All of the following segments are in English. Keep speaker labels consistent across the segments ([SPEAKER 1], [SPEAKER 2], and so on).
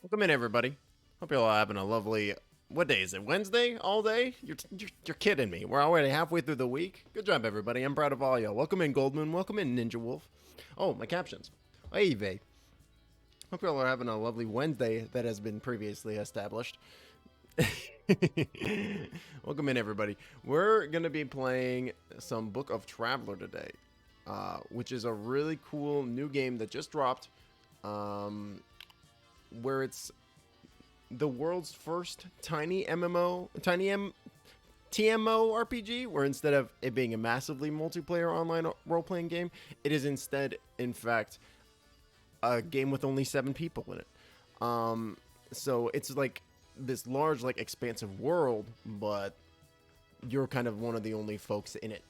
[SPEAKER 1] Welcome in, everybody. Hope you're all having a lovely. What day is it? Wednesday? All day? You're kidding me. We're already halfway through the week. Good job, everybody. I'm proud of all y'all. Welcome in, Goldmoon. Welcome in, Ninja Wolf. Oh, my captions. Hey, Vay. Hope y'all are having a lovely Wednesday that has been previously established. Welcome in, everybody. We're gonna be playing some Book of Traveler today, which is a really cool new game that just dropped. Where it's the world's first tiny MMO, TMO RPG, where instead of it being a massively multiplayer online role-playing game, it is instead, in fact, a game with only 7 people in it. So it's like this large, like expansive world, but you're kind of one of the only folks in it.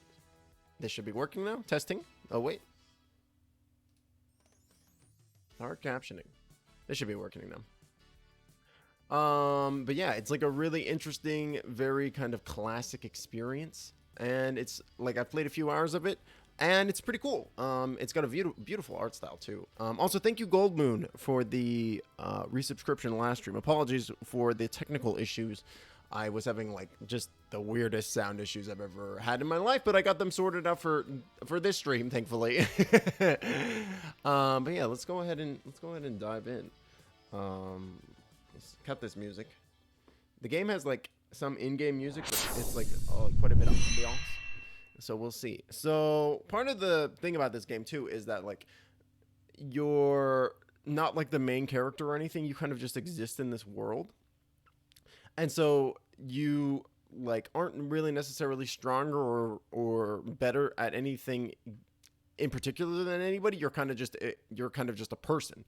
[SPEAKER 1] This should be working now. Testing. Oh wait, hard captioning. This should be working now. But yeah, it's like a really interesting, very kind of classic experience, and it's like I've played a few hours of it, and it's pretty cool. It's got a beautiful art style too. Also, thank you Gold Moon for the resubscription last stream. Apologies for the technical issues. I was having like just the weirdest sound issues I've ever had in my life, but I got them sorted out for this stream, thankfully. But yeah, let's go ahead and dive in. Um, let's cut this music. The game has like some in-game music, but it's like quite a bit of ambiance. So we'll see. So part of the thing about this game too is that like you're not like the main character or anything. You kind of just exist in this world, and so you like aren't really necessarily stronger or better at anything in particular than anybody. You're kind of just a person.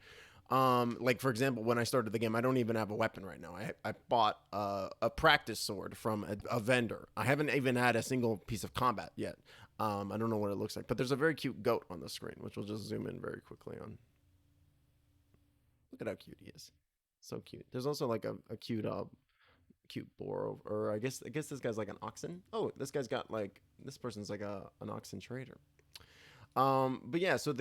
[SPEAKER 1] Like for example, when I started the game, I don't even have a weapon right now. I bought a practice sword from a vendor. I haven't even had a single piece of combat yet. I don't know what it looks like, but there's a very cute goat on the screen, which we'll just zoom in very quickly on. Look at how cute he is. So cute. There's also like a cute boar, or I guess this guy's like an oxen. Oh, this person's like an oxen trader. But yeah, so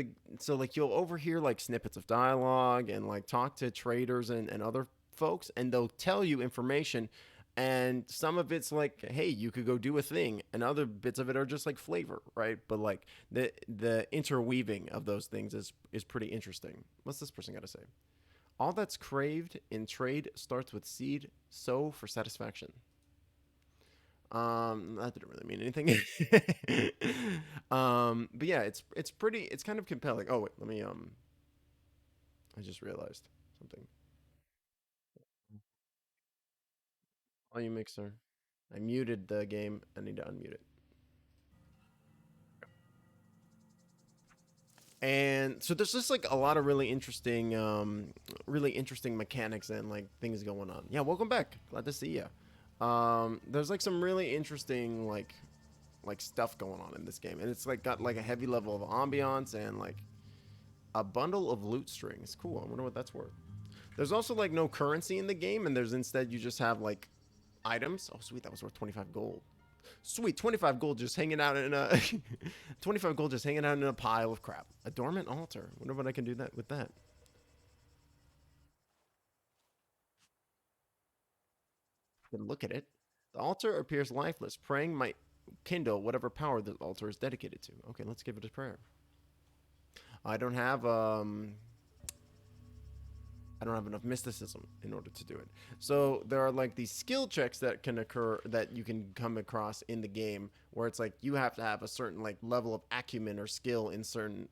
[SPEAKER 1] like you'll overhear like snippets of dialogue and like talk to traders and other folks, and they'll tell you information. And some of it's like, hey, you could go do a thing, and other bits of it are just like flavor, right? But like the interweaving of those things is pretty interesting. What's this person got to say? All that's craved in trade starts with seed. Sow for satisfaction. That didn't really mean anything. But yeah, it's kind of compelling. Oh wait, let me I just realized something. Volume mixer. I muted the game. I need to unmute it. And so there's just like a lot of really interesting mechanics and like things going on. Yeah, welcome back. Glad to see you. There's like some really interesting like stuff going on in this game, and it's like got like a heavy level of ambiance and like a bundle of loot strings. Cool. I wonder what that's worth. There's also like no currency in the game, and there's instead you just have like items. Oh, sweet, that was worth 25 gold. Sweet, 25 gold just hanging out in a 25 gold just hanging out in a pile of crap. A dormant altar. Wonder what I can do that with that. Then look at it. The altar appears lifeless. Praying might kindle whatever power the altar is dedicated to. Okay, let's give it a prayer. I don't have I don't have enough mysticism in order to do it. So there are like these skill checks that can occur that you can come across in the game where it's like you have to have a certain like level of acumen or skill in certain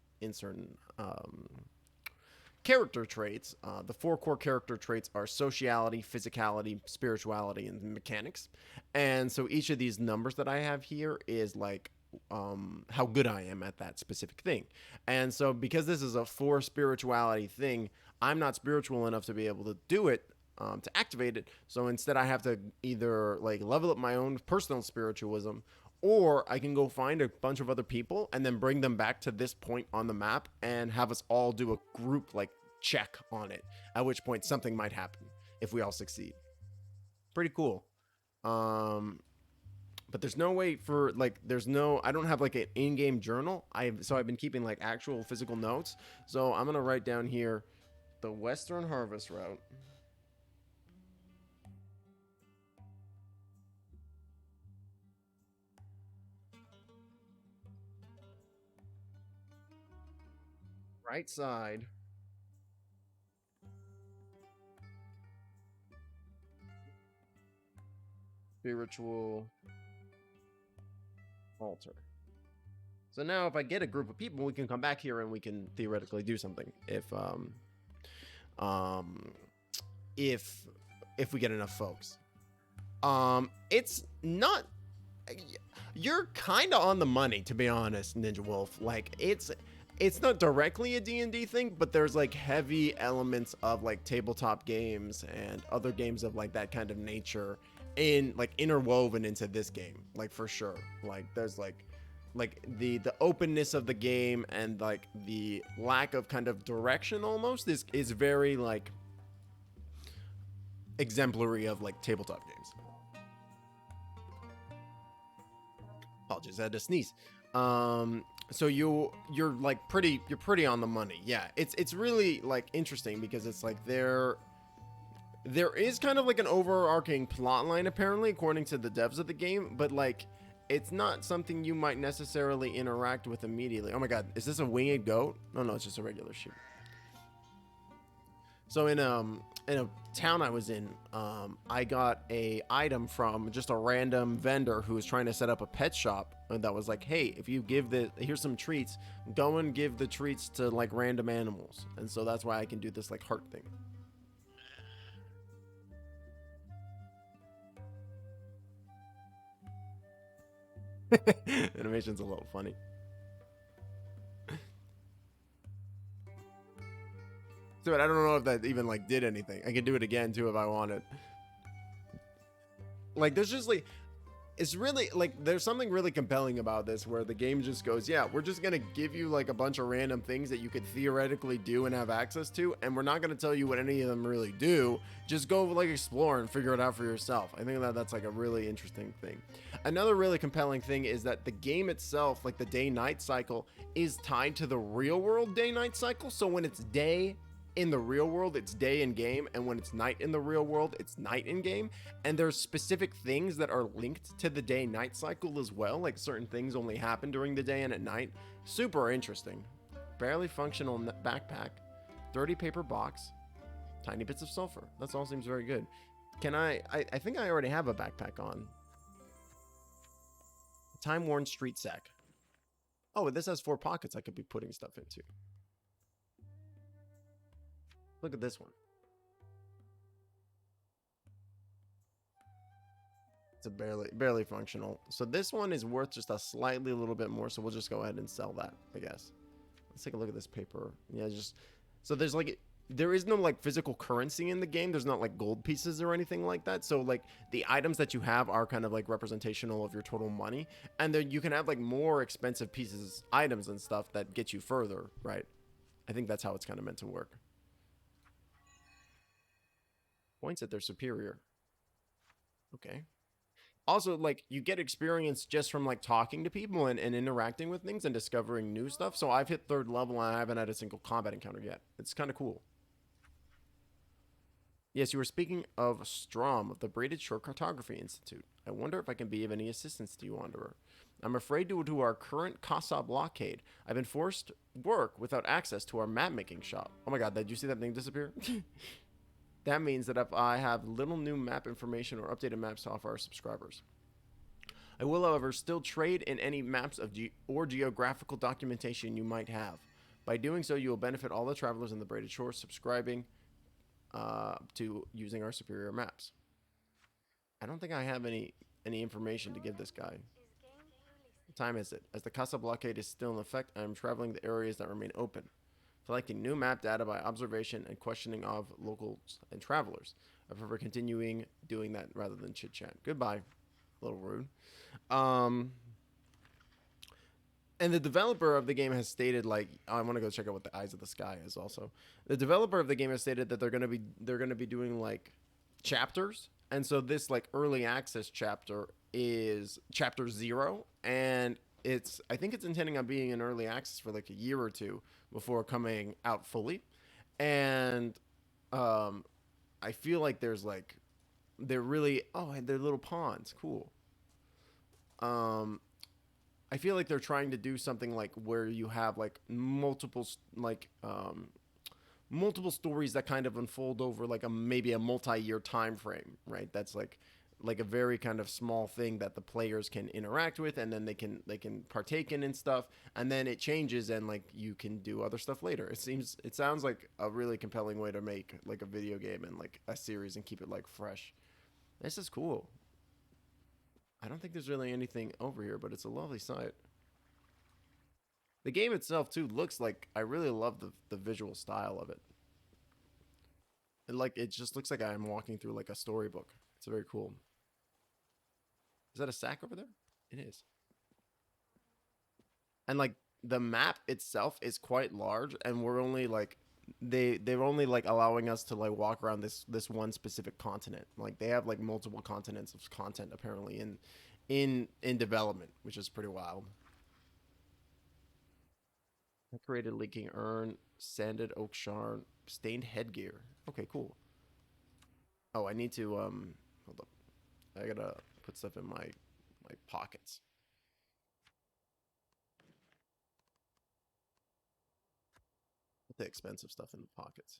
[SPEAKER 1] character traits. The 4 core character traits are sociality, physicality, spirituality, and mechanics. And so each of these numbers that I have here is like how good I am at that specific thing. And so because this is a 4 spirituality thing, I'm not spiritual enough to be able to do it. To activate it, so instead I have to either like level up my own personal spiritualism, or I can go find a bunch of other people and then bring them back to this point on the map and have us all do a group like check on it. At which point something might happen if we all succeed. Pretty cool. Um, but there's no way for like there's no I don't have like an in-game journal. I've been keeping like actual physical notes. So I'm gonna write down here the Western Harvest route. Right side. Spiritual altar. So now if I get a group of people, we can come back here and we can theoretically do something um if if we get enough folks. It's not, you're kind of on the money, to be honest, Ninja Wolf. Like it's not directly a D&D thing, but there's like heavy elements of like tabletop games and other games of like that kind of nature in like interwoven into this game, like for sure. Like there's like the openness of the game and like the lack of kind of direction almost is very like exemplary of like tabletop games. Apologies, I had to sneeze. So you're like you're pretty on the money. Yeah, it's really like interesting because it's like there is kind of like an overarching plot line apparently according to the devs of the game, but like it's not something you might necessarily interact with immediately. Oh my god, is this a winged goat? No, it's just a regular sheep. So in a town I was in, I got a item from just a random vendor who was trying to set up a pet shop, and that was like, hey, if you give the here's some treats, go and give the treats to like random animals, and so that's why I can do this like heart thing. Animation's a little funny. Dude, I don't know if that even like did anything. I could do it again too if I wanted. Like there's just like it's really like there's something really compelling about this where the game just goes, yeah, we're just gonna give you like a bunch of random things that you could theoretically do and have access to, and we're not gonna tell you what any of them really do. Just go like explore and figure it out for yourself. I think that that's like a really interesting thing. Another really compelling thing is that the game itself, like the day-night cycle, is tied to the real world day-night cycle. So when it's day in the real world, it's day in game, and when it's night in the real world, it's night in game. And there's specific things that are linked to the day night cycle as well, like certain things only happen during the day and at night. Super interesting. Barely functional backpack, 30 paper box, tiny bits of sulfur. That all seems very good. Can I think I already have a backpack on. Time worn street sack. Oh, this has 4 pockets I could be putting stuff into. Look at this one. It's a barely functional. So this one is worth just a slightly a little bit more. So we'll just go ahead and sell that, I guess. Let's take a look at this paper. Yeah, just so there's like there is no like physical currency in the game. There's not like gold pieces or anything like that. So like the items that you have are kind of like representational of your total money, and then you can have like more expensive pieces, items and stuff that get you further, right? I think that's how it's kind of meant to work. Points at their superior. Okay. Also, like you get experience just from like talking to people and interacting with things and discovering new stuff. So I've hit 3rd level and I haven't had a single combat encounter yet. It's kind of cool. Yes, you were speaking of Strom of the Braided Shore Cartography Institute. I wonder if I can be of any assistance to you, Wanderer. I'm afraid due to our current Casa blockade, I've been forced work without access to our map making shop. Oh my god, did you see that thing disappear? That means that if I have little new map information or updated maps to offer our subscribers. I will, however, still trade in any maps of or geographical documentation you might have. By doing so, you will benefit all the travelers in the Braided Shore subscribing to using our superior maps. I don't think I have any information to give this guy. What time is it? As the Casa blockade is still in effect, I am traveling the areas that remain open, collecting new map data by observation and questioning of locals and travelers. I prefer continuing doing that rather than chit chat. Goodbye. A little rude. Um, and the developer of the game has stated like I want to go check out what the Eyes of the Sky is also. The developer of the game has stated that they're gonna be doing like chapters, and so this like early access chapter is chapter 0, and it's I think it's intending on being in early access for like a year or two before coming out fully, and um, I feel like there's like they're really and they're little ponds, cool. Um, I feel like they're trying to do something like where you have like multiple stories that kind of unfold over like a maybe a multi-year time frame, right? That's like a very kind of small thing that the players can interact with, and then they can partake in and stuff, and then it changes, and like you can do other stuff later. It sounds like a really compelling way to make like a video game and like a series and keep it like fresh. This is cool. I don't think there's really anything over here, but it's a lovely sight. The game itself too looks like, I really love the visual style of it. It just looks like I'm walking through like a storybook. It's very cool. Is that a sack over there? It is. And like the map itself is quite large, and we're only like they're only like allowing us to like walk around this one specific continent. Like they have like multiple continents of content apparently in development, which is pretty wild. Decorated leaking urn, sanded oak shard, stained headgear. Okay, cool. Oh, I need to hold up. I gotta put stuff in my pockets. Put the expensive stuff in the pockets.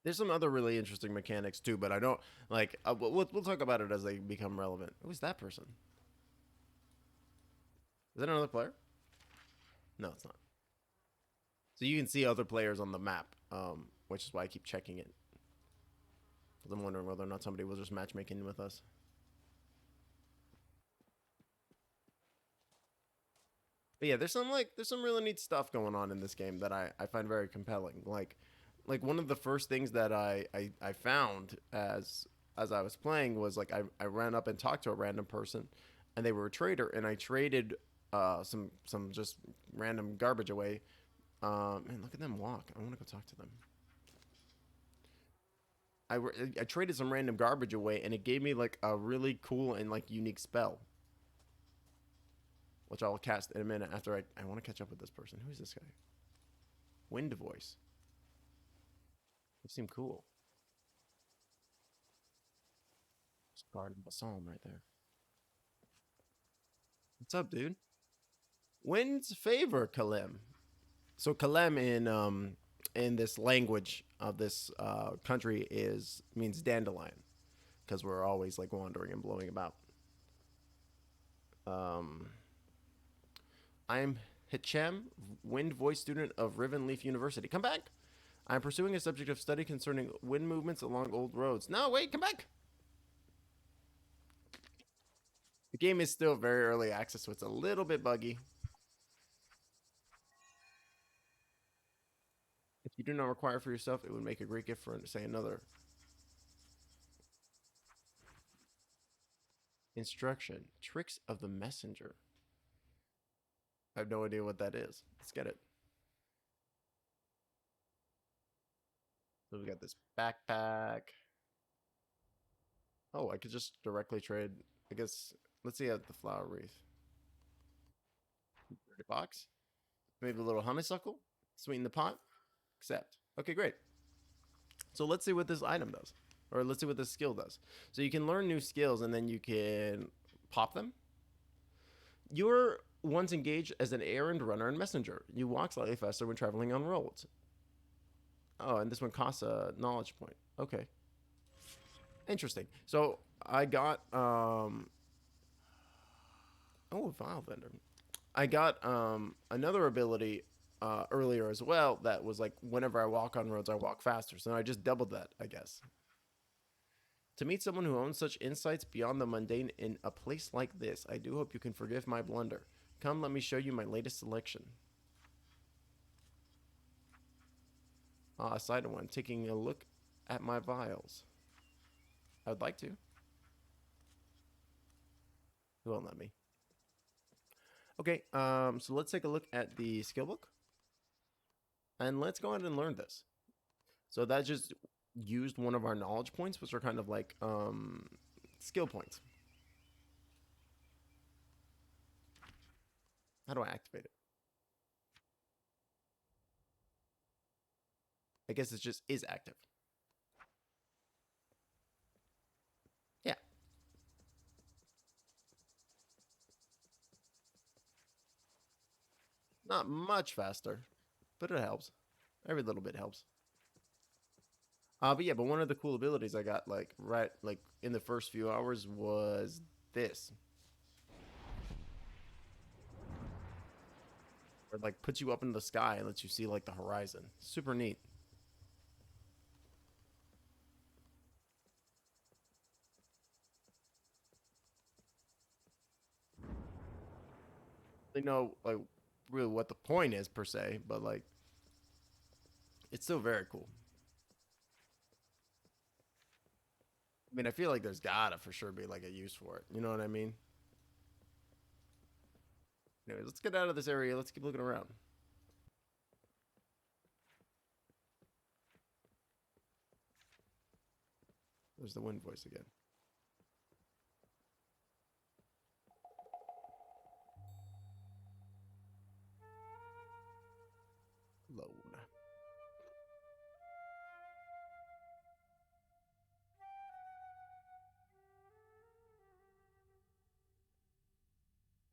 [SPEAKER 1] There's some other really interesting mechanics too, but I don't like. We'll talk about it as they become relevant. Who's that person? Is that another player? No, it's not. So you can see other players on the map, which is why I keep checking it. Because I'm wondering whether or not somebody was just matchmaking with us. But yeah, there's some really neat stuff going on in this game that I find very compelling. Like one of the first things that I found as I was playing was like I ran up and talked to a random person, and they were a trader, and I traded some just random garbage away. Man, look at them walk. I want to go talk to them. I traded some random garbage away, and it gave me like a really cool and like unique spell, which I'll cast in a minute after I want to catch up with this person. Who is this guy? Wind voice. They seem cool. Garden Balsam right there. What's up, dude? Wind's favor, Kalem. So Kalem in this language of this country is means dandelion, because we're always like wandering and blowing about. Um, I'm Hichem, wind voice student of Rivenleaf University. Come back. I'm pursuing a subject of study concerning wind movements along old roads. No, wait, come back. The game is still very early access, so it's a little bit buggy. If you do not require for yourself, it would make a great gift for, say, another. Instruction. Tricks of the messenger. I have no idea what that is. Let's get it. So we got this backpack. Oh, I could just directly trade. I guess, let's see at the flower wreath. 30 bucks. Maybe a little honeysuckle. Sweeten the pot. Accept. Okay, great. So let's see what this item does. Or let's see what this skill does. So you can learn new skills, and then you can pop them. You're once engaged as an errand runner and messenger. You walk slightly faster when traveling on roads. Oh, and this one costs a knowledge point. Okay. Interesting. So I got oh, file vendor. I got another ability earlier as well that was like whenever I walk on roads I walk faster. So I just doubled that, I guess. To meet someone who owns such insights beyond the mundane in a place like this, I do hope you can forgive my blunder. Come, let me show you my latest selection. Ah, side one, taking a look at my vials. I would like to. It won't let me. Okay, so let's take a look at the skill book. And let's go ahead and learn this. So that just used one of our knowledge points, which are kind of like skill points. How do I activate it? I guess it just is active. Yeah. Not much faster, but it helps. Every little bit helps. But yeah, but one of the cool abilities I got, like, right, like, in the first few hours was this. It, like, puts you up in the sky and lets you see, like, the horizon. Super neat. They know, like, really what the point is, per se, but, like, it's still very cool. I mean, I feel like there's gotta for sure be, like, a use for it. You know what I mean? Anyways, let's get out of this area. Let's keep looking around. There's the wind voice again. Load.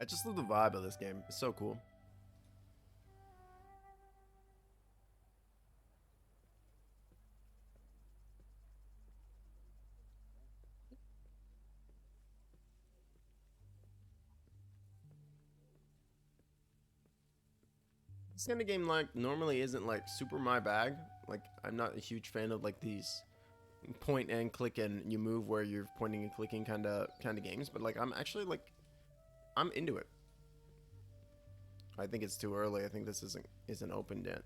[SPEAKER 1] I just love the vibe of this game. It's so cool. This kind of game, like, normally isn't, like, super my bag. Like, I'm not a huge fan of, like, these point and click and you move where you're pointing and clicking kind of games. But, like, I'm actually, like, I'm into it. I think it's too early. I think this isn't open yet.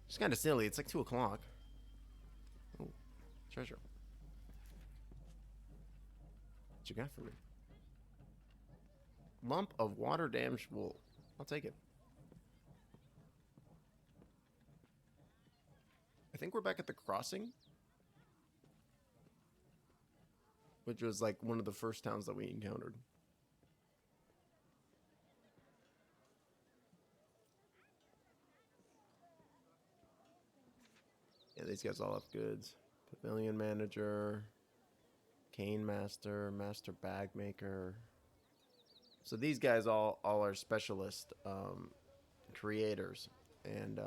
[SPEAKER 1] It's kind of silly. It's like 2 o'clock. Oh, treasure. What you got for me? Lump of water damaged wool. I'll take it. I think we're back at the crossing, which was like one of the first towns that we encountered. Yeah, these guys all have goods. Pavilion manager, cane master, master bag maker. So these guys all are specialist creators, and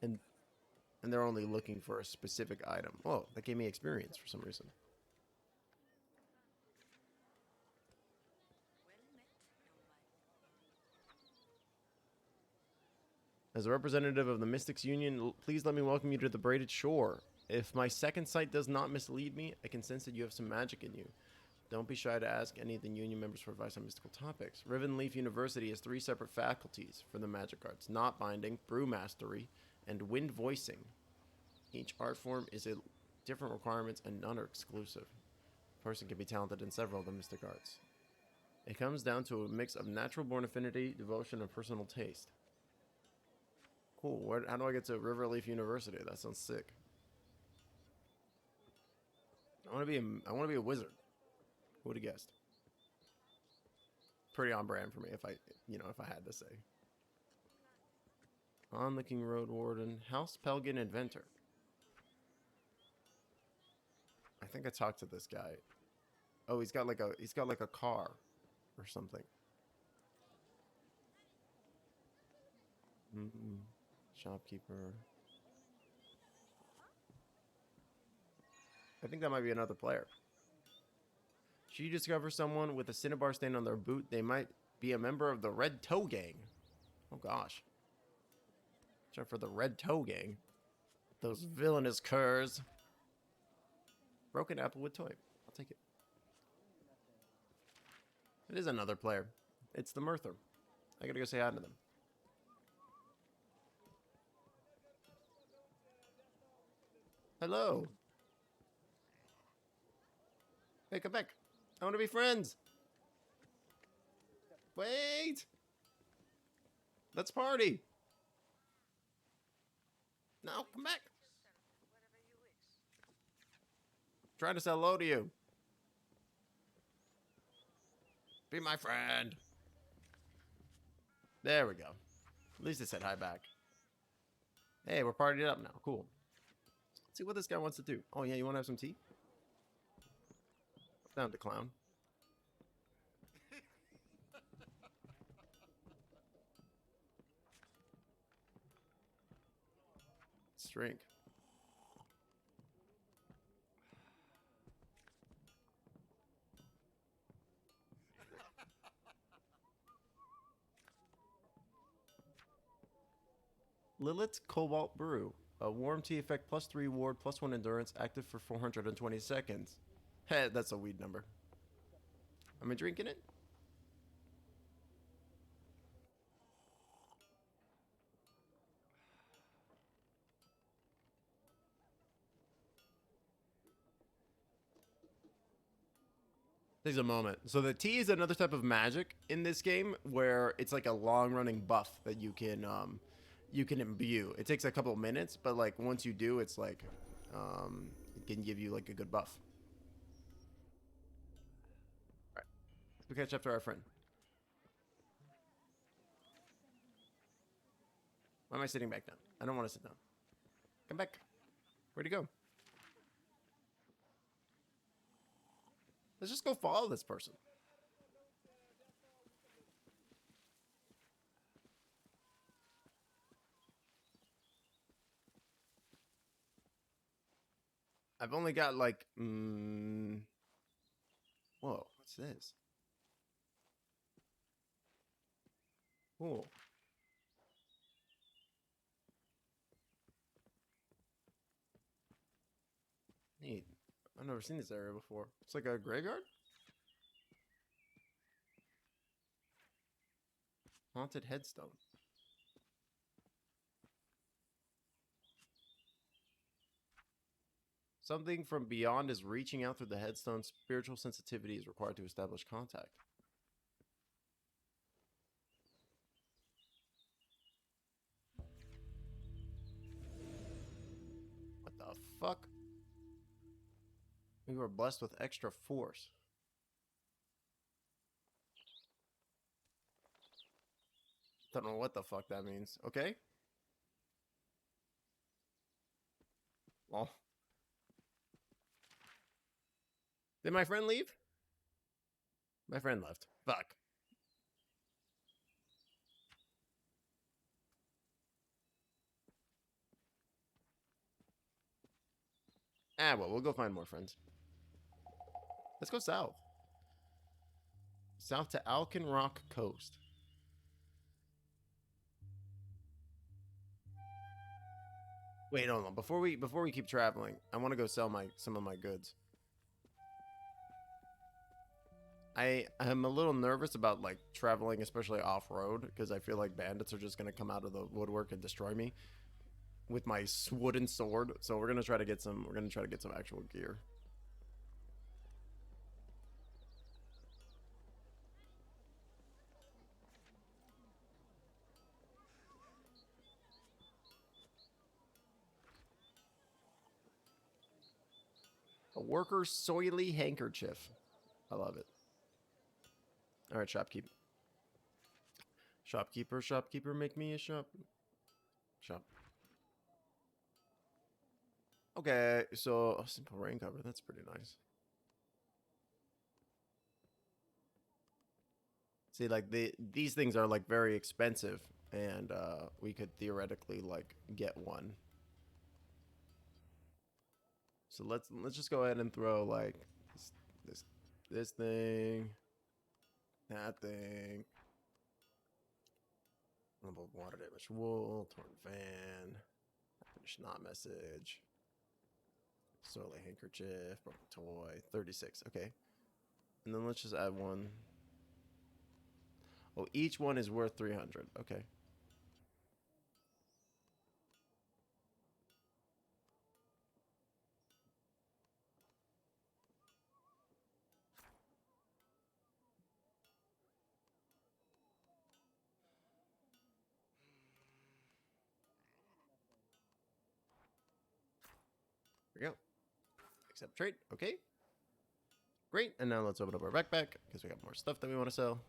[SPEAKER 1] and and they're only looking for a specific item. Oh, that gave me experience for some reason. As a representative of the Mystics Union, please let me welcome you to the Braided Shore. If my second sight does not mislead me, I can sense that you have some magic in you. Don't be shy to ask any of the Union members for advice on mystical topics. Rivenleaf University has 3 separate faculties for the magic arts: knot binding, brew mastery, and wind voicing. Each art form is a different requirements and none are exclusive. A person can be talented in several of the mystic arts. It comes down to a mix of natural born affinity, devotion, and personal taste. Cool. How do I get to Riverleaf University? That sounds sick. I want to be a wizard. Who would have guessed? Pretty on brand for me if I had to say. Onlooking Road Warden, House Pelgin Inventor. I think I talked to this guy. Oh, he's got like a car or something. Shopkeeper. I think that might be another player. Should you discover someone with a cinnabar stain on their boot, they might be a member of the Red Toe Gang. Oh gosh. Check for the Red Toe Gang. Those villainous curs. Broken applewood toy. I'll take it. It is another player. It's the Murther. I gotta go say hi to them. Hello. Hey, come back. I want to be friends. Wait. Let's party. No, come back. Trying to say hello to you. Be my friend. There we go. At least they said hi back. Hey, we're partied up now. Cool. Let's see what this guy wants to do. Oh, yeah, you want to have some tea? Down to clown. Let's drink. Lilith's Cobalt Brew. A warm tea effect +3 ward, +1 endurance, active for 420 seconds. Heh, that's a weed number. Am I drinking it? Takes a moment. So the tea is another type of magic in this game where it's like a long-running buff that you can imbue. It takes a couple of minutes, but like once you do, it's like it can give you like a good buff. All right, let's go catch up to our friend. Why am I sitting back down? I don't want to sit down. Come back. Where'd he go? Let's just go follow this person. I've only got like, whoa, what's this? Cool. Neat. I've never seen this area before. It's like a graveyard? Haunted headstone. Something from beyond is reaching out through the headstone. Spiritual sensitivity is required to establish contact. What the fuck? We were blessed with extra force. Don't know what the fuck that means. Okay. Well. Did my friend leave? My friend left. Fuck. Ah, well, we'll go find more friends. Let's go south. South to Alkin Rock Coast. Wait, hold on. Before we keep traveling, I want to go sell some of my goods. I am a little nervous about like traveling, especially off-road, because I feel like bandits are just gonna come out of the woodwork and destroy me with my wooden sword. So we're gonna try to get some. We're gonna try to get some actual gear. A worker's soily handkerchief. I love it. All right, shopkeep. Shopkeeper, make me a shop. Okay, so a simple rain cover. That's pretty nice. See, like these things are like very expensive, and we could theoretically like get one. So let's just go ahead and throw like this thing, that thing. Above water damage wool, torn fan, finish not message, soily handkerchief, broken toy, 36. Okay, and then let's just add one. Oh, each one is worth 300. Okay. There we go. Accept trade. Okay. Great. And now let's open up our backpack because we got more stuff that we want to sell.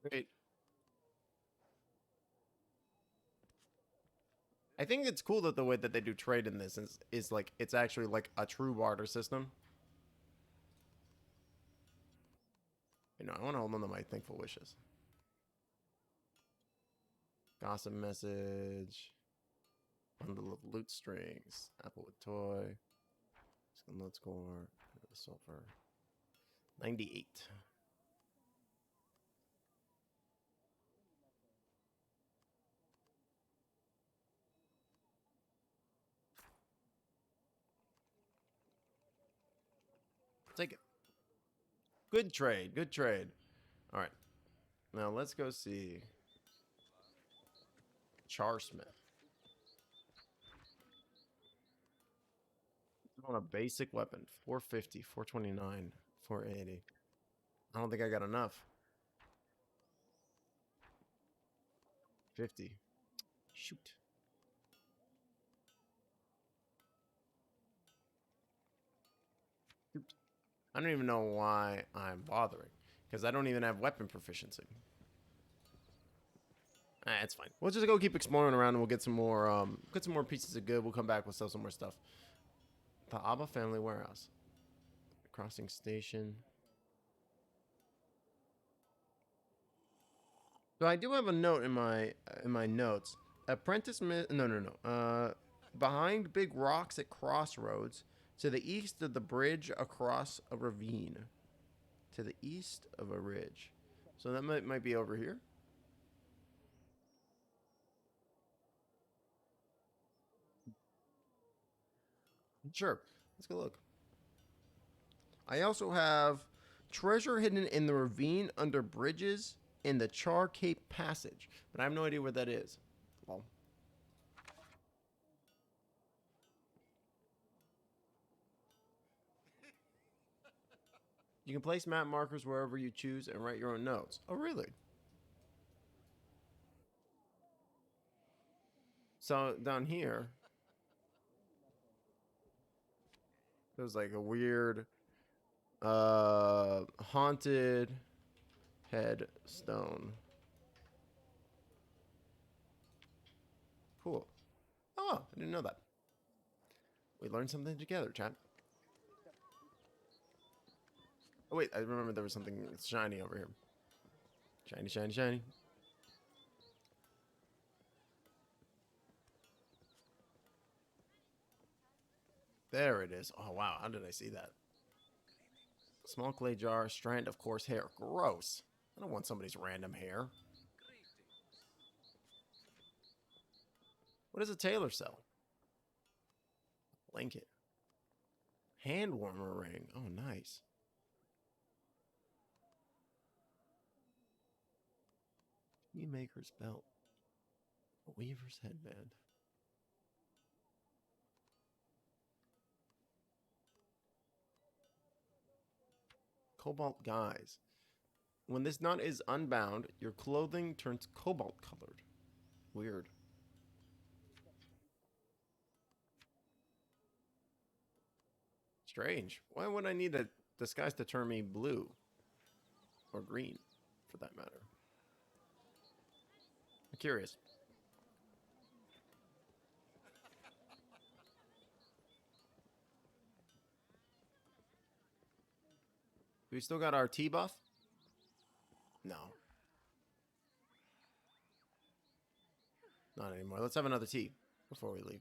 [SPEAKER 1] Great. I think it's cool that the way that they do trade in this is like it's actually like a true barter system. You know, I want to hold on to my thankful wishes. Gossip message. Bundle of loot strings. Applewood toy. Load score. Sulfur. 98. Take it. Good trade. Good trade. All right. Now let's go see Charsmith. On a basic weapon. 450, 429, 480. I don't think I got enough. 50. Shoot. Oops. I don't even know why I'm bothering. Because I don't even have weapon proficiency. It's fine. We'll just go keep exploring around and we'll get some more pieces of good. We'll come back, we'll sell some more stuff. The Abba family warehouse. Crossing station. So I do have a note in my notes. Behind big rocks at crossroads, to the east of the bridge across a ravine. To the east of a ridge. So that might be over here. Sure. Let's go look. I also have treasure hidden in the ravine under bridges in the Char Cape Passage. But I have no idea where that is. Well. You can place map markers wherever you choose and write your own notes. Oh, really? So down here, there's like a weird haunted headstone. Cool. Oh, I didn't know that. We learned something together, chat. Oh wait, I remember there was something shiny over here. Shiny, shiny, shiny. There it is. Oh wow, how did I see that? Small clay jar, strand of coarse hair. Gross. I don't want somebody's random hair. What does a tailor sell? Blanket. Hand warmer ring. Oh, nice. Tea maker's belt. A weaver's headband. Cobalt guise. When this knot is unbound, your clothing turns cobalt colored. Weird. Strange. Why would I need a disguise to turn me blue? Or green, for that matter. I'm curious. We still got our tea buff? No. Not anymore. Let's have another tea before we leave.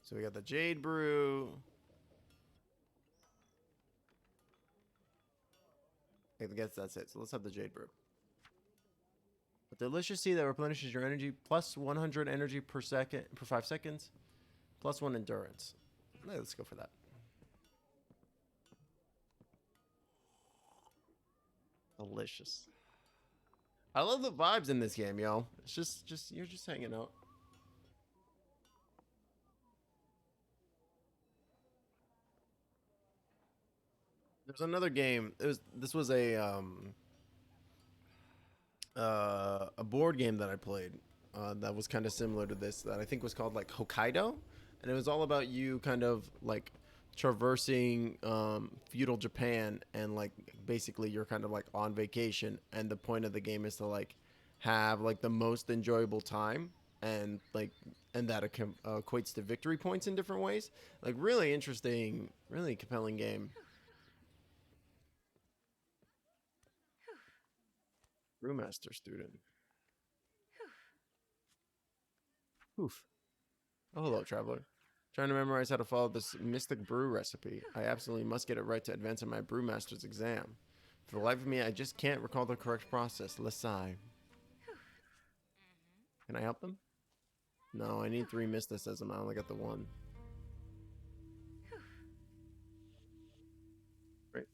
[SPEAKER 1] So we got the Jade Brew. I guess that's it. So let's have the Jade Brew. A delicious tea that replenishes your energy, plus 100 energy per 5 seconds, plus 1 endurance. Let's go for that. Delicious. I love the vibes in this game, yo. It's just you're just hanging out. There's another game. This was a board game that I played that was kind of similar to this that I think was called like Hokkaido, and it was all about you kind of like traversing feudal Japan, and like basically you're kind of like on vacation, and the point of the game is to like have like the most enjoyable time, and like and that equates to victory points in different ways. Like really interesting, really compelling game. Brewmaster student. Oof. Oh, hello, traveler. Trying to memorize how to follow this mystic brew recipe. I absolutely must get it right to advance in my brewmaster's exam. For the life of me, I just can't recall the correct process. Let's sigh. Can I help them? No, I need 3 mysticism. I only got the 1. Great.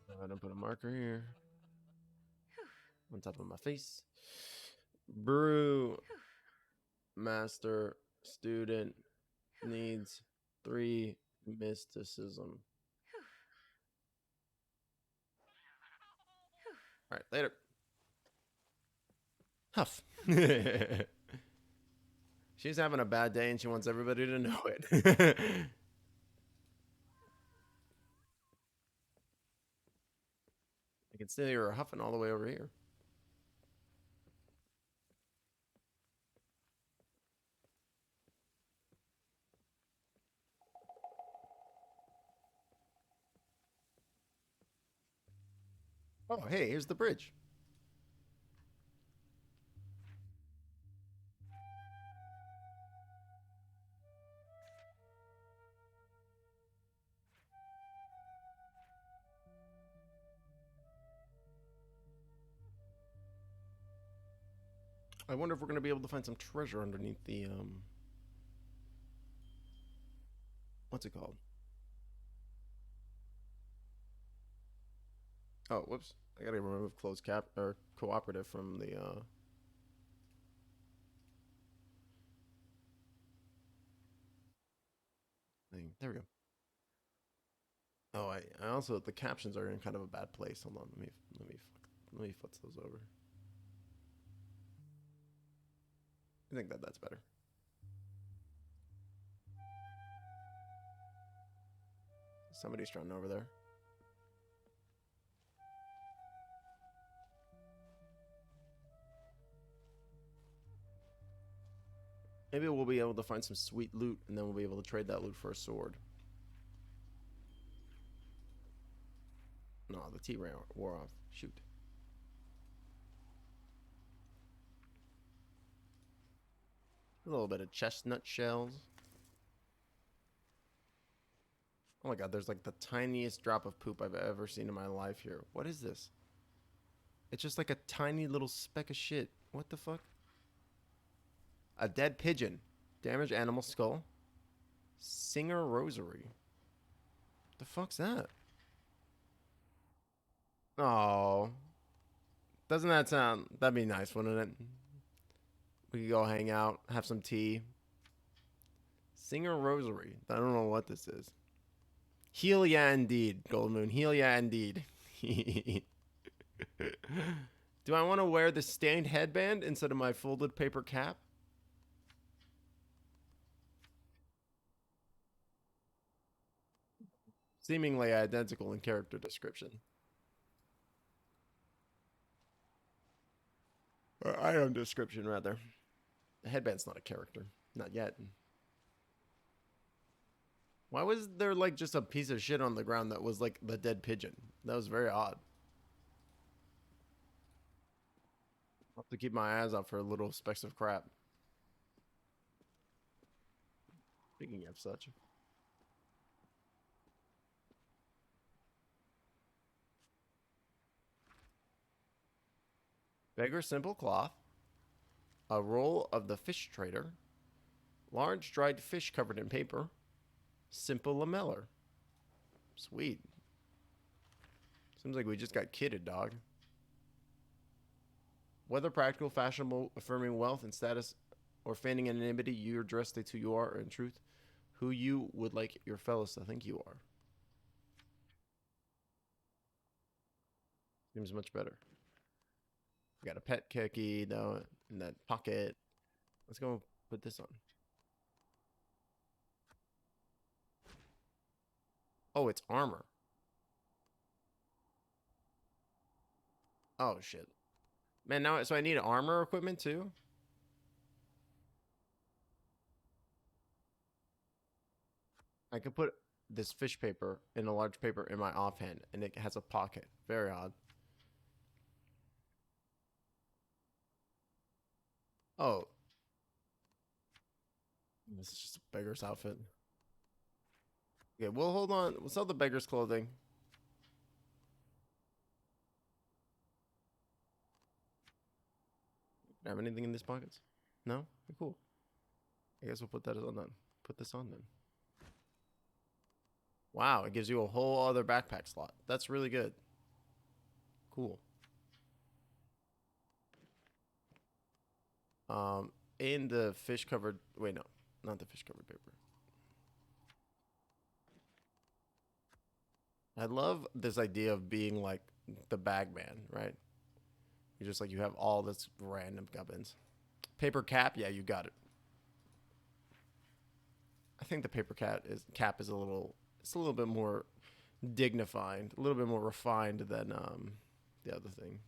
[SPEAKER 1] I'm gonna put a marker here on top of my face. Brew master student needs 3 mysticism. All right, later. Huff. She's having a bad day and she wants everybody to know it. I can still hear her huffing all the way over here. Oh, hey, here's the bridge. I wonder if we're going to be able to find some treasure underneath the, what's it called? Oh, whoops. I gotta remove closed cap, or cooperative from the, thing. There we go. Oh, I also, the captions are in kind of a bad place. Hold on, let me foots those over. I think that that's better. Somebody's trying over there. Maybe we'll be able to find some sweet loot, and then we'll be able to trade that loot for a sword. No, the tea wore off. Shoot. A little bit of chestnut shells. Oh my god, there's like the tiniest drop of poop I've ever seen in my life here. What is this? It's just like a tiny little speck of shit. What the fuck? A dead pigeon. Damaged animal skull. Singer rosary. The fuck's that? Oh. Doesn't that sound... That'd be nice, wouldn't it? We could go hang out, have some tea. Singer rosary. I don't know what this is. Heal ya indeed, Gold Moon. Heal ya indeed. Do I want to wear the stained headband instead of my folded paper cap? Seemingly identical in character description. Or item description, rather. The headband's not a character. Not yet. Why was there like just a piece of shit on the ground that was like the dead pigeon? That was very odd. I'll have to keep my eyes out for little specks of crap. Speaking of such. Beggar simple cloth. A roll of the fish trader. Large dried fish covered in paper. Simple lameller. Sweet. Seems like we just got kidded, dog. Whether practical, fashionable, affirming wealth and status, or feigning anonymity, you're dressed as who you are, or in truth, who you would like your fellows to think you are. Seems much better. We got a pet cookie though in that pocket. Let's go put this on. Oh, it's armor. Oh, shit. Man, now, so I need armor equipment too? I could put this fish paper in a large paper in my offhand, and it has a pocket. Very odd. Oh, this is just a beggar's outfit. Okay, well, hold on. We'll sell the beggar's clothing. Have anything in these pockets? No? Okay, cool. I guess we'll put that on then. Put this on then. Wow, it gives you a whole other backpack slot. That's really good. Cool. Um, in the fish covered. Wait, no, not the fish covered paper. I love this idea of being like the bag man, right? You're just like you have all this random gubbins. Paper cap, yeah, you got it. I think the paper cap is a little. It's a little bit more dignified, a little bit more refined than the other thing.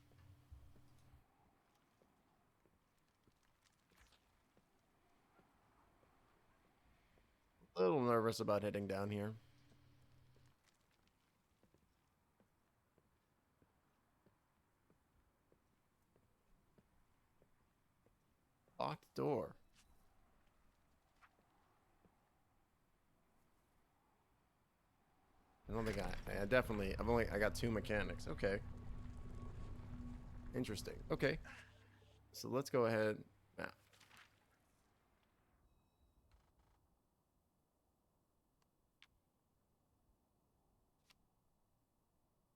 [SPEAKER 1] A little nervous about heading down here. Locked door. I don't think I definitely. I got two mechanics. Okay. Interesting. Okay. So let's go ahead. Map.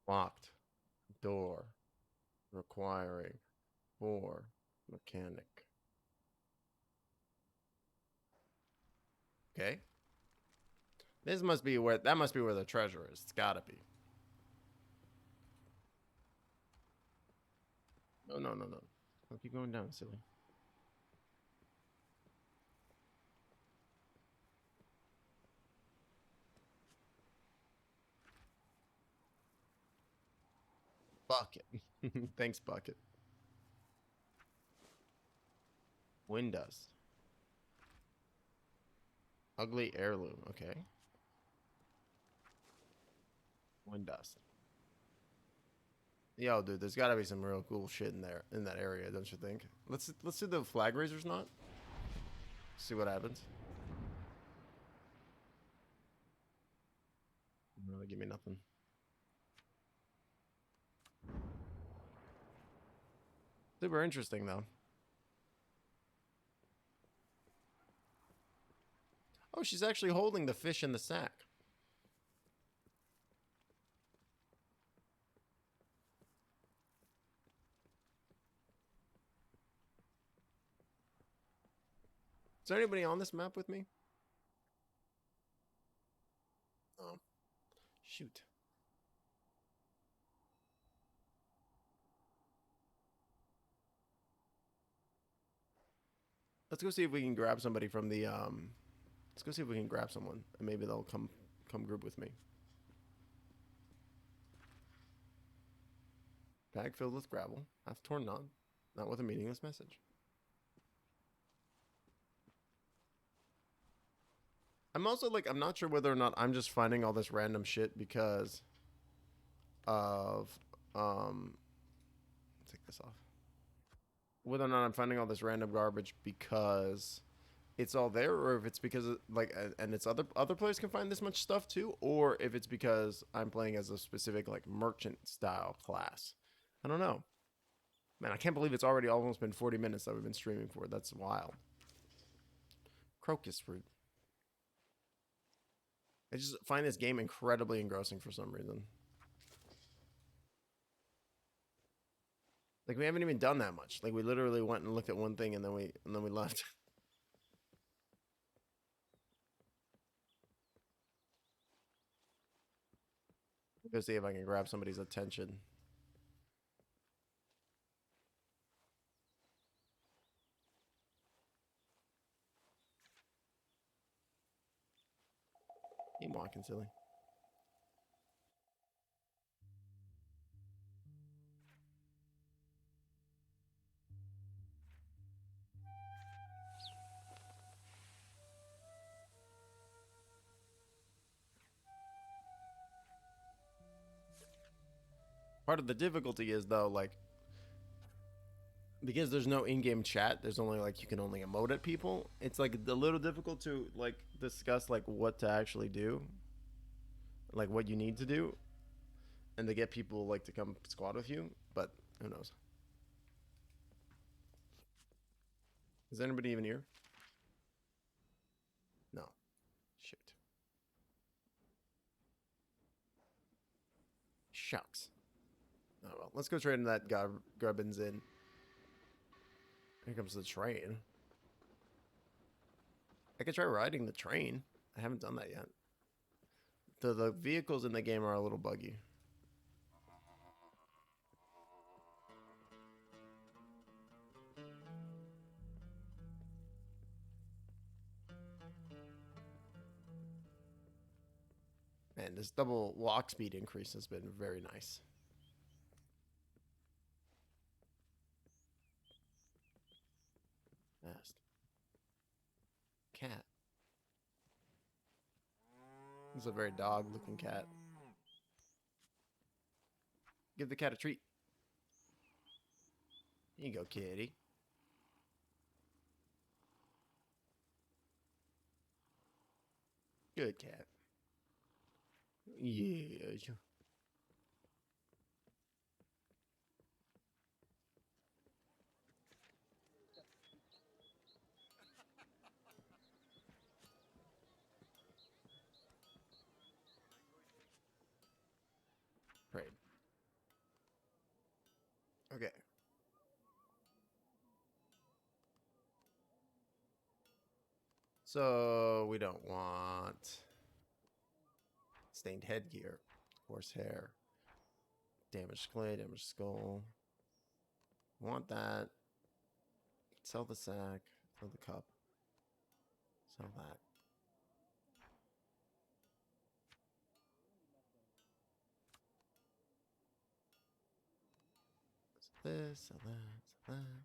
[SPEAKER 1] Locked door. Requiring 4 mechanic. Okay. This must be where that must be where the treasure is. It's gotta be. No, no, no, no. I'll keep going down, silly. Bucket. Thanks, bucket. Wind dust. Ugly heirloom. Okay. Wind dust. Yo, dude, there's gotta be some real cool shit in there in that area, don't you think? Let's do the flag raisers knot. See what happens. Really give me nothing. Super interesting though. Oh, she's actually holding the fish in the sack. Is there anybody on this map with me? Oh, shoot. Let's go see if we can grab somebody from the let's go see if we can grab someone and maybe they'll come group with me. Bag filled with gravel, half torn knot, not with a meaningless message. I'm also like I'm not sure whether or not I'm just finding all this random shit because of take this off. Whether or not I'm finding all this random garbage because it's all there, or if it's because like and it's other players can find this much stuff too, or if it's because I'm playing as a specific like merchant style class. I don't know. Man, I can't believe it's already almost been 40 minutes that we've been streaming for. That's wild. Crocus fruit. I just find this game incredibly engrossing for some reason. Like we haven't even done that much. Like we literally went and looked at one thing and then we left. Go see if I can grab somebody's attention. Keep walking, silly. Part of the difficulty is though, like, because there's no in-game chat, there's only like you can only emote at people. It's like a little difficult to like discuss like what to actually do, like what you need to do, and to get people like to come squad with you. But who knows? Is anybody even here? No. Shit. Shucks. Oh well. Let's go trade in that Grubbins in. Here comes the train. I could try riding the train. I haven't done that yet. The vehicles in the game are a little buggy. Man, this double walk speed increase has been very nice. Fast. Cat. This is a very dog-looking cat. Give the cat a treat. Here you go, kitty. Good cat. Yeah. Great. Okay. So we don't want stained headgear, horsehair, damaged clay, damaged skull. Want that. Sell the sack, sell the cup, sell that. Sell this, sell that, sell that.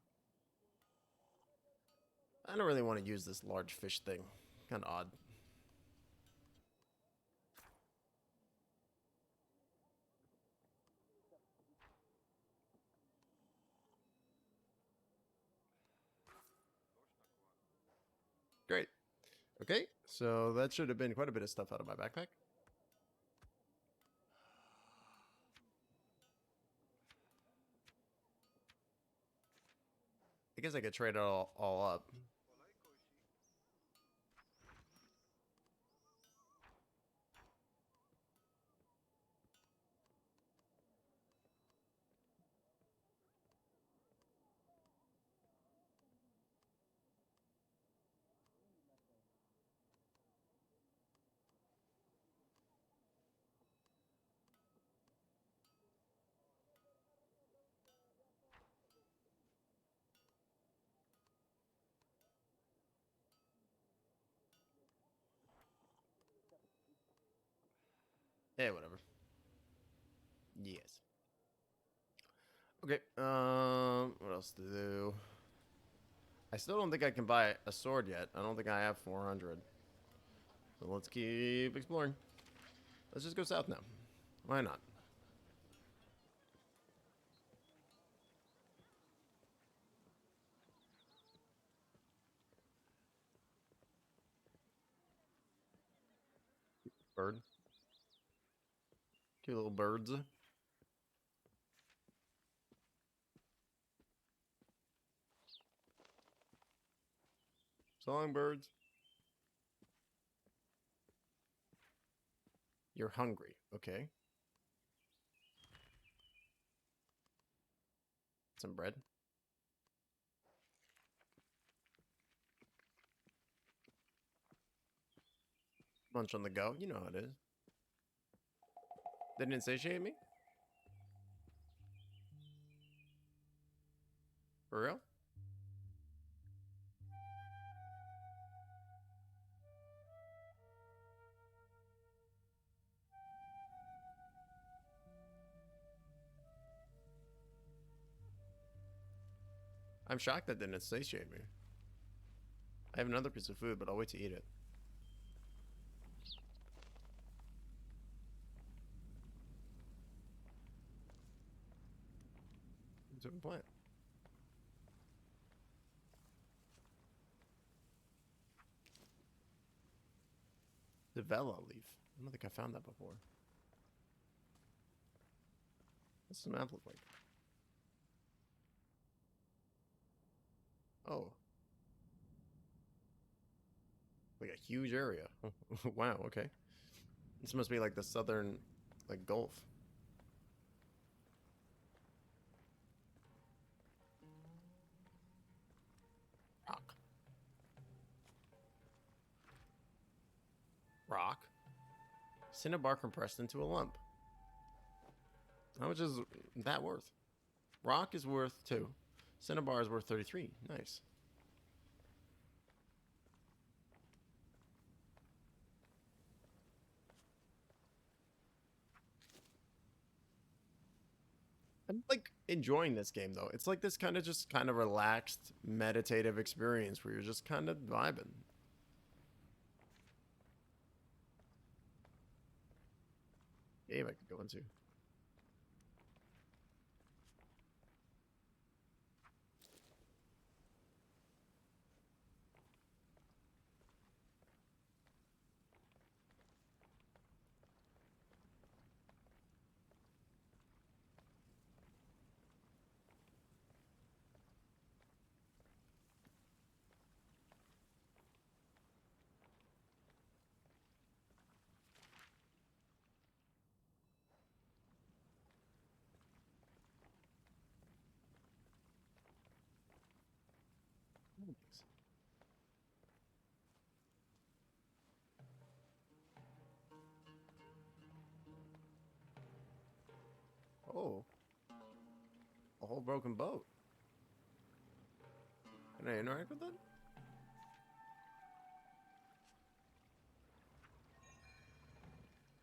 [SPEAKER 1] I don't really want to use this large fish thing. Kind of odd. Great. Okay, so that should have been quite a bit of stuff out of my backpack. I guess I could trade it all up. Yeah, whatever. Yes. Okay, what else to do? I still don't think I can buy a sword yet. I don't think I have 400. So let's keep exploring. Let's just go south now. Why not? Bird. Cute little birds. Songbirds. You're hungry. Okay. Some bread. Lunch on the go. You know how it is. They didn't satiate me? For real? I'm shocked that didn't satiate me. I have another piece of food, but I'll wait to eat it. to a plant. The Vela leaf. I don't think I found that before. What's the map look like? Oh. Like a huge area. Wow, okay. This must be like the southern, like, Gulf. Rock. Rock. Cinnabar compressed into a lump. How much is that worth? Rock is worth 2. Cinnabar is worth 33. Nice. I'm like enjoying this game though. It's like this kind of relaxed, meditative experience where you're just kind of vibing. Game I could go into. Oh, a whole broken boat. Can I interact with that?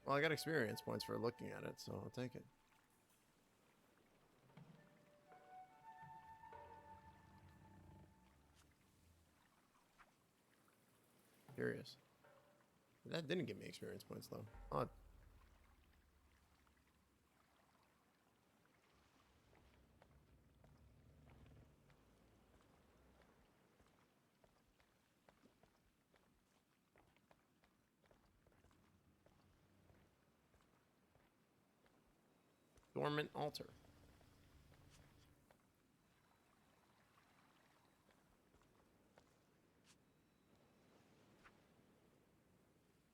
[SPEAKER 1] Well, I got experience points for looking at it, so I'll take it. Curious. That didn't give me experience points, though. Odd. Dormant Altar.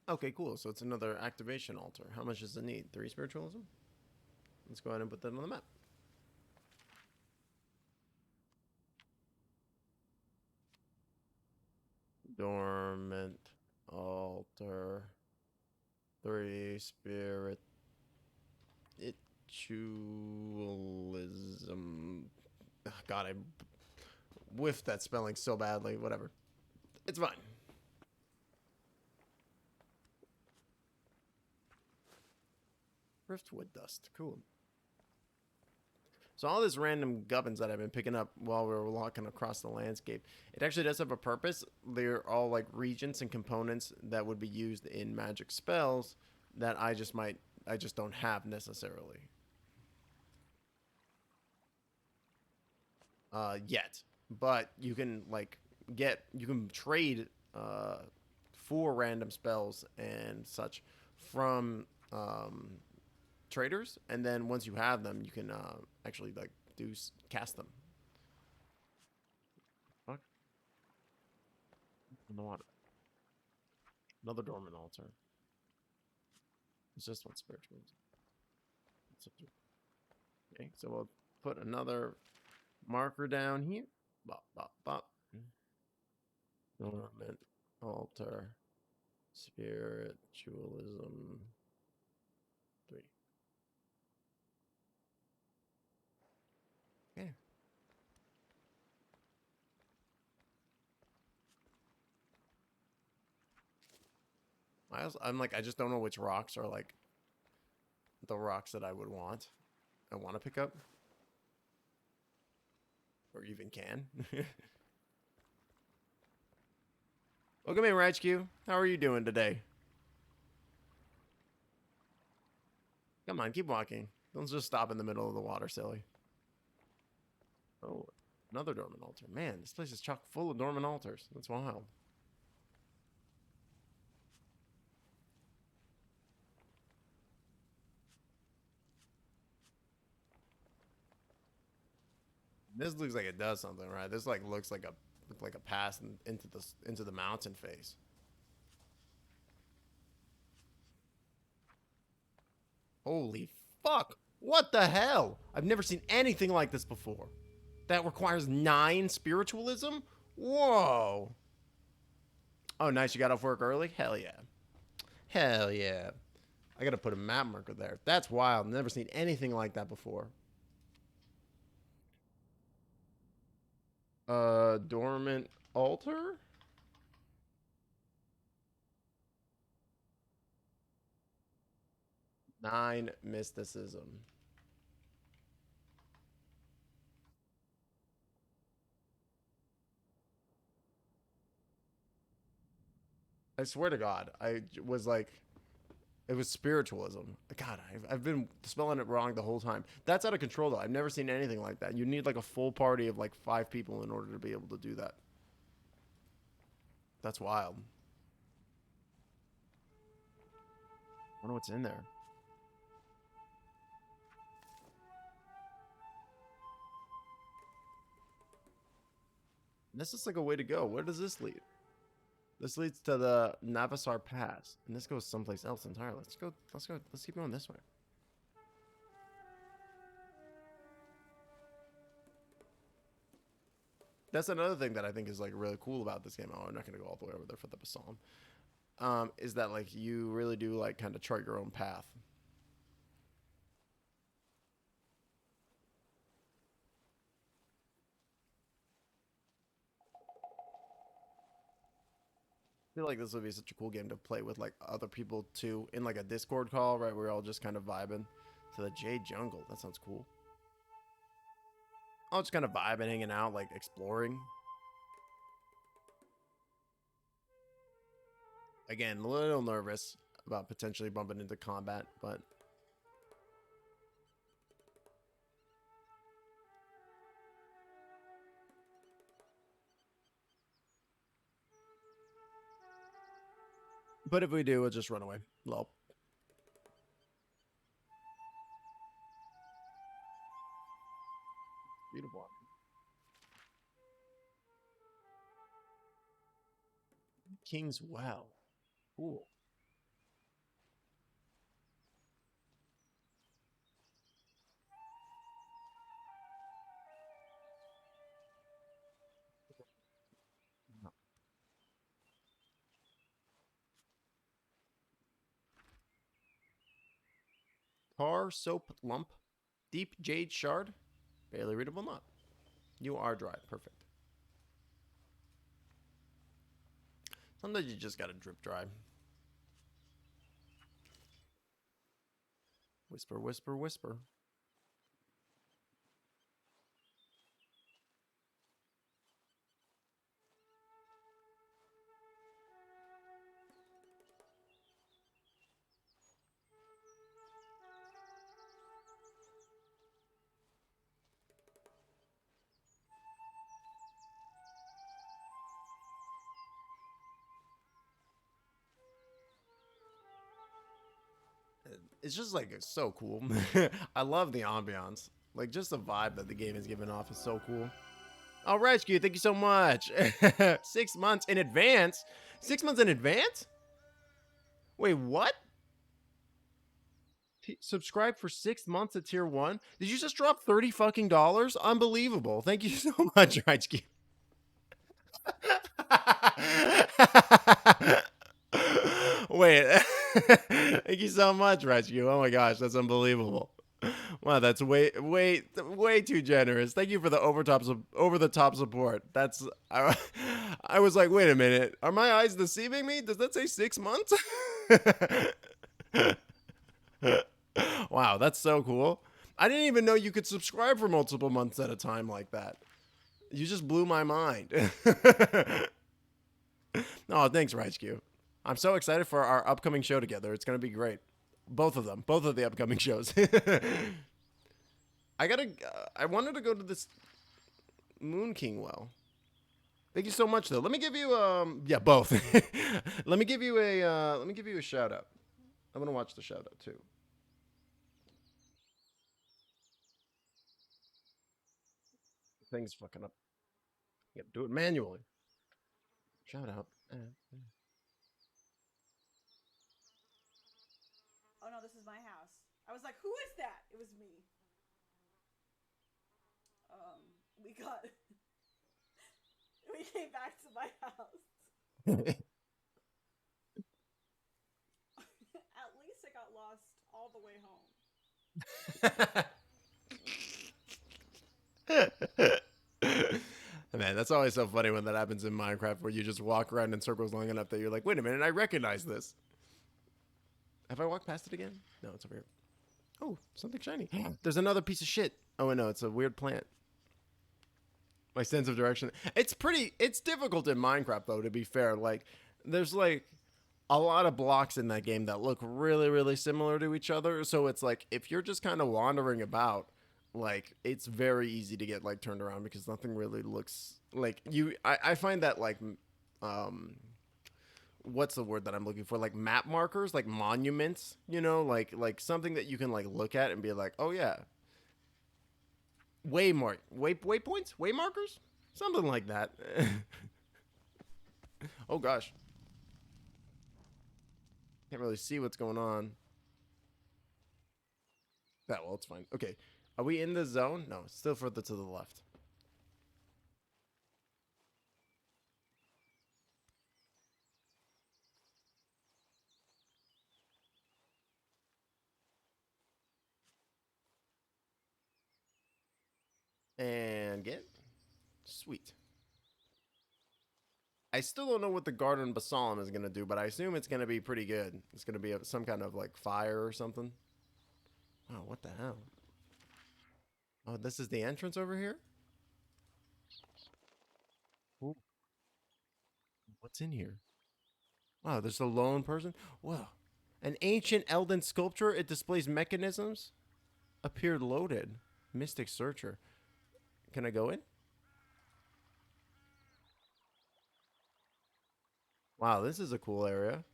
[SPEAKER 1] Okay, cool. So it's another activation altar. How much does it need? 3 spiritualism? Let's go ahead and put that on the map. Dormant Altar. 3 spirit. Ritualism. God, I whiffed that spelling so badly. Whatever. It's fine. Driftwood dust. Cool. So all this random gubbins that I've been picking up while we were walking across the landscape, it actually does have a purpose. They're all like regents and components that would be used in magic spells that I just don't have necessarily. Yet. But you can like you can trade 4 random spells and such from traders, and then once you have them, you can actually like cast them. Fuck. In the water. Another dormant altar. It's just one spiritual. Okay, so we'll put another marker down here. Bop, bop, bop. Dormant altar. Spiritualism 3. Okay. I'm like, I just don't know which rocks are like the rocks that I would want. I want to pick up. Or even can. Welcome in, Rachq. How are you doing today? Come on, keep walking. Don't just stop in the middle of the water, silly. Oh, another Dormant Altar. Man, this place is chock full of Dormant Altars. That's wild. This looks like it does something, right? This like looks like a pass into the mountain face. Holy fuck! What the hell? I've never seen anything like this before. That requires 9 spiritualism? Whoa! Oh, nice. You got off work early? Hell yeah. Hell yeah. I gotta put a map marker there. That's wild. Never seen anything like that before. Dormant Altar? Nine mysticism. I swear to God, I was like, it was spiritualism. God, I've been spelling it wrong the whole time. That's out of control, though. I've never seen anything like that. You need like a full party of like 5 people in order to be able to do that. That's wild. I wonder what's in there. This is like a way to go. Where does this lead? This leads to the Navasar Pass, and this goes someplace else entirely. Let's go. Let's go. Let's keep going this way. That's another thing that I think is like really cool about this game. Oh, I'm not gonna go all the way over there for the Basalm. Is that like you really do like kind of chart your own path. I feel like this would be such a cool game to play with like other people too in like a Discord call, right? We're all just kind of vibing to the Jade Jungle. That sounds cool. All just kind of vibing, hanging out, like exploring. Again, a little nervous about potentially bumping into combat, but if we do, we'll just run away. Lol. Beautiful. King's Well. Cool. Tar soap lump. Deep jade shard. Barely readable knot. You are dry. Perfect. Sometimes you just gotta drip dry. Whisper, whisper, whisper. It's just like it's so cool. I love the ambiance. Like just the vibe that the game is giving off is so cool. All right, Q, thank you so much. 6 months in advance. 6 months in advance? Wait, what? Subscribe for 6 months at tier 1? Did you just drop 30 fucking dollars? Unbelievable. Thank you so much, Right, Q. Wait. Thank you so much, Rescue. Oh my gosh, that's unbelievable. Wow, that's way too generous. Thank you for the over the top support. I was like, wait a minute, are my eyes deceiving me? Does that say 6 months? Wow, that's so cool. I didn't even know you could subscribe for multiple months at a time like that. You just blew my mind. Oh, thanks, RiceQ. I'm so excited for our upcoming show together. It's gonna be great. Both of them. Both of the upcoming shows. I wanted to go to this. Moon King well. Thank you so much though. Let me give you yeah, both. Let me give you a shout out. I'm gonna watch the shout out too. Thing's fucking up. You gotta do it manually. Shout out.
[SPEAKER 2] Oh no, this is my house. I was like, who is that? It was me. We got we came back to my house. At least I got lost all the way
[SPEAKER 1] home. Man, that's always so funny when that happens in Minecraft, where you just walk around in circles long enough that you're like, wait a minute, I recognize this. Have I walked past it again? No, it's over here. Oh, something shiny. There's another piece of shit. Oh, no, it's a weird plant. My sense of direction. It's difficult in Minecraft, though, to be fair. Like, there's, like, a lot of blocks in that game that look really, really similar to each other. So it's like, if you're just kind of wandering about, like, it's very easy to get, like, turned around because nothing really looks like you. I find that, like, what's the word that I'm looking for? Like map markers, like monuments, you know, like something that you can like look at and be like, oh yeah, waypoints, way markers, something like that. Oh gosh, can't really see what's going on. That well, it's fine. Okay, are we in the zone? No, it's still further to the left. And get sweet. I still don't know what the garden basalm is gonna do, but I assume it's gonna be pretty good. It's gonna be some kind of like fire or something. Oh, what the hell? Oh, this is the entrance over here? Ooh, what's in here? Wow, there's a lone person? Wow. An ancient Elden sculpture. It displays mechanisms. Appeared loaded. Mystic Searcher. Can I go in? Wow, this is a cool area.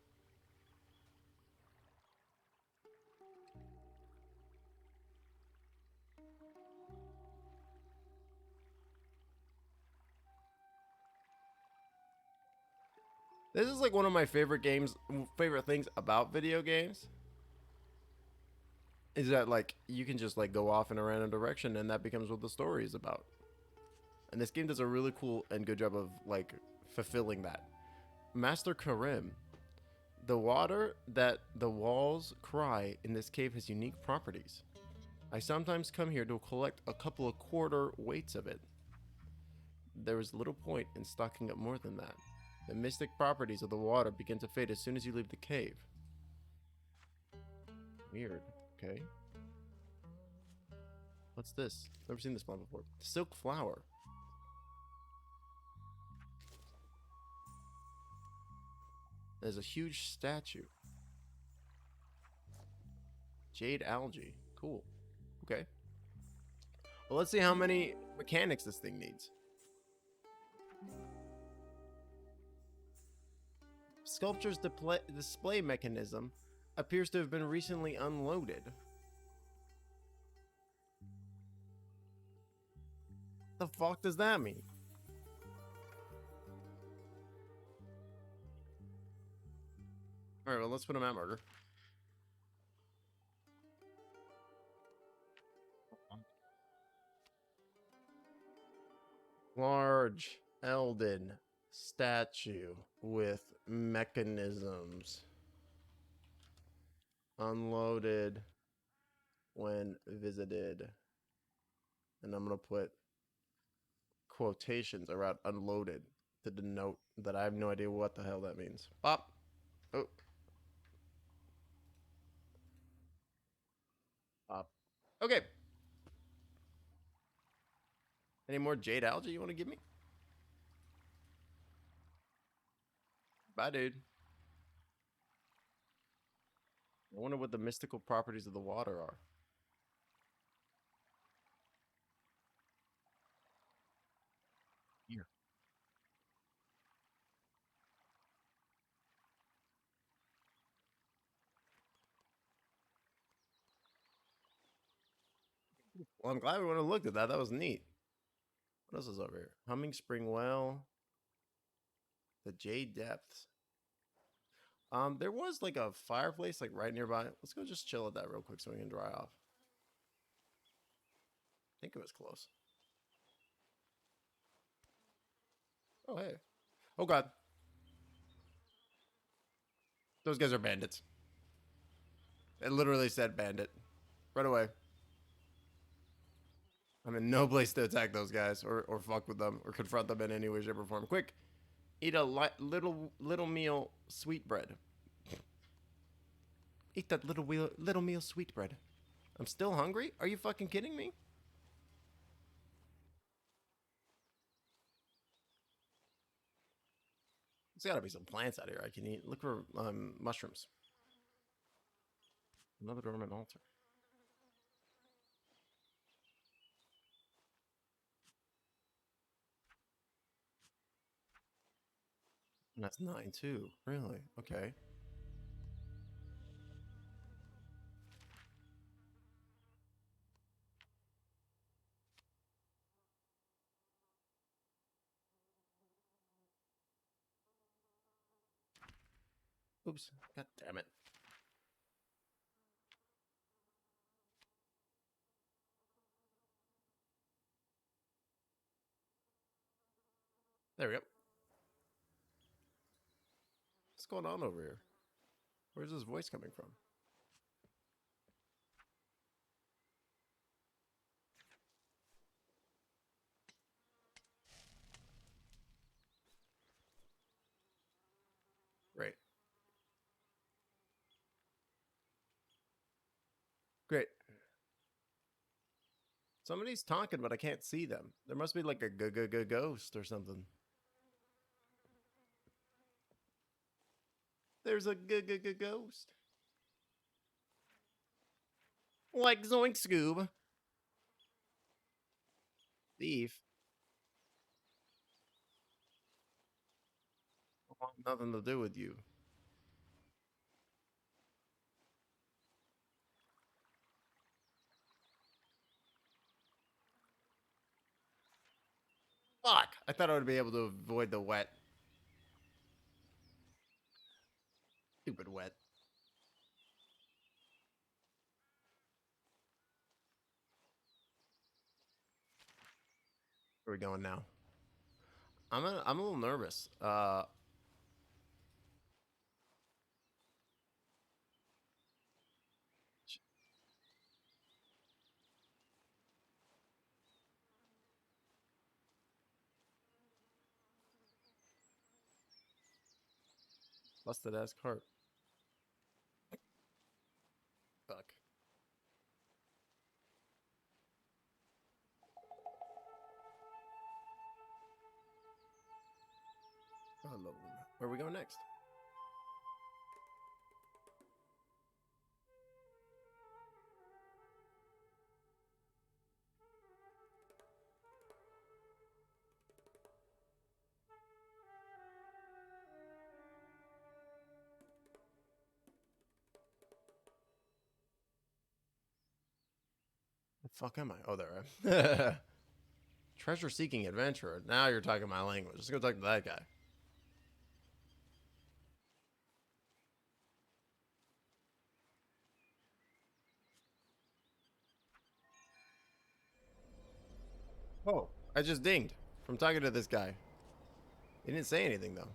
[SPEAKER 1] This is like one of my favorite things about video games. Is that like you can just like go off in a random direction and that becomes what the story is about. And this game does a really cool and good job of like fulfilling that. Master Karim. The water that the walls cry in this cave has unique properties. I sometimes come here to collect a couple of quarter weights of it. There is little point in stocking up more than that. The mystic properties of the water begin to fade as soon as you leave the cave. Weird. Okay. What's this? Never seen this one before. Silk flower. There's a huge statue. Jade algae. Cool. Okay. Well, let's see how many mechanics this thing needs. Sculpture's display mechanism appears to have been recently unloaded. The fuck does that mean? Alright, well, let's put a map marker. Large Elden statue with mechanisms. Unloaded when visited. And I'm going to put quotations around unloaded to denote that I have no idea what the hell that means. Pop. Oh. Pop. Okay. Any more jade algae you want to give me? Bye, dude. I wonder what the mystical properties of the water are. Well, I'm glad we went and looked at that. That was neat. What else is over here? Humming Spring Well. The Jade Depths. There was like a fireplace like right nearby. Let's go just chill at that real quick so we can dry off. I think it was close. Oh, hey. Oh, God. Those guys are bandits. It literally said bandit. Right away. I'm in no place to attack those guys or fuck with them or confront them in any way, shape, or form. Quick. Eat a little meal sweetbread. Eat that little meal sweetbread. I'm still hungry? Are you fucking kidding me? There's gotta be some plants out here I can eat. Look for mushrooms. Another dormant altar. And that's 9 too. Really? Okay. Oops. God damn it. There we go. What's going on over here? Where's this voice coming from? Great. Great. Somebody's talking, but I can't see them. There must be like a ghost or something. There's a ghost. Like Zoink Scoob. Thief. I want nothing to do with you. Fuck! I thought I would be able to avoid the wet. Stupid wet. Where are we going now? I'm a little nervous. Busted ass cart. Fuck. Alone. Where are we going next? The fuck am I? Oh, there I am. Treasure seeking adventurer. Now you're talking my language. Let's go talk to that guy. Oh, I just dinged from talking to this guy. He didn't say anything though.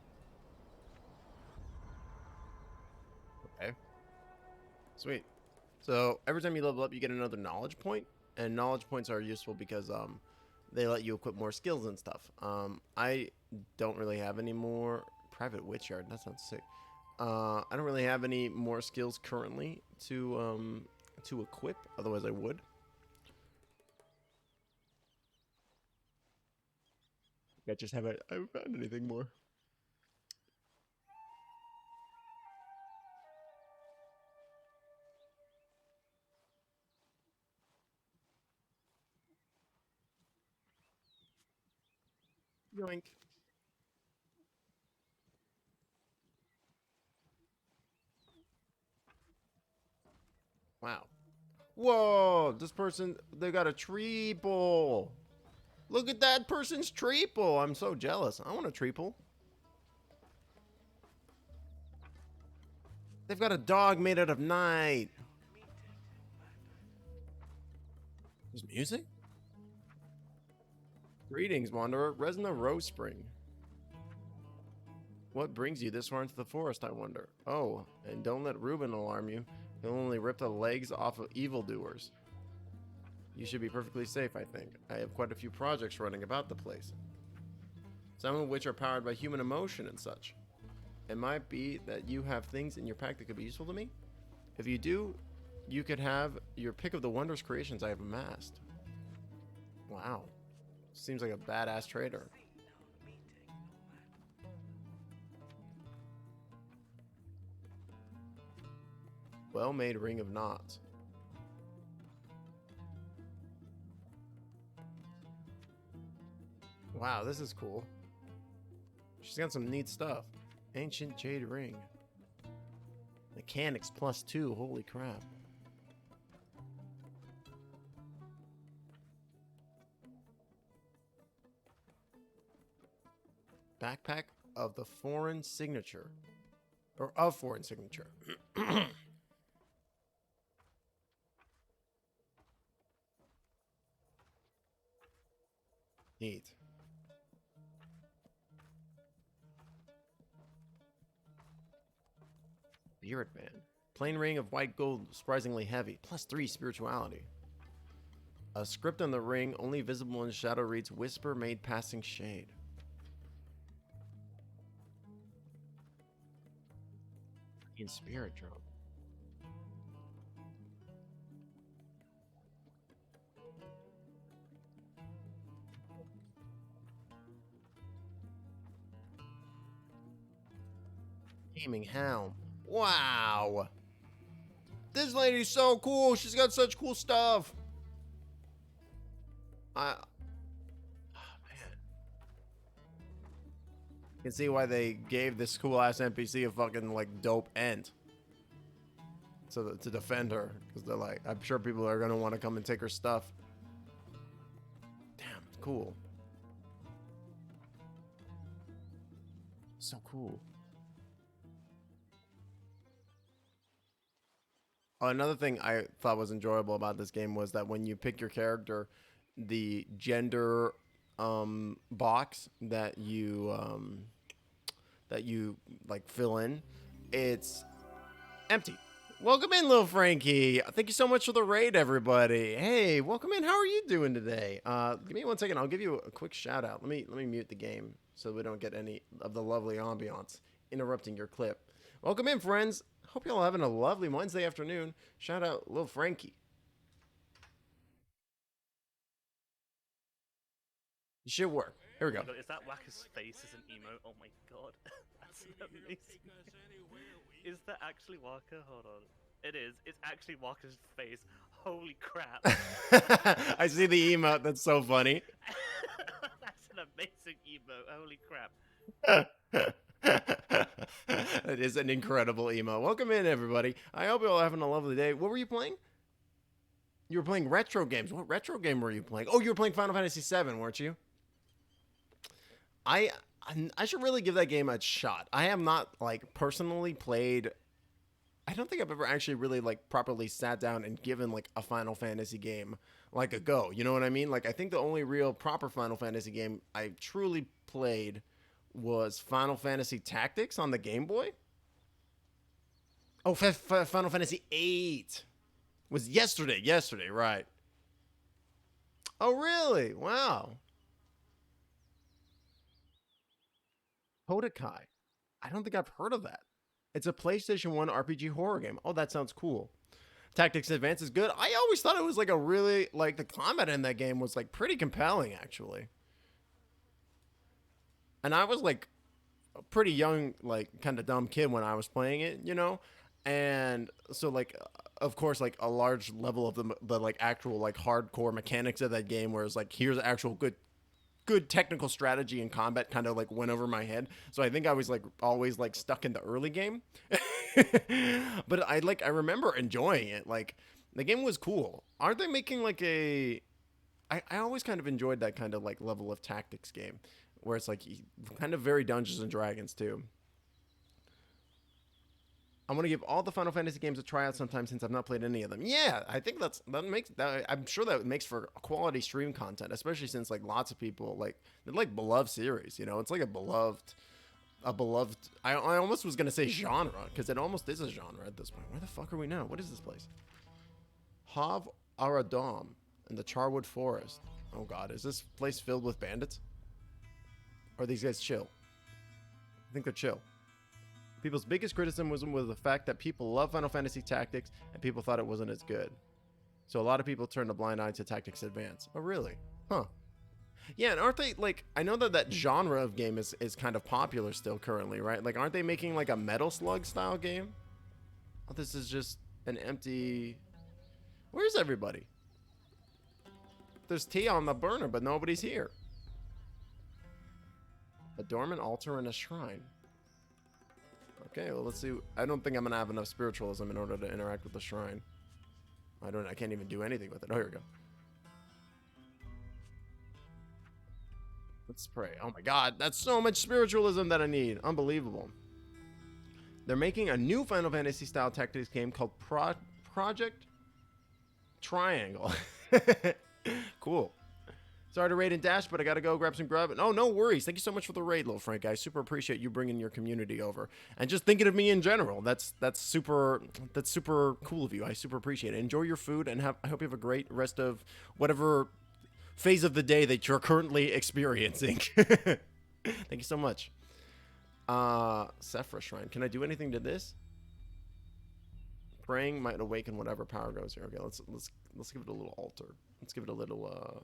[SPEAKER 1] Okay. Sweet. So every time you level up, you get another knowledge point, and knowledge points are useful because they let you equip more skills and stuff. I don't really have any more private witch yard. That sounds sick. I don't really have any more skills currently to equip. Otherwise, I would. I just haven't found anything more. Yoink. Wow. Whoa, this person, they got a triple. Look at that person's triple. I'm so jealous. I want a triple. They've got a dog made out of night. There's music? Greetings, wanderer. Resna Rose Spring. What brings you this far into the forest, I wonder? Oh, and don't let Reuben alarm you. He'll only rip the legs off of evildoers. You should be perfectly safe, I think. I have quite a few projects running about the place. Some of which are powered by human emotion and such. It might be that you have things in your pack that could be useful to me. If you do, you could have your pick of the wondrous creations I have amassed. Wow. Seems like a badass trader. Well-made ring of knots. Wow, this is cool. She's got some neat stuff. Ancient jade ring. Mechanics +2. Holy crap. Backpack of the foreign signature. Or of foreign signature. Neat. Beard band. Plain ring of white gold, surprisingly heavy. +3 spirituality. A script on the ring, only visible in shadow, reads Whisper made passing shade. In spirit drum. Gaming helm. Wow. This lady's so cool. She's got such cool stuff. Oh, man. You can see why they gave this cool ass NPC a fucking like dope end. So to defend her, because they're like, I'm sure people are gonna want to come and take her stuff. Damn, cool. So cool. Another thing I thought was enjoyable about this game was that when you pick your character, the gender box that you like fill in, it's empty. Welcome in, little Frankie. Thank you so much for the raid, everybody. Hey, welcome in. How are you doing today? Give me 1 second. I'll give you a quick shout out. Let me mute the game so we don't get any of the lovely ambiance interrupting your clip. Welcome in, friends. Hope y'all having a lovely Wednesday afternoon. Shout out little Frankie. It should work. Here we go.
[SPEAKER 3] Is that Wacker's face as an emote? Oh my god. That's amazing. Is that actually Wacker? Hold on. It is. It's actually Walker's face. Holy crap.
[SPEAKER 1] I see the emote. That's so funny.
[SPEAKER 3] That's an amazing emote. Holy crap.
[SPEAKER 1] It is an incredible emo. Welcome in, everybody. I hope you're all having a lovely day. What were you playing? You were playing retro games. What retro game were you playing? Oh, you were playing Final Fantasy VII, weren't you? I should really give that game a shot. I have not like personally played. I don't think I've ever actually really like properly sat down and given like a Final Fantasy game like a go. You know what I mean? Like I think the only real proper Final Fantasy game I truly played was Final Fantasy Tactics on the Game Boy. Oh, Final Fantasy VIII was yesterday. Yesterday, right? Oh, really? Wow. Kodakai. I don't think I've heard of that. It's a PlayStation 1 RPG horror game. Oh, that sounds cool. Tactics Advance is good. I always thought it was like a really, like the combat in that game was like pretty compelling, actually. And I was like a pretty young, like kind of dumb kid when I was playing it, you know? And so like, of course, like a large level of the like actual like hardcore mechanics of that game, whereas like here's actual good technical strategy and combat kind of like went over my head. So I think I was like always like stuck in the early game. But I remember enjoying it. Like The game was cool. Aren't they making like a? I always kind of enjoyed that kind of like level of tactics game, where it's like kind of very Dungeons and Dragons too. I want to give all the Final Fantasy games a try out sometime since I've not played any of them. Yeah, I think that makes that. I'm sure that makes for quality stream content, especially since like lots of people like they're like beloved series. You know, it's like a beloved. I almost was gonna say genre because it almost is a genre at this point. Where the fuck are we now? What is this place? Hav Aradam in the Charwood Forest. Oh god, is this place filled with bandits? Or are these guys chill? I think they're chill. People's biggest criticism was the fact that people love Final Fantasy Tactics and people thought it wasn't as good. So a lot of people turned a blind eye to Tactics Advance. Oh, really? Huh. Yeah, and aren't they, like, I know that that genre of game is kind of popular still currently, right? Like, aren't they making, like, a Metal Slug style game? Oh, this is just an empty... Where's everybody? There's tea on the burner, but nobody's here. A Dormant Altar and a Shrine. Okay, well, let's see. I don't think I'm gonna have enough spiritualism in order to interact with the shrine. I can't even do anything with it. Oh, here we go. Let's pray. Oh my god, that's so much spiritualism that I need. Unbelievable. They're making a new Final Fantasy style tactics game called Project Triangle. Cool. Sorry to raid and dash, but I gotta go grab some grub. Oh, no worries. Thank you so much for the raid, little Frank. I super appreciate you bringing your community over and just thinking of me in general. That's super cool of you. I super appreciate it. Enjoy your food and I hope you have a great rest of whatever phase of the day that you're currently experiencing. Thank you so much. Sephirah Shrine. Can I do anything to this? Praying might awaken whatever power goes here. Okay, let's give it a little altar. Let's give it a little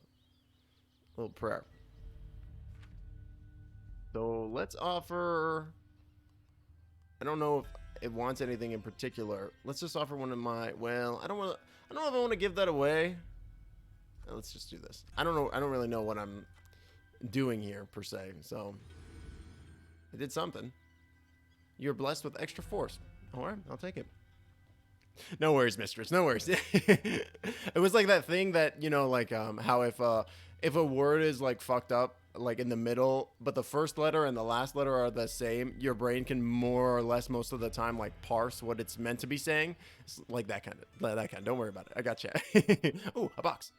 [SPEAKER 1] prayer. So let's offer. I don't know if it wants anything in particular. Let's just offer one of my. Well, I don't know if I want to give that away. Let's just do this. I don't know. I don't really know what I'm doing here per se. So I did something. You're blessed with extra force. All right, I'll take it. No worries, mistress. No worries. It was like that thing that, you know, like how if a word is like fucked up like in the middle, but the first letter and the last letter are the same, your brain can more or less most of the time like parse what it's meant to be saying. It's like that kind. Don't worry about it. I gotcha. Oh, a box.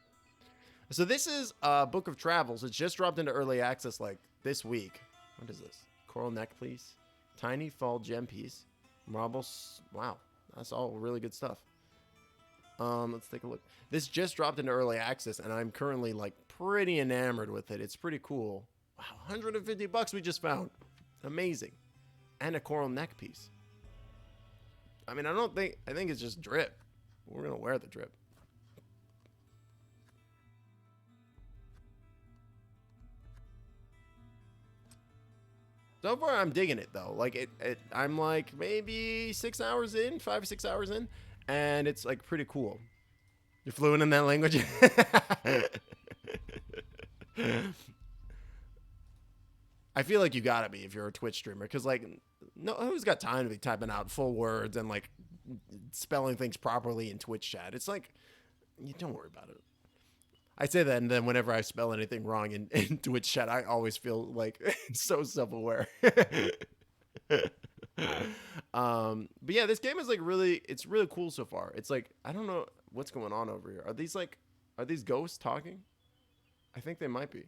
[SPEAKER 1] So this is Book of Travels. It's just dropped into early access like this week. What is this? Coral neck, please. Tiny fall gem piece. Marbles. Wow. That's all really good stuff. Let's take a look. This just dropped into early access, and I'm currently like pretty enamored with it. It's pretty cool. Wow, 150 bucks we just found. Amazing. And a coral neck piece. I mean, I think it's just drip. We're gonna wear the drip. So far, I'm digging it though. Like I'm like maybe 6 hours in, 5 or 6 hours in, and it's like pretty cool. You're fluent in that language. I feel like you gotta be if you're a Twitch streamer, because like, no, who's got time to be typing out full words and like spelling things properly in Twitch chat? It's like, you don't worry about it. I say that, and then whenever I spell anything wrong in Twitch chat, I always feel like so self-aware. But yeah, this game is like it's really cool so far. It's like, I don't know what's going on over here. Are these ghosts talking? I think they might be.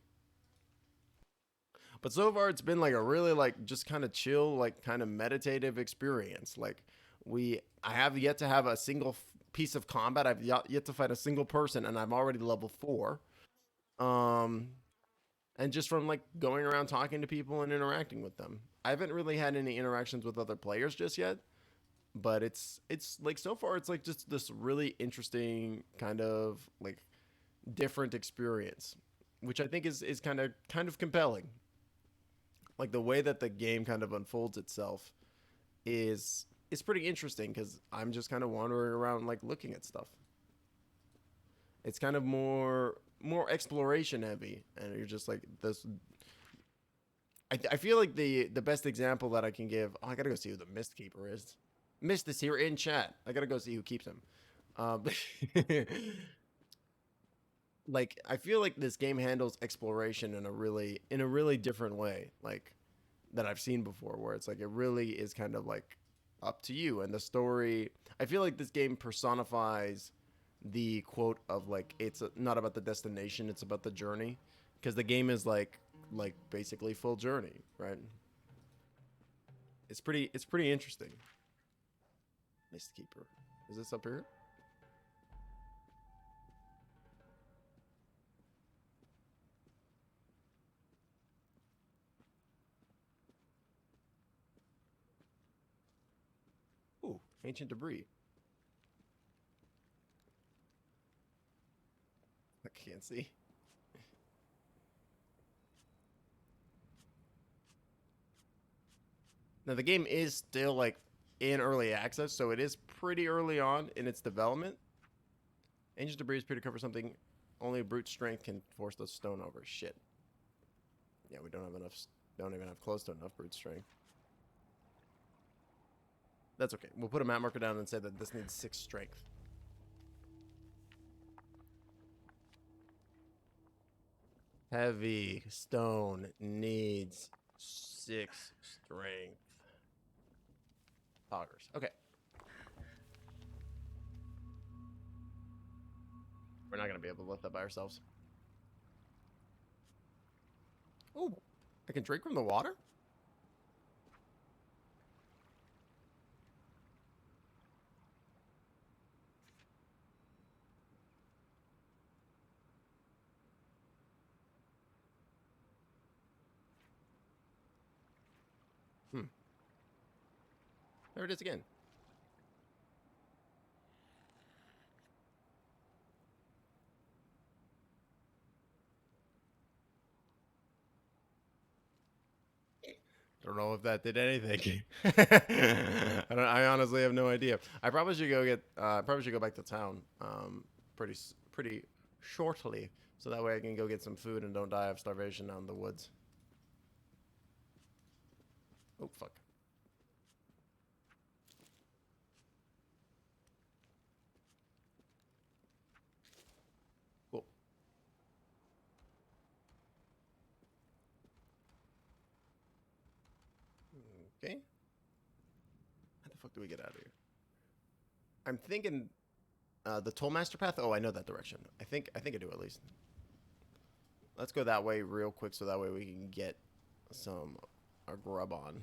[SPEAKER 1] But so far, it's been like a really like just kind of chill, like kind of meditative experience. Like I have yet to have a single piece of combat. I've yet to fight a single person, and I'm already level 4. And just from like going around talking to people and interacting with them, I haven't really had any interactions with other players just yet. But it's like so far it's like just this really interesting kind of like different experience, which I think is kind of compelling. Like the way that the game kind of unfolds itself is pretty interesting, because I'm just kind of wandering around like looking at stuff. It's kind of more exploration heavy, and you're just like this. I feel like the best example that I can give. Oh, I gotta go see who the Mist Keeper is. Mist is here in chat. I gotta go see who keeps him. Um, like I feel like this game handles exploration in a really different way, like that I've seen before, where it's like it really is kind of like up to you and the story. I feel like this game personifies the quote of like it's not about the destination, it's about the journey, because the game is like basically full journey, right? It's pretty interesting. Mist Keeper. Is this up here? Ooh, ancient debris. I can't see. Now the game is still like in early access, so it is pretty early on in its development. Ancient debris is appear to cover something only brute strength can force the stone over. Shit. Yeah, we don't have enough. Don't even have close to enough brute strength. That's okay. We'll put a map marker down and say that this needs 6 strength. Heavy stone needs 6 strength. Poggers. Okay. We're not going to be able to lift that by ourselves. Oh, I can drink from the water? Hmm. There it is again. Don't know if that did anything. I honestly have no idea. I probably should go get. Probably should go back to town. Pretty shortly, so that way I can go get some food and don't die of starvation out in the woods. Oh fuck. Cool. Okay. How the fuck do we get out of here? I'm thinking the Tollmaster path. Oh, I know that direction. I think I do at least. Let's go that way real quick, so that way we can get some our grub on.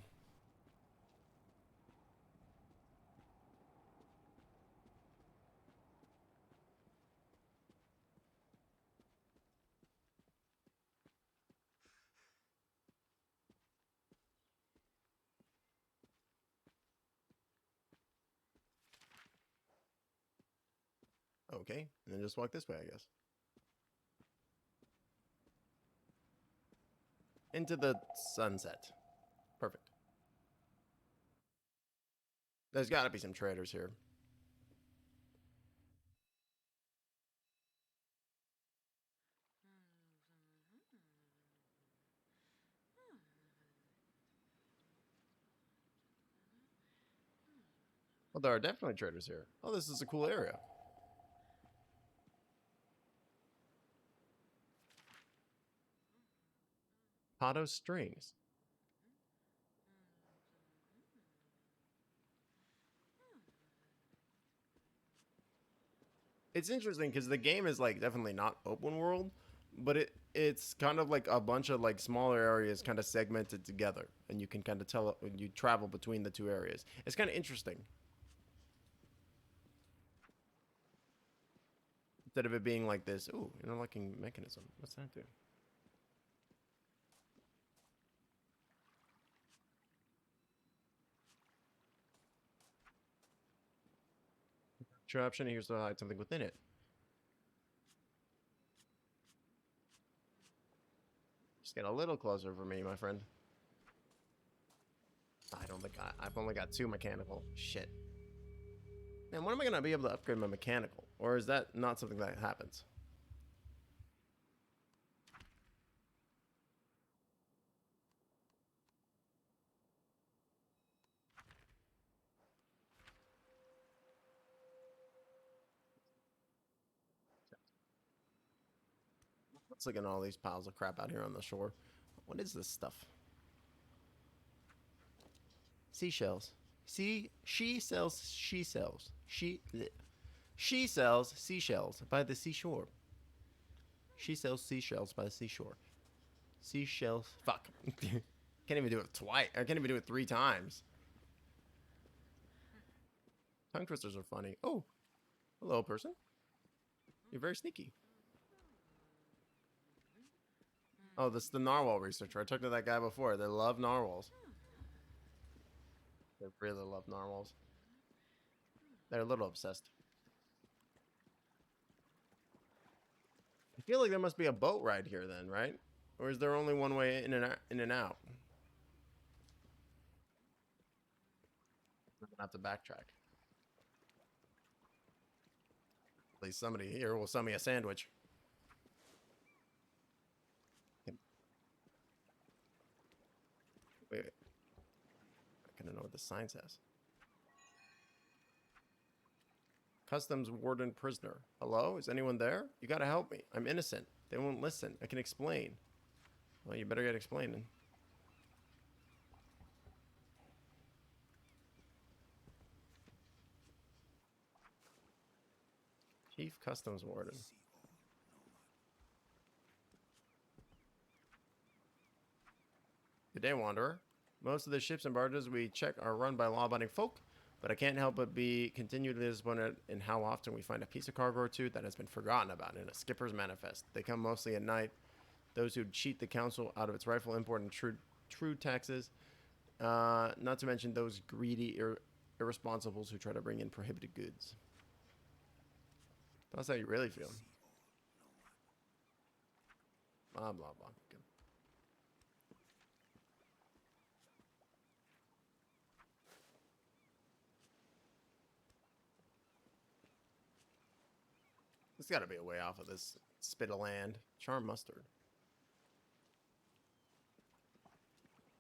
[SPEAKER 1] Okay, and then just walk this way, I guess. Into the sunset. Perfect. There's got to be some traders here. Well, there are definitely traders here. Oh, this is a cool area. Pato strings. It's interesting because the game is like definitely not open world, but it's kind of like a bunch of like smaller areas kind of segmented together, and you can kind of tell when you travel between the two areas. It's kind of interesting instead of it being like this. Ooh, interlocking mechanism. What's that do? Contraption. Here's to hide something within it. Just get a little closer for me, my friend. I don't think I've only got 2 mechanical. Shit. Man, when am I gonna be able to upgrade my mechanical? Or is that not something that happens? Let's look at all these piles of crap out here on the shore. What is this stuff? Seashells. She sells seashells. She sells seashells by the seashore. She sells seashells by the seashore. Seashells. Fuck. Can't even do it twice. I can't even do it 3 times. Tongue twisters are funny. Oh, hello, person. You're very sneaky. Oh, this is the narwhal researcher. I talked to that guy before. They love narwhals. They really love narwhals. They're a little obsessed. I feel like there must be a boat ride here then, right? Or is there only one way in and out? I'm gonna have to backtrack. At least somebody here will sell me a sandwich. Wait. I don't know what the sign says. Customs warden prisoner. Hello? Is anyone there? You gotta help me. I'm innocent. They won't listen. I can explain. Well, you better get explaining. Chief Customs Warden. Good day, Wanderer. Most of the ships and barges we check are run by law-abiding folk, but I can't help but be continually disappointed in how often we find a piece of cargo or two that has been forgotten about in a skipper's manifest. They come mostly at night. Those who cheat the council out of its rightful import and true taxes, not to mention those greedy irresponsibles who try to bring in prohibited goods. That's how you really feel. Blah, blah, blah. Okay. There's got to be a way off of this spit of land. Charm mustard.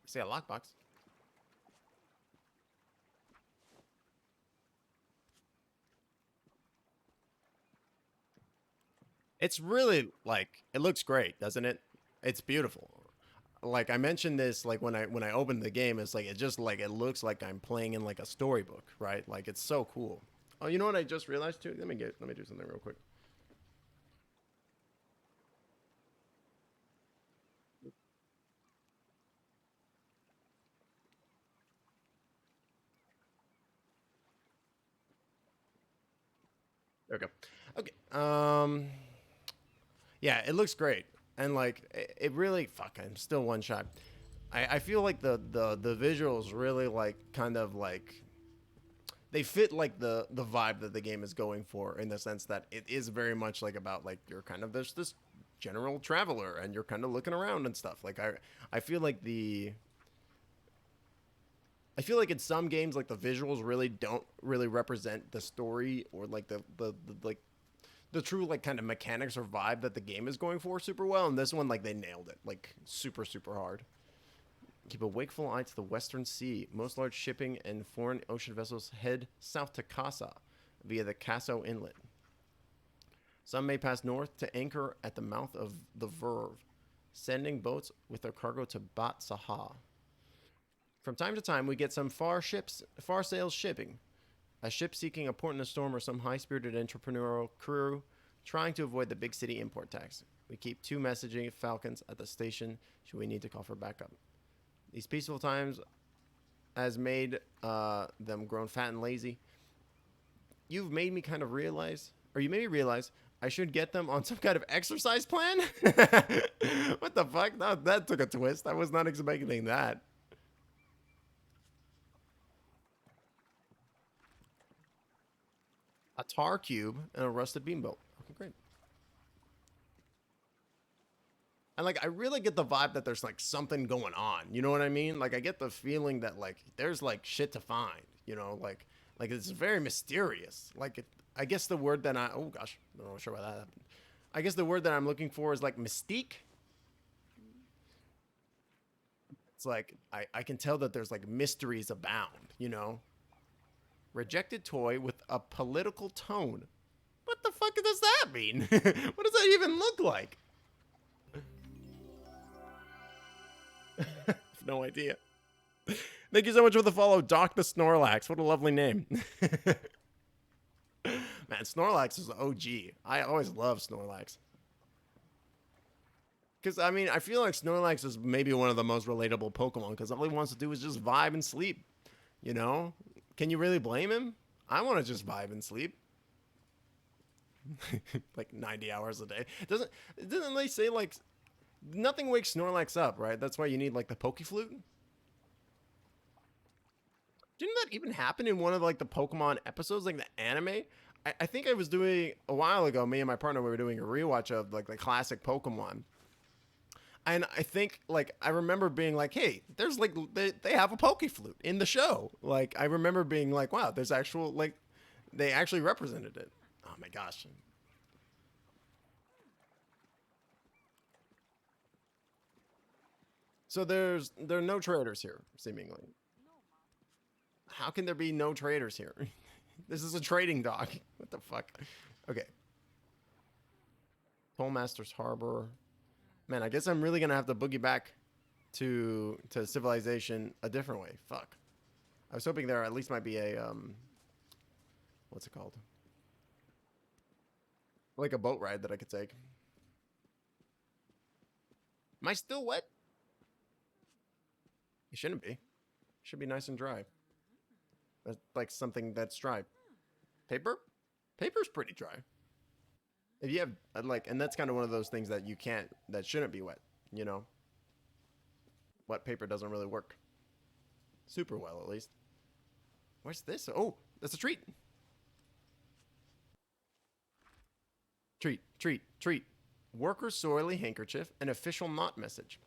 [SPEAKER 1] See a lockbox. It's really like it looks great, doesn't it? It's beautiful. Like I mentioned this, like when I opened the game, it's like it just like it looks like I'm playing in like a storybook, right? Like it's so cool. Oh, you know what I just realized too? Let me do something real quick. There we go. Okay. Yeah, it looks great, and like it really. Fuck, I'm still one shot. I feel like the visuals really like kind of like they fit like the vibe that the game is going for in the sense that it is very much like about like you're kind of this general traveler and you're kind of looking around and stuff. Like I feel like in some games like the visuals really don't really represent the story or like the like the true like kind of mechanics or vibe that the game is going for super well. And this one like they nailed it like super hard. Keep a wakeful eye to the Western Sea. Most large shipping and foreign ocean vessels head south to Casa via the Casso Inlet. Some may pass north to anchor at the mouth of the Verve, sending boats with their cargo to Bat Saha. From time to time, we get some far sails shipping. A ship seeking a port in a storm or some high-spirited entrepreneurial crew trying to avoid the big city import tax. We keep 2 messaging falcons at the station should we need to call for backup. These peaceful times has made them grown fat and lazy. You made me realize I should get them on some kind of exercise plan? What the fuck? No, that took a twist. I was not expecting that. A tar cube and a rusted beamboat. Okay, great. And like I really get the vibe that there's like something going on. You know what I mean? Like I get the feeling that like there's like shit to find. You know, like it's very mysterious. Like I guess the word that oh gosh, I'm not sure why that happened. I guess the word that I'm looking for is like mystique. It's like I can tell that there's like mysteries abound. You know, rejected toy with a political tone. What the fuck does that mean? What does that even look like? no idea. Thank you so much for the follow, Doc the Snorlax. What a lovely name. Man, Snorlax is the OG. I always love Snorlax. Because, I mean, I feel like Snorlax is maybe one of the most relatable Pokemon because all he wants to do is just vibe and sleep. You know? Can you really blame him? I want to just vibe and sleep. Like 90 hours a day. Doesn't they say, like, nothing wakes Snorlax up, right? That's why you need, like, the Pokeflute? Didn't that even happen in one of, like, the Pokemon episodes, like the anime? I think I was doing, a while ago, me and my partner, we were doing a rewatch of, like, the classic Pokemon. And I think, like, I remember being like, hey, there's, like, they have a Pokeflute in the show. Like, I remember being like, wow, there's actual, like, they actually represented it. Oh, my gosh. So there are no traders here, seemingly. How can there be no traders here? This is a trading dock. What the fuck? Okay. Tollmaster's Harbor. Man, I guess I'm really gonna have to boogie back to civilization a different way. Fuck. I was hoping there at least might be a what's it called? Like a boat ride that I could take. Am I still wet? It shouldn't be. It should be nice and dry. That's like something that's dry. Paper? Paper's pretty dry. If you have like, and that's kind of one of those things that you can't, that shouldn't be wet, you know? Wet paper doesn't really work super well, at least. What's this? Oh, that's a treat. Treat, treat, treat. Worker sorely handkerchief, an official knot message.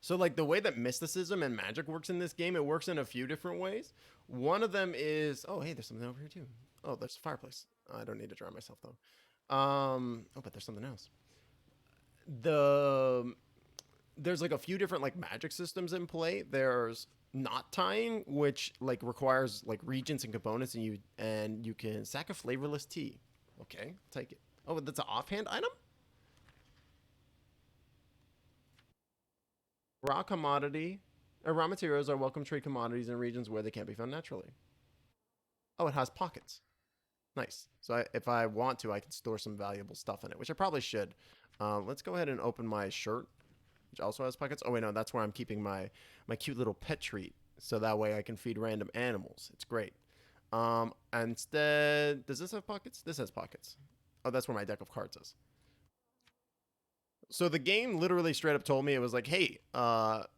[SPEAKER 1] So, like, the way that mysticism and magic works in this game, it works in a few different ways. One of them is, oh, hey, there's something over here, too. Oh, there's a fireplace. I don't need to dry myself, though. Oh, but there's something else. There's, like, a few different, like, magic systems in play. There's knot tying, which, like, requires, like, reagents and components, and you can sack a flavorless tea. Okay, take it. Oh, that's an offhand item? Raw commodity, raw materials are welcome trade commodities in regions where they can't be found naturally. Oh, it has pockets. Nice. So if I want to, I can store some valuable stuff in it, which I probably should. Let's go ahead and open my shirt, which also has pockets. Oh, wait, no, that's where I'm keeping my cute little pet treat. So that way I can feed random animals. It's great. Instead, does this have pockets? This has pockets. Oh, that's where my deck of cards is. So the game literally straight up told me, it was like, hey,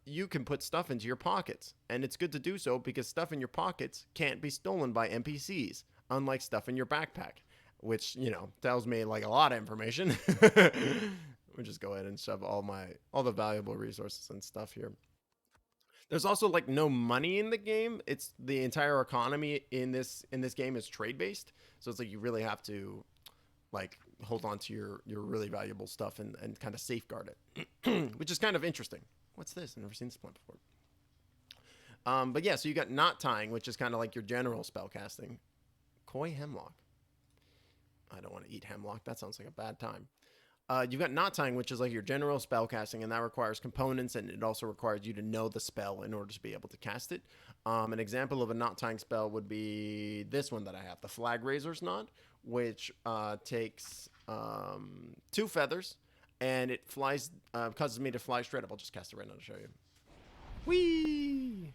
[SPEAKER 1] you can put stuff into your pockets. And it's good to do so because stuff in your pockets can't be stolen by NPCs, unlike stuff in your backpack, which, you know, tells me like a lot of information. We'll just go ahead and shove all the valuable resources and stuff here. There's also like no money in the game. It's the entire economy in this game is trade based. So it's like you really have to like hold on to your really valuable stuff and kind of safeguard it, which is kind of interesting. What's this? I've never seen this plant before. But yeah, so you got knot tying, which is kind of like your general spell casting. Koi hemlock. I don't want to eat hemlock. That sounds like a bad time. You've got knot tying, which is like your general spell casting, and that requires components, and it also requires you to know the spell in order to be able to cast it. An example of a knot tying spell would be this one that I have, the Flag Razor's Knot, which takes 2 feathers, and it flies, causes me to fly straight up. I'll just cast it right now to show you. Whee!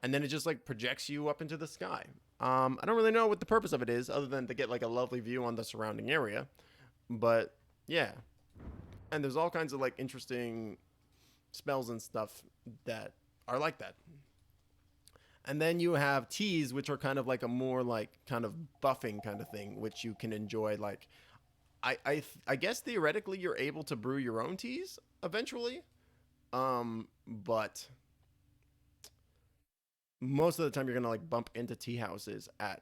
[SPEAKER 1] And then it just like projects you up into the sky. I don't really know what the purpose of it is, other than to get like a lovely view on the surrounding area. But yeah, and there's all kinds of like interesting spells and stuff that are like that. And then you have teas, which are kind of like a more like kind of buffing kind of thing, which you can enjoy. Like, I guess theoretically you're able to brew your own teas eventually, but most of the time you're gonna like bump into tea houses at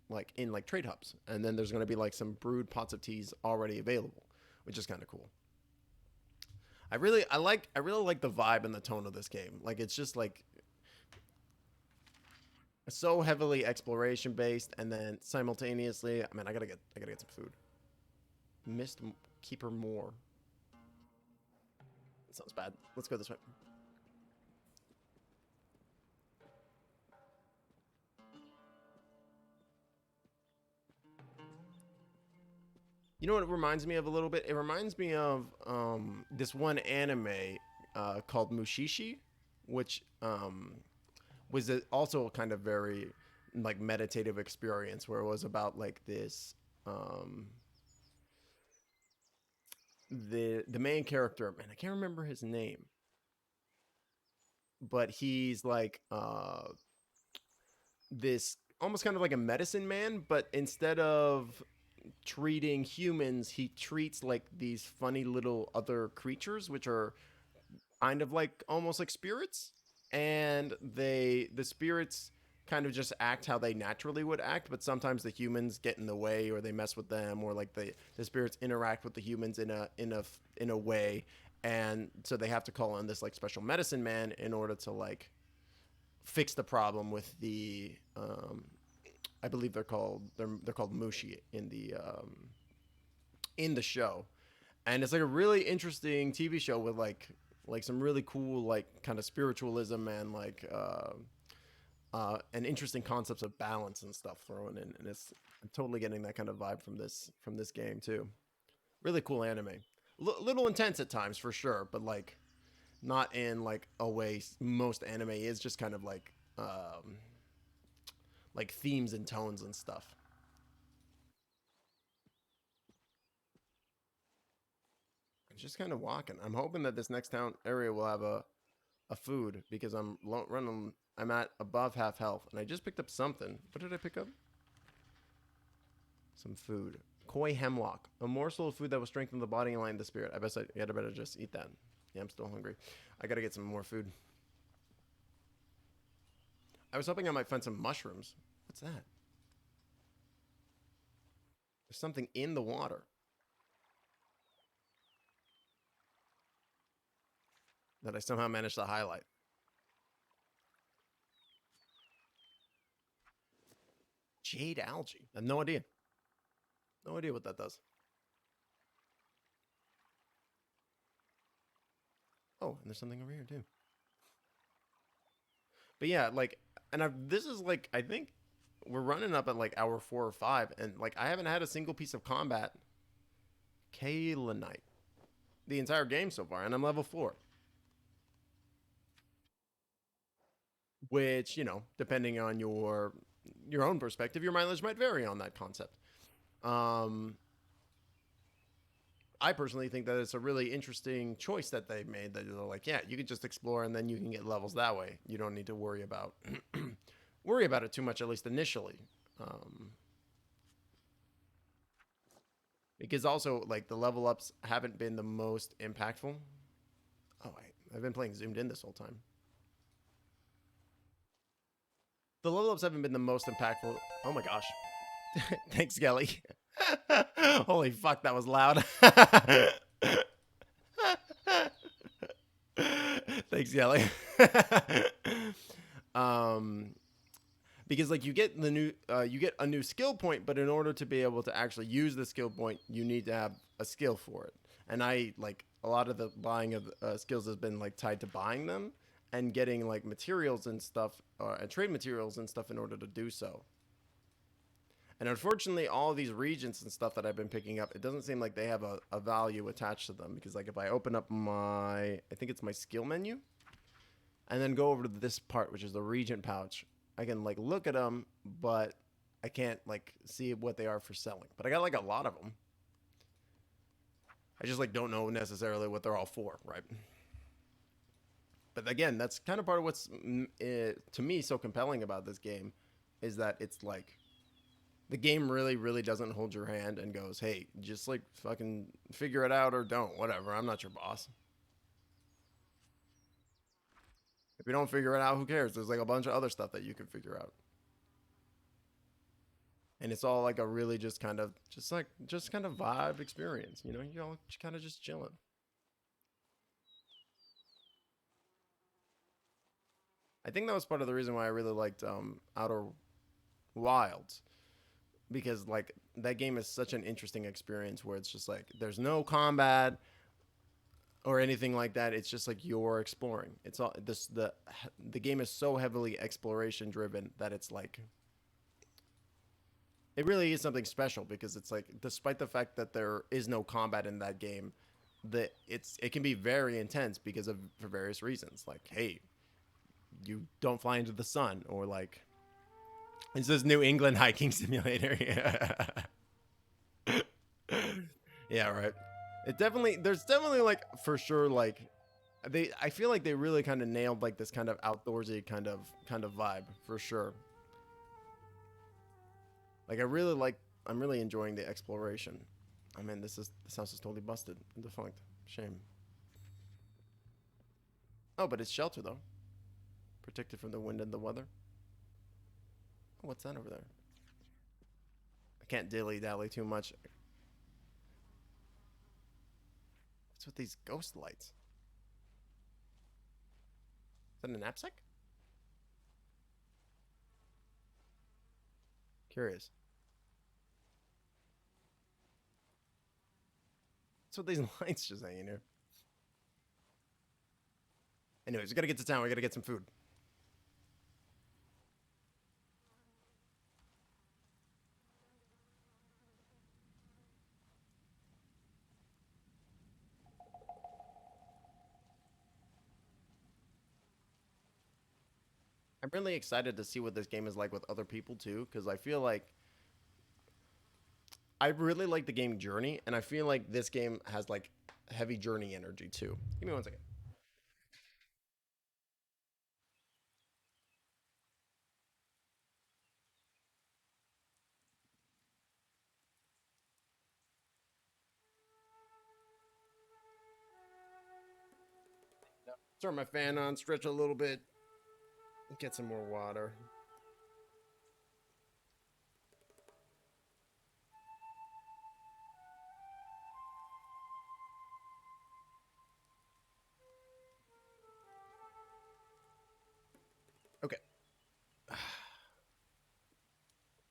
[SPEAKER 1] like in like trade hubs, and then there's gonna be like some brewed pots of teas already available, which is kind of cool. I really like the vibe and the tone of this game. Like it's just like so heavily exploration based, and then simultaneously, I mean, I gotta get some food. Mist Keeper more. That sounds bad. Let's go this way. You know what it reminds me of a little bit? It reminds me of this one anime called Mushishi, which was also kind of very like meditative experience where it was about like this the main character, man, I can't remember his name, but he's like this almost kind of like a medicine man, but instead of treating humans, he treats like these funny little other creatures, which are kind of like almost like spirits. And the spirits kind of just act how they naturally would act, but sometimes the humans get in the way or they mess with them, or like the spirits interact with the humans in a way. And so they have to call on this like special medicine man in order to like fix the problem with the I believe they're called Mushi in the show, and it's like a really interesting TV show with like some really cool like kind of spiritualism and like and interesting concepts of balance and stuff thrown in, and I'm totally getting that kind of vibe from this game too. Really cool anime, little intense at times for sure, but like not in like a way most anime is, just kind of like themes and tones and stuff. I'm just kind of walking. I'm hoping that this next town area will have a food because I'm running. I'm at above half health, and I just picked up something. What did I pick up? Some food. Koi hemlock, a morsel of food that will strengthen the body and lighten the spirit. I better just eat that. Yeah, I'm still hungry. I gotta get some more food. I was hoping I might find some mushrooms. What's that? There's something in the water that I somehow managed to highlight. Jade algae. I have no idea. No idea what that does. Oh, and there's something over here too. But yeah, like, and this is like, I think we're running up at like hour 4 or 5, and like I haven't had a single piece of combat Kaelanite the entire game so far, and I'm level 4. Which, you know, depending on your own perspective, your mileage might vary on that concept. I personally think that it's a really interesting choice that they made. That they're like, yeah, you can just explore and then you can get levels that way. You don't need to worry about it too much, at least initially. Because also, like, the level ups haven't been the most impactful. Oh, I've been playing zoomed in this whole time. The level ups haven't been the most impactful. Oh my gosh. Thanks, Gelly. Holy fuck, that was loud. Thanks, Gelly. Because like you get a new skill point, but in order to be able to actually use the skill point, you need to have a skill for it. And I like a lot of the buying of skills has been like tied to buying them and getting like materials and stuff, and trade materials and stuff in order to do so. And unfortunately, all of these regions and stuff that I've been picking up, it doesn't seem like they have a value attached to them. Because like if I open up I think it's my skill menu, and then go over to this part, which is the region pouch, I can like look at them, but I can't like see what they are for selling. But I got like a lot of them. I just like don't know necessarily what they're all for, right? But again, that's kind of part of what's to me so compelling about this game, is that it's like the game really, really doesn't hold your hand and goes, hey, just like fucking figure it out or don't, whatever. I'm not your boss. If you don't figure it out, who cares? There's like a bunch of other stuff that you can figure out. And it's all like a really just kind of vibe experience, you know? You're all kind of just chilling. I think that was part of the reason why I really liked Outer Wilds, because like that game is such an interesting experience where it's just like there's no combat, or anything like that. It's just like you're exploring. It's all this the game is so heavily exploration driven that it's like it really is something special because it's like despite the fact that there is no combat in that game, it can be very intense because of for various reasons. Like, hey, you don't fly into the sun, or like it's this New England hiking simulator. Yeah, right. There's definitely like for sure like I feel like they really kind of nailed like this kind of outdoorsy kind of vibe for sure. Like I'm really enjoying the exploration. I mean, this house is totally busted and defunct. Shame. Oh, but it's shelter though. Protected from the wind and the weather. Oh, what's that over there? I can't dilly-dally too much. What's with these ghost lights? Is that a knapsack? Curious. What's with these lights just hanging here? Anyways, we gotta get to town. We gotta get some food. I'm really excited to see what this game is like with other people too, because I feel like I really like the game Journey, and I feel like this game has like heavy Journey energy too. Give me one second. Turn my fan on, stretch a little bit, get some more water. Okay.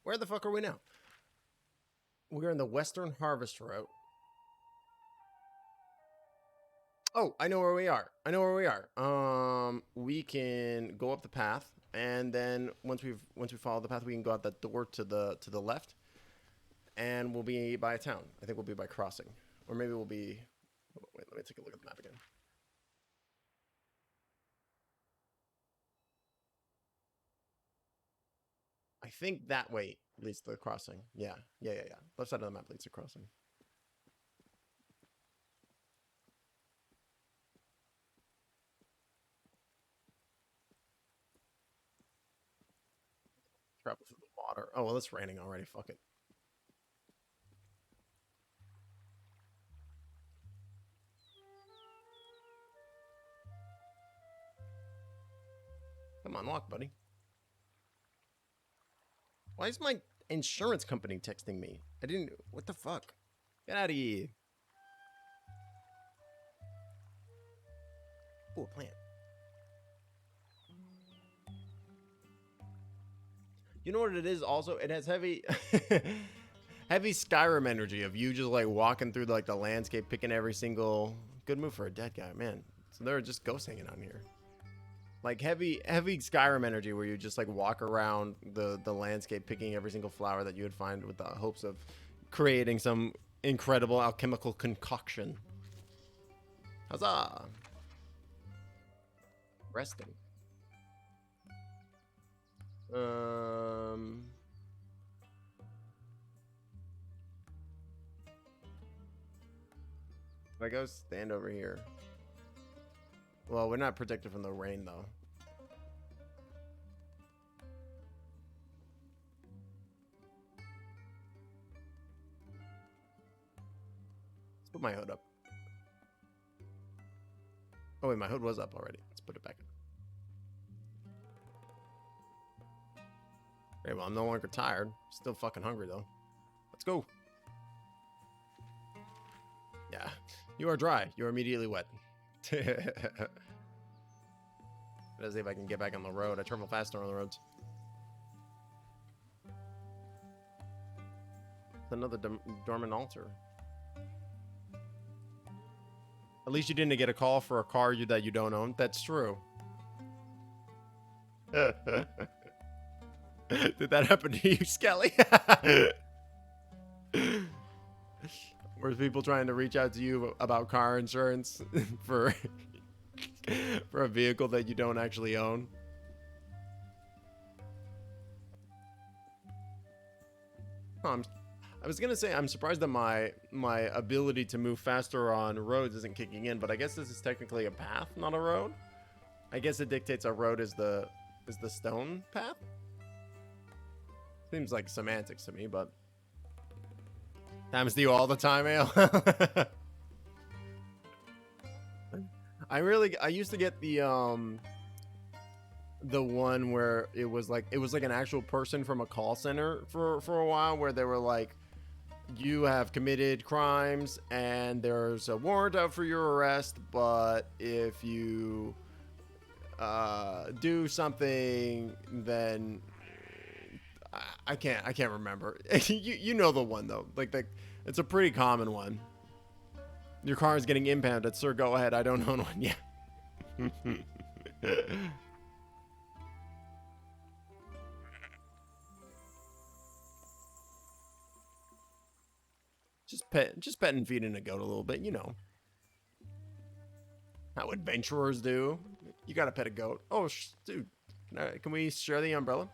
[SPEAKER 1] Where the fuck are we now? We're in the Western Harvest Route. Oh, I know where we are. I know where we are. We can go up the path, and then once we follow the path, we can go out that door to the left, and we'll be by a town. I think we'll be by crossing, or maybe we'll be. Wait, let me take a look at the map again. I think that way leads to the crossing. Yeah, yeah, yeah, yeah. Left side of the map leads to crossing. Travel through the water. Oh well, it's raining already. Fuck it. Come on, walk, buddy. Why is my insurance company texting me? I didn't. What the fuck? Get out of here. Oh, a plant. You know what it is? Also, it has heavy, heavy Skyrim energy of you just like walking through like the landscape, picking every single. Good move for a dead guy, man. So there are just ghosts hanging out here. Like heavy Skyrim energy where you just like walk around the landscape picking every single flower that you would find with the hopes of creating some incredible alchemical concoction. Huzzah! Resting. If I go stand over here. Well, we're not protected from the rain though. Let's put my hood up. Oh wait, my hood was up already. Let's put it back up. Okay, well, I'm no longer tired. Still fucking hungry though. Let's go. Yeah. You are dry. You're immediately wet. Let's see if I can get back on the road. I travel faster on the roads. It's another Dormant Altar. At least you didn't get a call for a car that you don't own. That's true. Did that happen to you, Skelly? Were people trying to reach out to you about car insurance for for a vehicle that you don't actually own? I was gonna say I'm surprised that my ability to move faster on roads isn't kicking in, but I guess this is technically a path, not a road. I guess it dictates a road is the stone path. Seems like semantics to me, but happens to you all the time, Ale. I used to get the one where it was like an actual person from a call center for a while, where they were like, you have committed crimes and there's a warrant out for your arrest, but if you do something, then I can't remember. you know the one though, like it's a pretty common one. Your car is getting impounded, sir. Go ahead. I don't own one yet. Just pet and feeding a goat a little bit, you know. How adventurers do. You gotta pet a goat. Oh, dude, can we share the umbrella?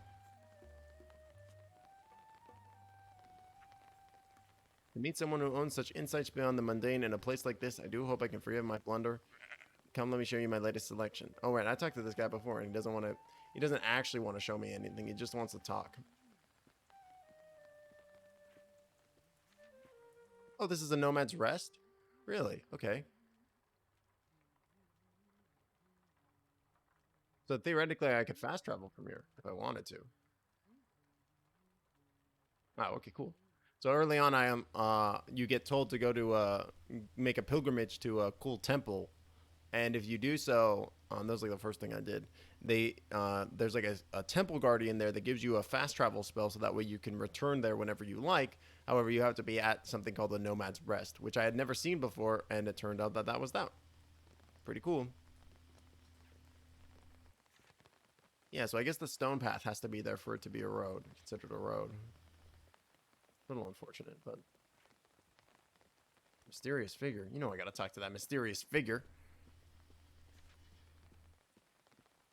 [SPEAKER 1] To meet someone who owns such insights beyond the mundane in a place like this, I do hope I can forgive my blunder. Come, let me show you my latest selection. Oh, right, I talked to this guy before, and he doesn't actually want to show me anything. He just wants to talk. Oh, this is a Nomad's Rest? Really? Okay. So theoretically, I could fast travel from here if I wanted to. Oh, okay, cool. So early on, you get told to go to make a pilgrimage to a cool temple, and if you do so, that was like the first thing I did. There's like a temple guardian there that gives you a fast travel spell, so that way you can return there whenever you like. However, you have to be at something called the Nomad's Rest, which I had never seen before, and it turned out that was that. Pretty cool. Yeah, so I guess the stone path has to be there for it to be a road, considered a road. A little unfortunate, but mysterious figure. You know I gotta talk to that mysterious figure.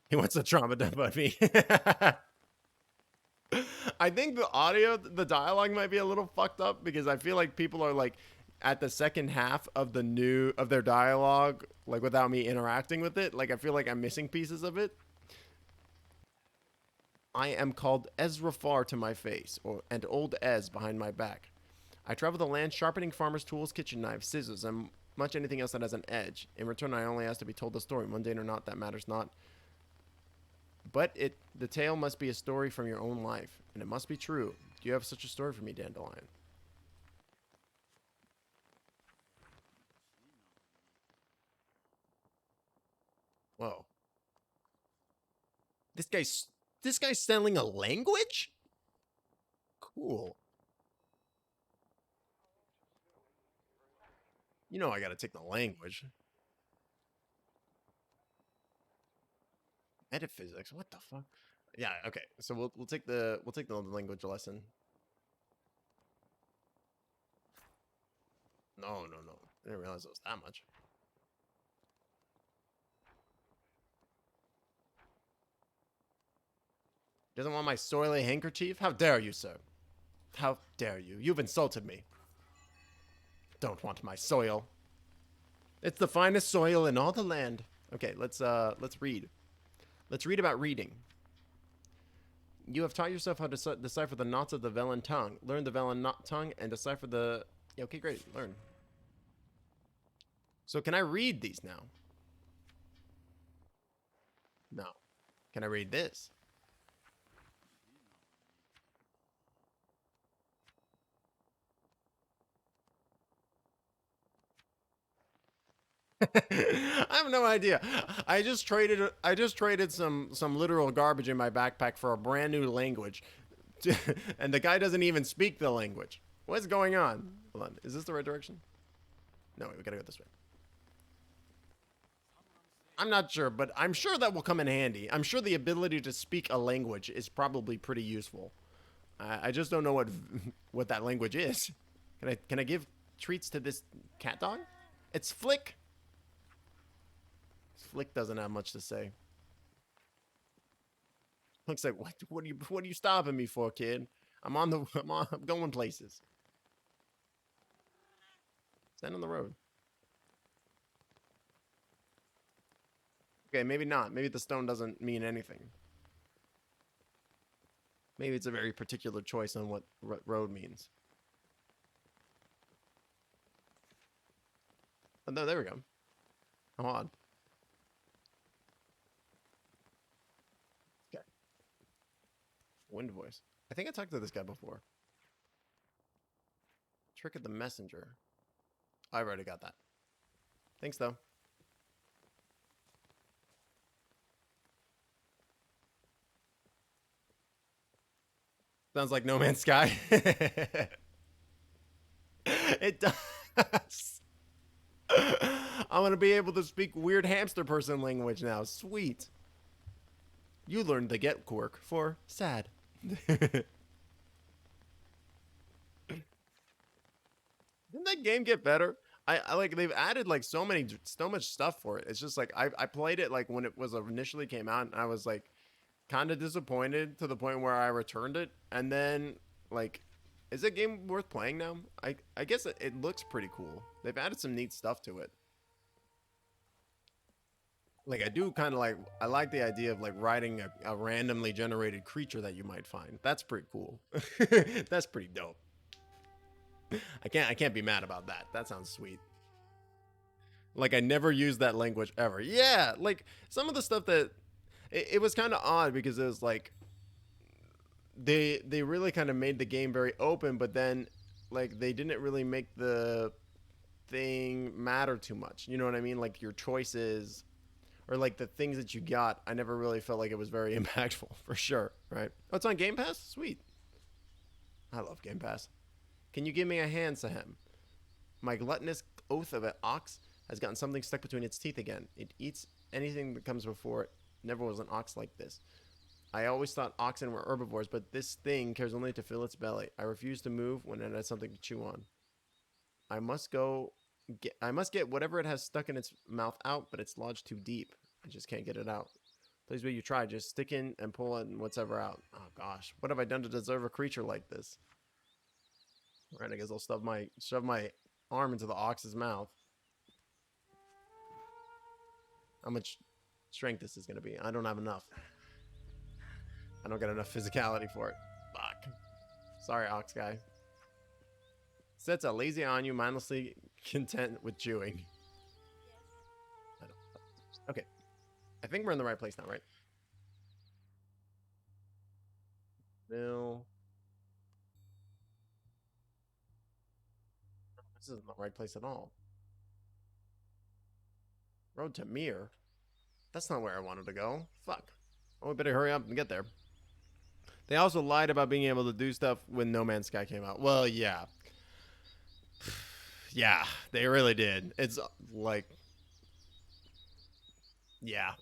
[SPEAKER 1] He wants to trauma dump on me. I think the audio, the dialogue might be a little fucked up, because I feel like people are like at the second half of their dialogue, like without me interacting with it. Like I feel like I'm missing pieces of it. I am called Ezra Far to my face, and old Ez behind my back. I travel the land sharpening farmers' tools, kitchen knives, scissors, and much anything else that has an edge. In return, I only ask to be told the story, mundane or not, that matters not. But the tale must be a story from your own life, and it must be true. Do you have such a story for me, Dandelion? Whoa. This guy's selling a language? Cool. You know I gotta take the language. Metaphysics? What the fuck? Yeah, okay. So we'll take the language lesson. No. I didn't realize it was that much. Doesn't want my soily handkerchief? How dare you, sir? How dare you? You've insulted me. Don't want my soil. It's the finest soil in all the land. Okay, let's read. Let's read about reading. You have taught yourself how to decipher the knots of the Velen tongue. Learn the Velen tongue and decipher the... Okay, great. Learn. So can I read these now? No. Can I read this? I have no idea. I just traded some literal garbage in my backpack for a brand new language. And the guy doesn't even speak the language. What's going on? Hold on. Is this the right direction? No, we gotta go this way. I'm not sure, but I'm sure that will come in handy. I'm sure the ability to speak a language is probably pretty useful. I just don't know what what that language is. Can I give treats to this cat dog? It's Flick. Flick doesn't have much to say. Looks like what are you stopping me for, kid? I'm going places. Stand on the road. Okay, maybe not. Maybe the stone doesn't mean anything. Maybe it's a very particular choice on what road means. Oh, no, there we go. How odd. Okay. Wind voice. I think I talked to this guy before. Trick of the messenger. I already got that. Thanks, though. Sounds like No Man's Sky. It does. I'm going to be able to speak weird hamster person language now. Sweet. You learned the get quirk for sad. Didn't that game get better? I like they've added like so much stuff for it. It's just like I played it like when it was initially came out and I was like kind of disappointed to the point where I returned it, and then like is that game worth playing now? I guess it looks pretty cool. They've added some neat stuff to it. Like I do kind of like I like the idea of like riding a randomly generated creature that you might find. That's pretty cool. That's pretty dope. I can't be mad about that. That sounds sweet. Like I never used that language ever. Yeah, like some of the stuff that it was kind of odd because it was like they really kind of made the game very open, but then like they didn't really make the thing matter too much. You know what I mean? Like your choices or like the things that you got, I never really felt like it was very impactful for sure, right? Oh, it's on Game Pass? Sweet. I love Game Pass. Can you give me a hand, Sahem? My gluttonous oath of an ox has gotten something stuck between its teeth again. It eats anything that comes before it. Never was an ox like this. I always thought oxen were herbivores, but this thing cares only to fill its belly. I refuse to move when it has something to chew on. I must get whatever it has stuck in its mouth out, but it's lodged too deep. I just can't get it out. Please, will you try? Just stick in and pull it and whatever out. Oh gosh, what have I done to deserve a creature like this? All right, I guess I'll shove my arm into the ox's mouth. How much strength this is going to be? I don't have enough. I don't get enough physicality for it. Fuck. Sorry, ox guy. Sets a lazy on you, mindlessly content with chewing. Okay. I think we're in the right place now, right? No. This isn't the right place at all. Road to Mir? That's not where I wanted to go. Fuck. Oh, we better hurry up and get there. They also lied about being able to do stuff when No Man's Sky came out. Well, yeah. Yeah, they really did. It's like... Yeah.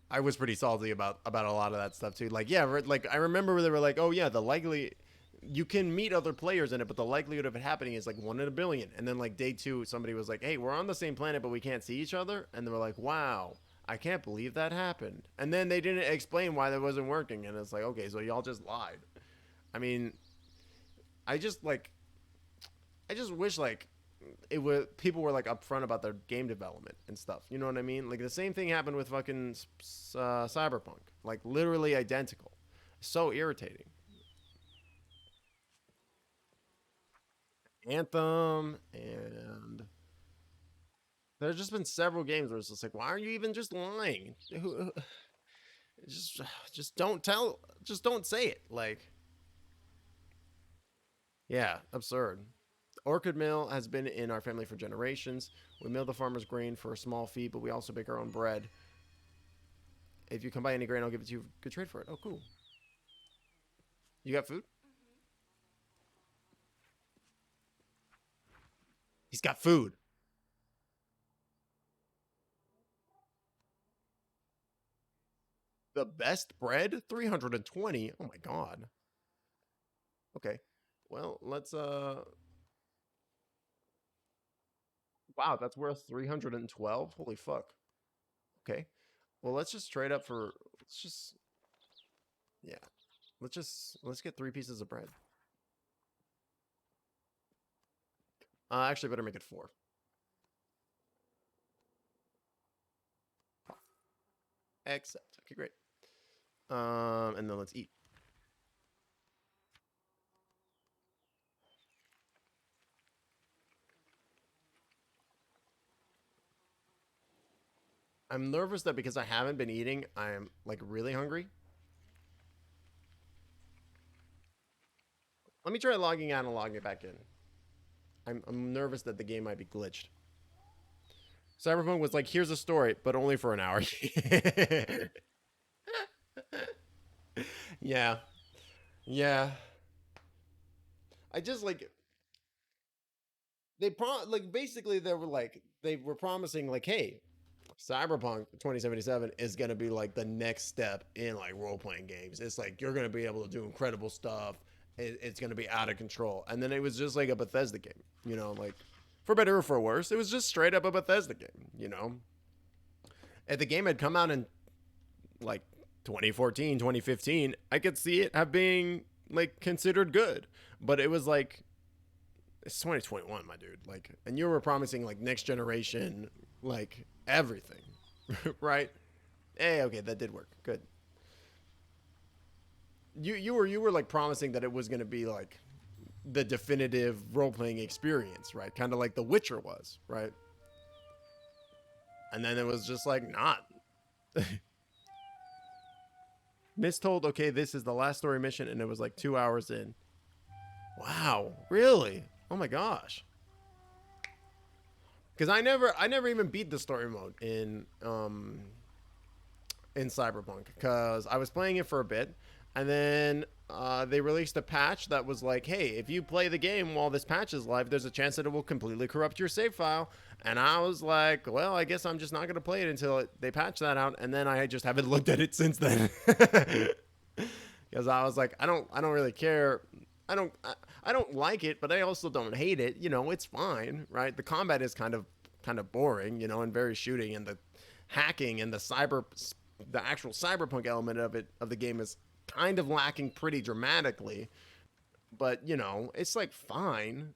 [SPEAKER 1] I was pretty salty about a lot of that stuff too. Like, yeah, like I remember where they were like, "Oh yeah, the likely you can meet other players in it, but the likelihood of it happening is like 1 in a billion." And then like day 2, somebody was like, "Hey, we're on the same planet, but we can't see each other." And they were like, "Wow, I can't believe that happened." And then they didn't explain why that wasn't working, and it's like, okay, so y'all just lied. I mean, I just wish like people were like upfront about their game development and stuff. You know what I mean? Like the same thing happened with fucking Cyberpunk. Like literally identical. So irritating. Anthem and there's just been several games where it's just like, why are you even just lying? Just don't say it. Like, yeah, absurd. Orchid Mill has been in our family for generations. We mill the farmer's grain for a small fee, but we also bake our own bread. If you come by any grain, I'll give it to you. Good trade for it. Oh, cool. You got food? He's got food. The best bread? 320? Oh my god. Okay. Well, let's wow, that's worth 312? Holy fuck. Okay. Well, let's just trade up for let's just yeah. Let's get 3 pieces of bread. Actually better make it 4. Accept. Okay, great. And then let's eat. I'm nervous that because I haven't been eating, I'm like really hungry. Let me try logging out and logging back in. I'm nervous that the game might be glitched. Cyberpunk was like, here's a story, but only for an hour. Yeah. Yeah. I just like basically they were promising like, hey, Cyberpunk 2077 is gonna be like the next step in like role playing games. It's like you're gonna be able to do incredible stuff. It's gonna be out of control. And then it was just like a Bethesda game, you know, like for better or for worse, it was just straight up a Bethesda game, you know. If the game had come out in like 2014, 2015, I could see it have being like considered good. But it was like it's 2021, my dude. Like, and you were promising like next generation, like everything, right? Hey, okay, that did work. Good. You were like promising that it was gonna be like the definitive role playing experience, right? Kind of like The Witcher was, right? And then it was just like not. Miss told, okay, this is the last story mission, and it was like 2 hours in. Wow, really? Oh my gosh. Because I never even beat the story mode in Cyberpunk, because I was playing it for a bit, and then they released a patch that was like, hey, if you play the game while this patch is live, there's a chance that it will completely corrupt your save file. And I was like, well, I guess I'm just not going to play it until they patch that out. And then I just haven't looked at it since then. Because I was like, I don't really care. I don't like it, but I also don't hate it. You know, it's fine, right? The combat is kind of boring, you know, and very shooting, and the hacking and the actual cyberpunk element of the game is kind of lacking pretty dramatically. But, you know, it's like fine.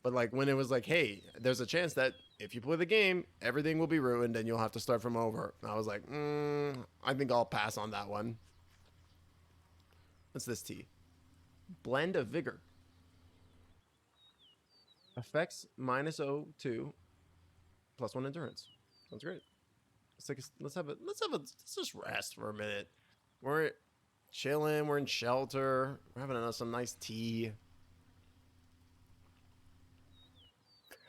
[SPEAKER 1] But like when it was like, hey, there's a chance that if you play the game, everything will be ruined and you'll have to start from over. I was like, I think I'll pass on that one. What's this tea? Blend of Vigor. Effects -02, +1 endurance. Sounds great. Let's just rest for a minute. We're chilling. We're in shelter. We're having some nice tea.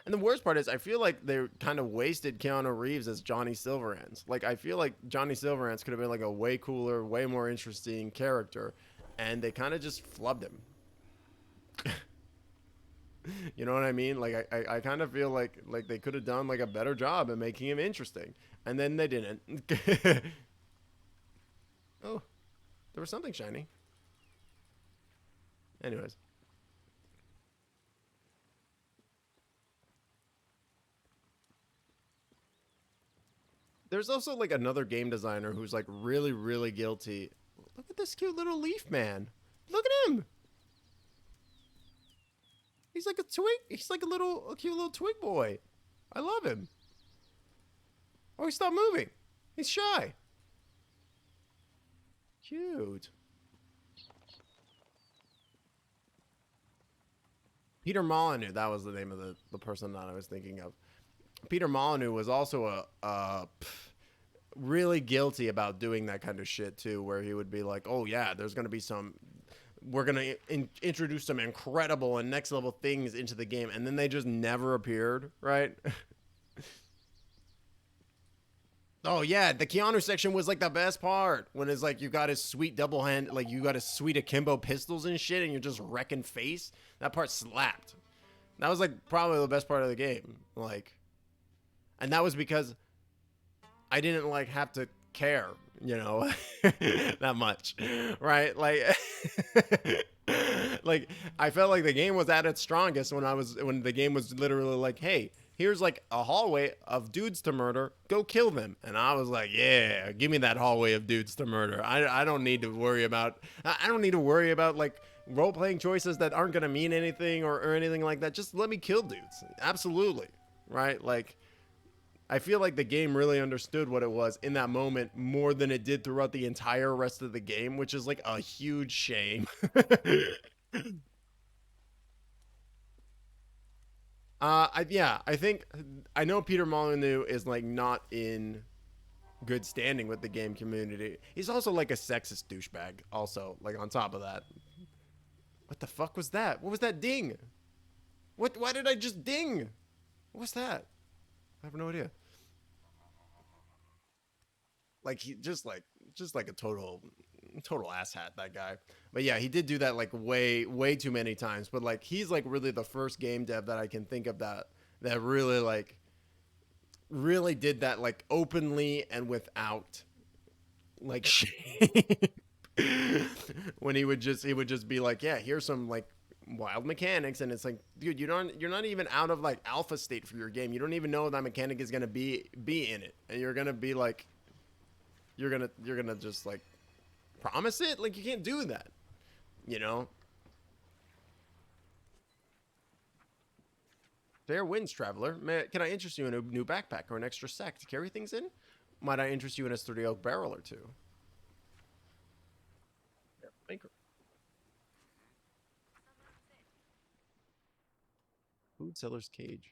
[SPEAKER 1] And the worst part is, I feel like they kind of wasted Keanu Reeves as Johnny Silverhands. Like, I feel like Johnny Silverhands could have been like a way cooler, way more interesting character, and they kind of just flubbed him. You know what I mean? Like, I kind of feel like they could have done like a better job at making him interesting, and then they didn't. Oh, there was something shiny. Anyways. There's also like another game designer who's like really, really guilty. Look at this cute little leaf man. Look at him. He's like a twig. He's like a cute little twig boy. I love him. Oh, he stopped moving. He's shy. Cute. Peter Molyneux, that was the name of the person that I was thinking of. Peter Molyneux was also really guilty about doing that kind of shit too, where he would be like, oh yeah, we're going to introduce some incredible and next level things into the game, and then they just never appeared, right? Oh yeah, the Keanu section was like the best part, when it's like you got his sweet double hand, like you got his sweet akimbo pistols and shit, and you're just wrecking face. That part slapped. That was like probably the best part of the game, like. And that was because I didn't like have to care, you know, that much, right? Like, like I felt like the game was at its strongest when the game was literally like, hey, here's like a hallway of dudes to murder, go kill them. And I was like, yeah, give me that hallway of dudes to murder. I don't need to worry about like role playing choices that aren't gonna mean anything or anything like that. Just let me kill dudes. Absolutely, right? Like, I feel like the game really understood what it was in that moment more than it did throughout the entire rest of the game, which is like a huge shame. I think I know Peter Molyneux is like not in good standing with the game community. He's also like a sexist douchebag. Also, like on top of that, what the fuck was that? What was that ding? What? Why did I just ding? What was that? I have no idea. Like he just like a total asshat, that guy. But yeah, he did do that like way too many times. But like he's like really the first game dev that I can think of that really like really did that like openly and without like shame. When he would just be like, yeah, here's some like wild mechanics, and it's like, dude, you're not even out of like alpha state for your game. You don't even know that mechanic is gonna be in it, and you're gonna be like, you're gonna just like promise it. Like, you can't do that, you know. Fair winds, traveler. Can I interest you in a new backpack or an extra sack to carry things in? Might I interest you in a sturdy oak barrel or two? Yeah, maker. Food seller's cage.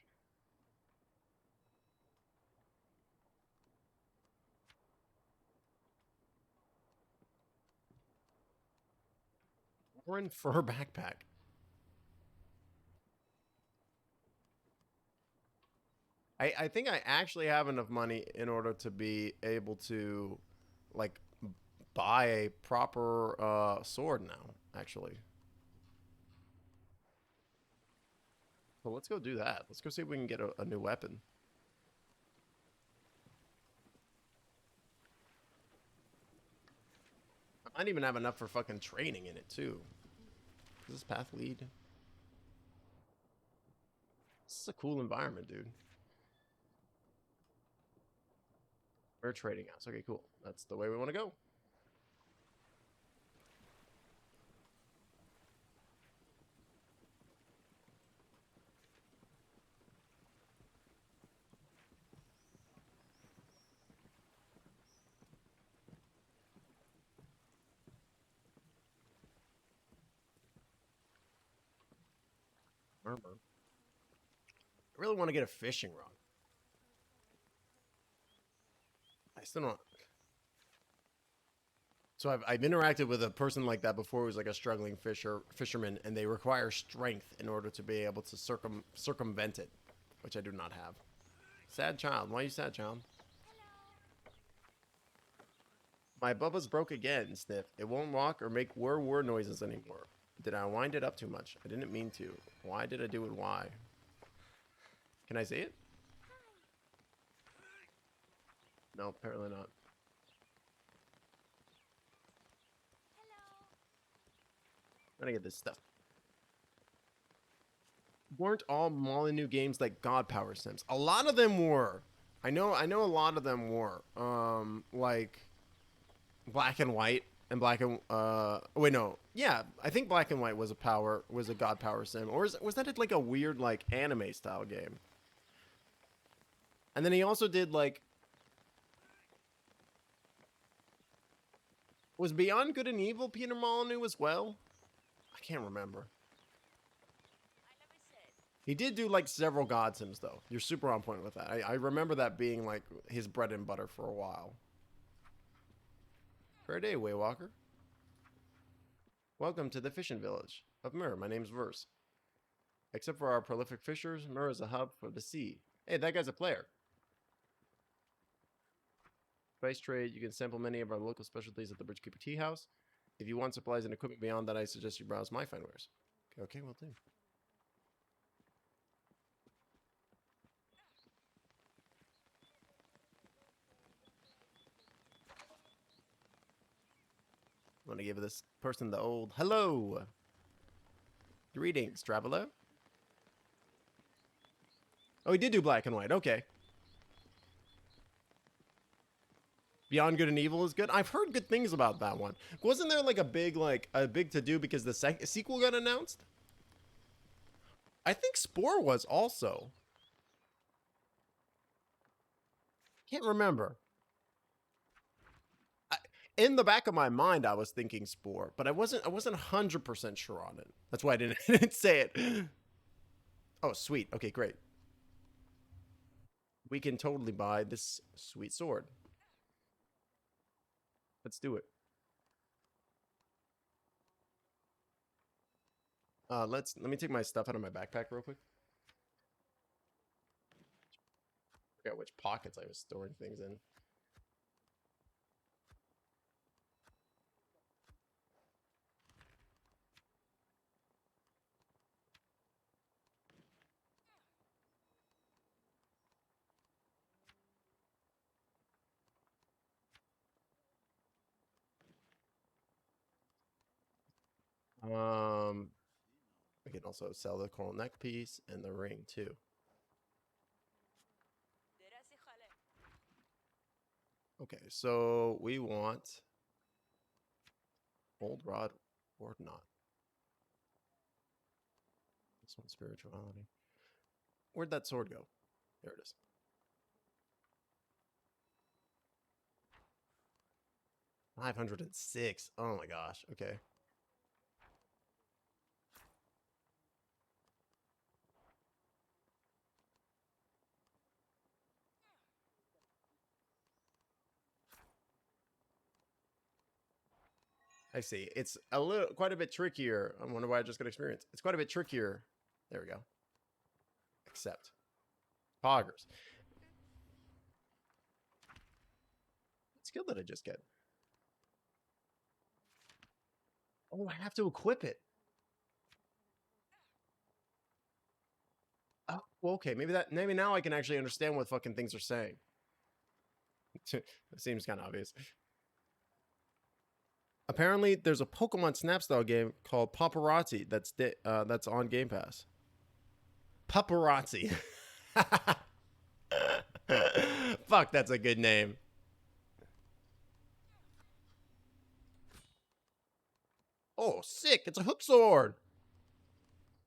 [SPEAKER 1] Foreign fur backpack. I think I actually have enough money in order to be able to like buy a proper sword now, actually. So let's go do that. Let's go see if we can get a new weapon. I might even have enough for fucking training in it too. Does this path lead? This is a cool environment, dude. We're trading house. Okay, cool. That's the way we want to go. Murmur. I really want to get a fishing rod. I still don't. So I've interacted with a person like that before, who was like a struggling fisherman, and they require strength in order to be able to circumvent it, which I do not have. Sad child. Why are you sad, child? My bubba's broke again, Sniff. It won't walk or make whir noises anymore. Did I wind it up too much? I didn't mean to. Why did I do it? Why? Can I say it? No, apparently not. I'm gonna get this stuff. Weren't all Molyneux games like God Power Sims? A lot of them were. I know a lot of them were. Like Black and White and Black and wait, no. Yeah, I think Black and White was a God Power Sim, or was that like a weird like anime style game? And then he also did like, was Beyond Good and Evil Peter Molyneux as well? I can't remember. He did do like several God Sims though. You're super on point with that. I remember that being like his bread and butter for a while. Fair day, Waywalker. Welcome to the fishing village of Mur. My name's Verse. Except for our prolific fishers, Mur is a hub for the sea. Hey, that guy's a player. Spice trade, you can sample many of our local specialties at the Bridgekeeper Tea House. If you want supplies and equipment beyond that, I suggest you browse my fine wares. Okay, will do. want to give this person the old hello. Greetings, traveler. Oh, he did do black and white. Okay. Beyond Good and Evil is good. I've heard good things about that one. Wasn't there like a big to do because the sequel got announced? I think Spore was also. Can't remember. In the back of my mind, I was thinking Spore, but I wasn't 100% sure on it. That's why I didn't say it. Oh, sweet. Okay, great. We can totally buy this sweet sword. Let's do it. Let me take my stuff out of my backpack real quick. I forgot which pockets I was storing things in. We can also sell the coral neck piece and the ring too. Okay, so we want old rod or not. This one's spirituality. Where'd that sword go? There it is. $506. Oh my gosh. Okay. I see. It's quite a bit trickier. I wonder why I just got experience. It's quite a bit trickier. There we go. Accept. Poggers. What skill did I just get? Oh, I have to equip it. Oh, well, okay. Maybe now I can actually understand what fucking things are saying. It seems kind of obvious. Apparently, there's a Pokemon Snap style game called Paparazzi that's on Game Pass. Paparazzi. Fuck, that's a good name. Oh, sick. It's a hook sword.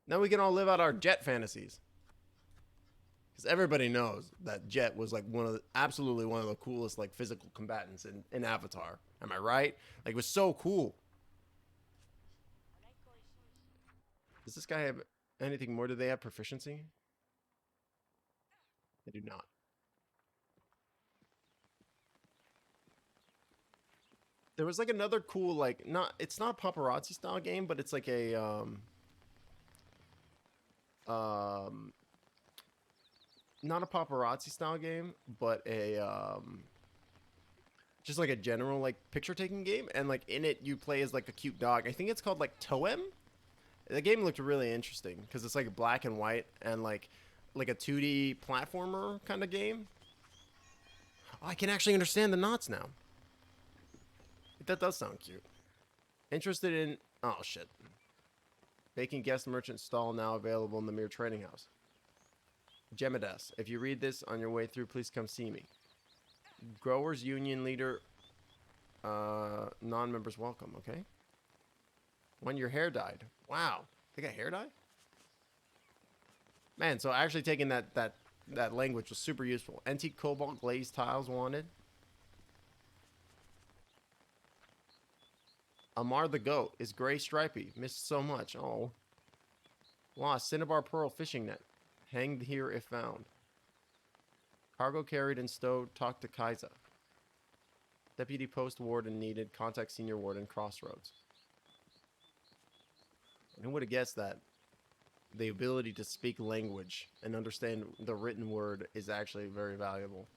[SPEAKER 1] Now we can all live out our Jet fantasies. Because everybody knows that Jet was like absolutely one of the coolest like physical combatants in Avatar. Am I right? Like, it was so cool. Does this guy have anything more? Do they have proficiency? They do not. There was like another cool, like, it's not a paparazzi style game, but it's like a not a paparazzi style game, but a just like a general like picture taking game, and like in it you play as like a cute dog. I think it's called like Toem. The game looked really interesting because it's like black and white and like a 2D platformer kind of game. Oh, I can actually understand the knots now. That does sound cute. Interested in... Oh, shit. Baking guest merchant stall now available in the Mere Trading House. Gemidas, if you read this on your way through, please come see me. Growers Union leader, non-members welcome, okay? When your hair dyed. Wow. They got hair dye? Man, so actually taking that language was super useful. Antique cobalt glazed tiles wanted. Amar the goat is gray stripy. Missed so much. Oh. Lost. Cinnabar pearl fishing net. Hanged here if found. Cargo carried and stowed. Talk to Kaiza. Deputy post warden needed. Contact senior warden. Crossroads. Who would have guessed that the ability to speak language and understand the written word is actually very valuable.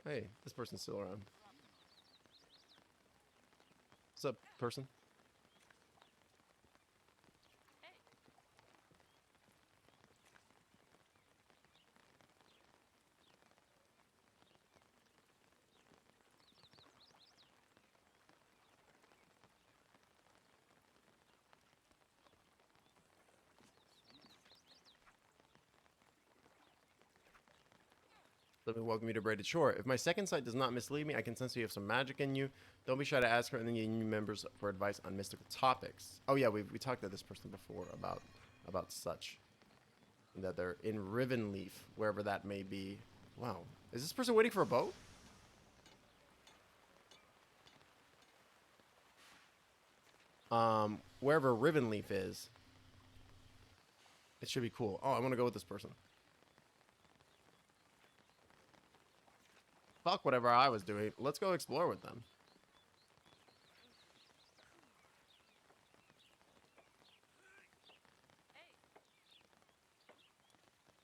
[SPEAKER 1] Hey, this person's still around. What's up, person? Let me welcome you to Braided Shore. If my second sight does not mislead me, I can sense you have some magic in you. Don't be shy to ask her and the union members for advice on mystical topics. Oh yeah, we talked to this person before about such. That they're in Rivenleaf, wherever that may be. Wow. Is this person waiting for a boat? Wherever Rivenleaf is. It should be cool. Oh, I want to go with this person. Fuck whatever I was doing. Let's go explore with them.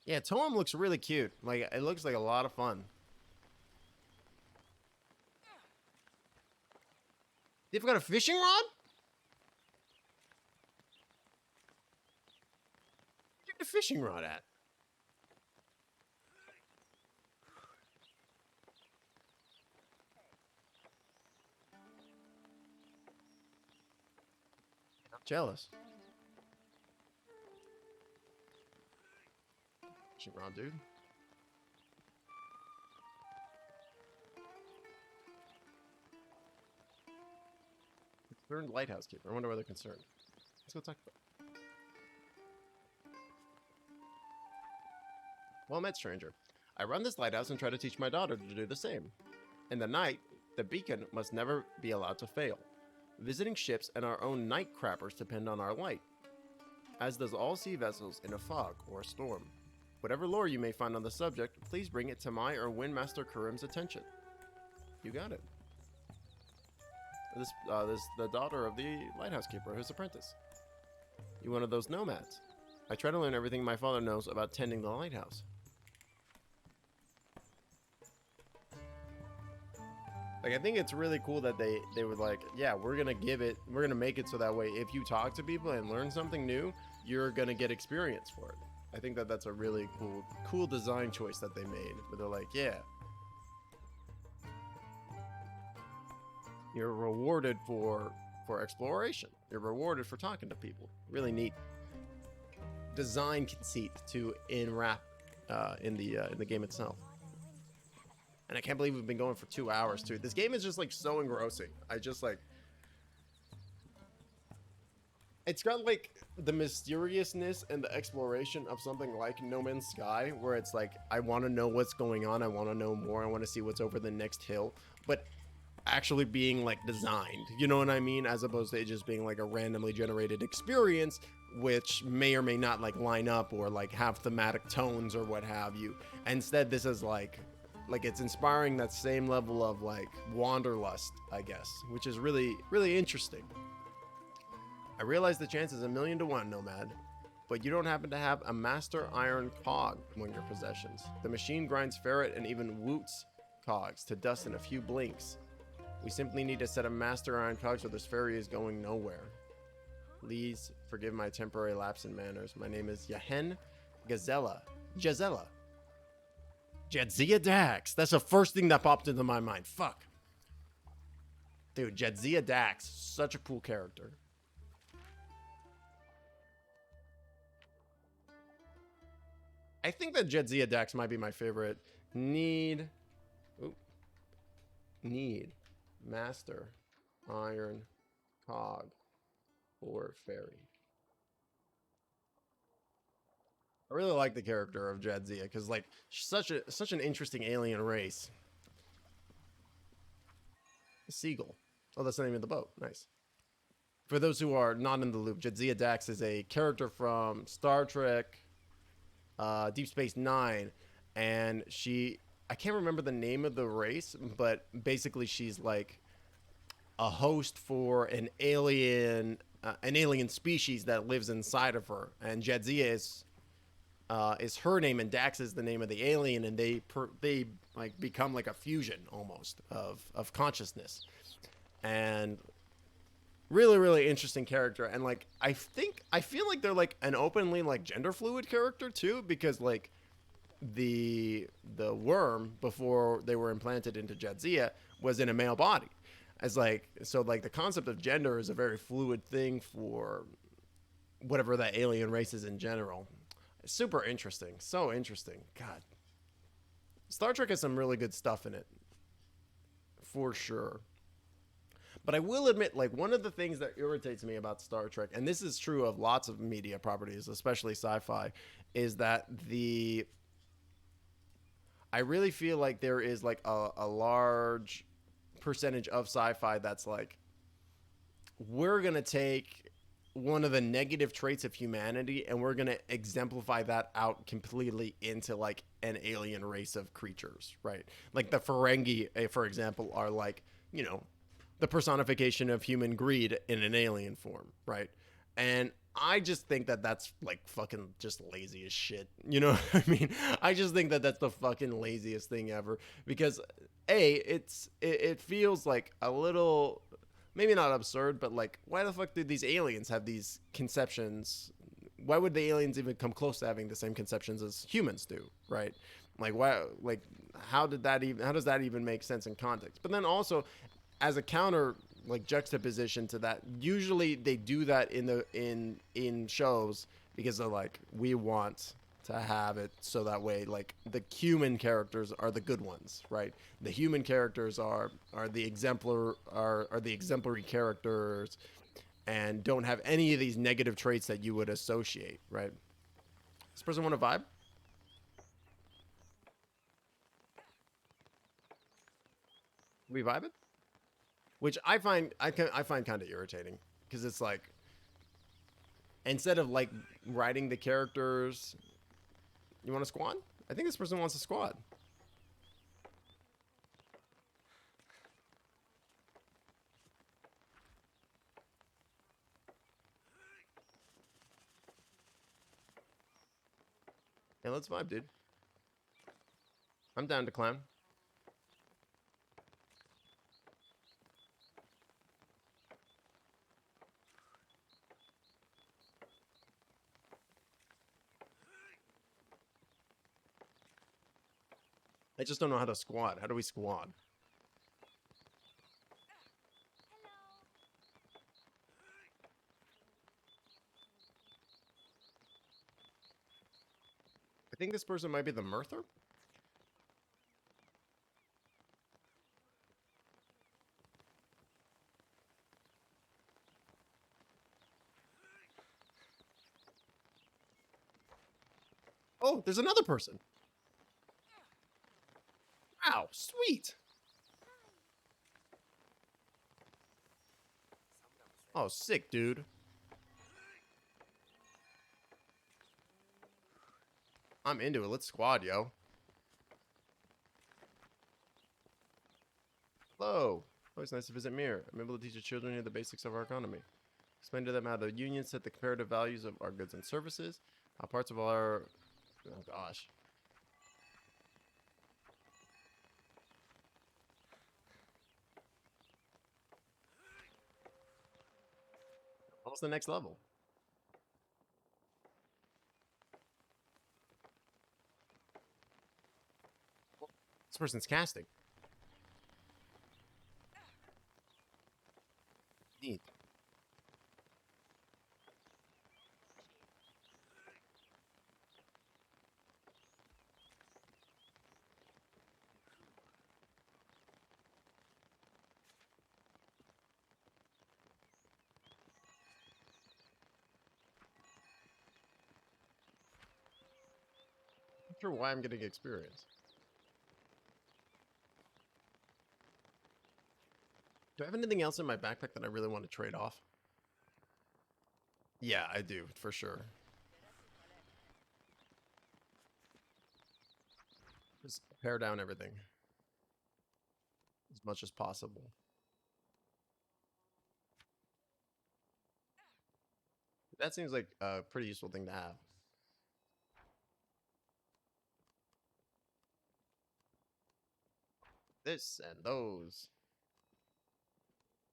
[SPEAKER 1] Yeah, Toem looks really cute. Like, it looks like a lot of fun. They've got a fishing rod? Where's the fishing rod at? I'm jealous. Fishing rod, dude. Concerned lighthouse keeper. I wonder why they're concerned. Let's go talk about it. Well met, stranger. I run this lighthouse and try to teach my daughter to do the same. In the night, the beacon must never be allowed to fail. Visiting ships and our own night crappers depend on our light, as does all sea vessels in a fog or a storm. Whatever lore you may find on the subject, please bring it to my or Windmaster Karim's attention. You got it. This the daughter of the lighthouse keeper, his apprentice. You one of those nomads? I try to learn everything my father knows about tending the lighthouse. Like, I think it's really cool that they were like, yeah, we're gonna make it so that way if you talk to people and learn something new, you're gonna get experience for it. I think that that's a really cool design choice that they made. Where they're like, yeah, you're rewarded for exploration. You're rewarded for talking to people. Really neat design conceit to enwrap in the game itself. And I can't believe we've been going for 2 hours too. This game is just like so engrossing. I just like. It's got like the mysteriousness and the exploration of something like No Man's Sky, where it's like, I want to know what's going on. I want to know more. I want to see what's over the next hill. But actually being like designed, you know what I mean? As opposed to it just being like a randomly generated experience, which may or may not like line up or like have thematic tones or what have you. Instead, this is like it's inspiring that same level of like wanderlust, I guess, which is really, really interesting. I realize the chance is 1,000,000 to 1, Nomad, but you don't happen to have a master iron cog among your possessions. The machine grinds ferret and even woots cogs to dust in a few blinks. We simply need a set of master iron cogs or this ferry is going nowhere. Please forgive my temporary lapse in manners. My name is Yahen Jadzia Dax. That's the first thing that popped into my mind. Fuck. Dude, Jadzia Dax, such a cool character. I think that Jadzia Dax might be my favorite. Need master iron cog or ferry. I really like the character of Jadzia because like she's such an interesting alien race. A seagull. Oh, that's the name of the boat. Nice. For those who are not in the loop, Jadzia Dax is a character from Star Trek Deep Space Nine, and I can't remember the name of the race, but basically she's like a host for an alien species that lives inside of her, and Jadzia is her name and Dax is the name of the alien, and they like become like a fusion almost of consciousness, and really, really interesting character. And like I feel like they're like an openly like gender fluid character too, because like the worm before they were implanted into Jadzia was in a male body, as like, so like the concept of gender is a very fluid thing for whatever that alien race is in general. Super interesting. So interesting. God, Star Trek has some really good stuff in it, for sure. But I will admit, like, one of the things that irritates me about Star Trek, and this is true of lots of media properties, especially sci-fi, is that I really feel like there is like a large percentage of sci-fi that's like, we're gonna take one of the negative traits of humanity and we're gonna exemplify that out completely into like an alien race of creatures, right? Like the Ferengi, for example, are like, you know, the personification of human greed in an alien form, right? And I just think that that's like fucking just lazy as shit. You know what I mean? I just think that that's the fucking laziest thing ever because it feels like a little, maybe not absurd, but like, why the fuck did these aliens have these conceptions? Why would the aliens even come close to having the same conceptions as humans do, right? Like, why? Like, how did that even? How does that even make sense in context? But then also, as a counter, like, juxtaposition to that, usually they do that in shows because they're like, we want to have it so that way, like, the human characters are the good ones, right? The human characters are the exemplary characters and don't have any of these negative traits that you would associate, right? This person want to vibe? We vibe it? Which I find kind of irritating because it's like, instead of like writing the characters, you want a squad? I think this person wants a squad. Yeah, let's vibe, dude. I'm down to clown. I just don't know how to squad. How do we squad? I think this person might be the Murther. Oh, there's another person. Wow, sweet. Oh, sick, dude. I'm into it. Let's squad, yo. Hello. Always nice to visit Mir. I'm able to teach the children here the basics of our economy. Explain to them how the unions set the comparative values of our goods and services, how parts of our... Oh, gosh. What's the next level? This person's casting. Neat. Not sure why I'm getting experience. Do I have anything else in my backpack that I really want to trade off? Yeah, I do, for sure. Just pare down everything as much as possible. That seems like a pretty useful thing to have. This and those.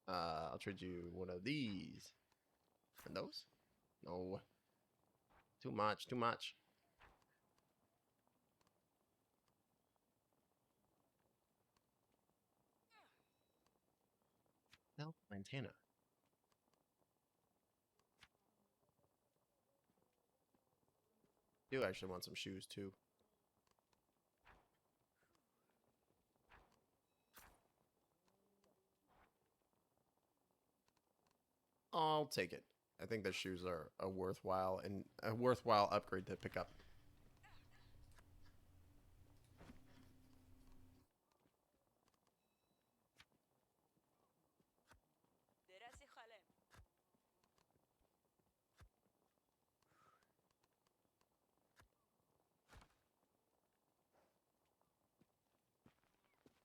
[SPEAKER 1] I'll trade you one of these. And those? No. Too much, too much. No, antenna. Do actually want some shoes too. I'll take it. I think the shoes are a worthwhile upgrade to pick up.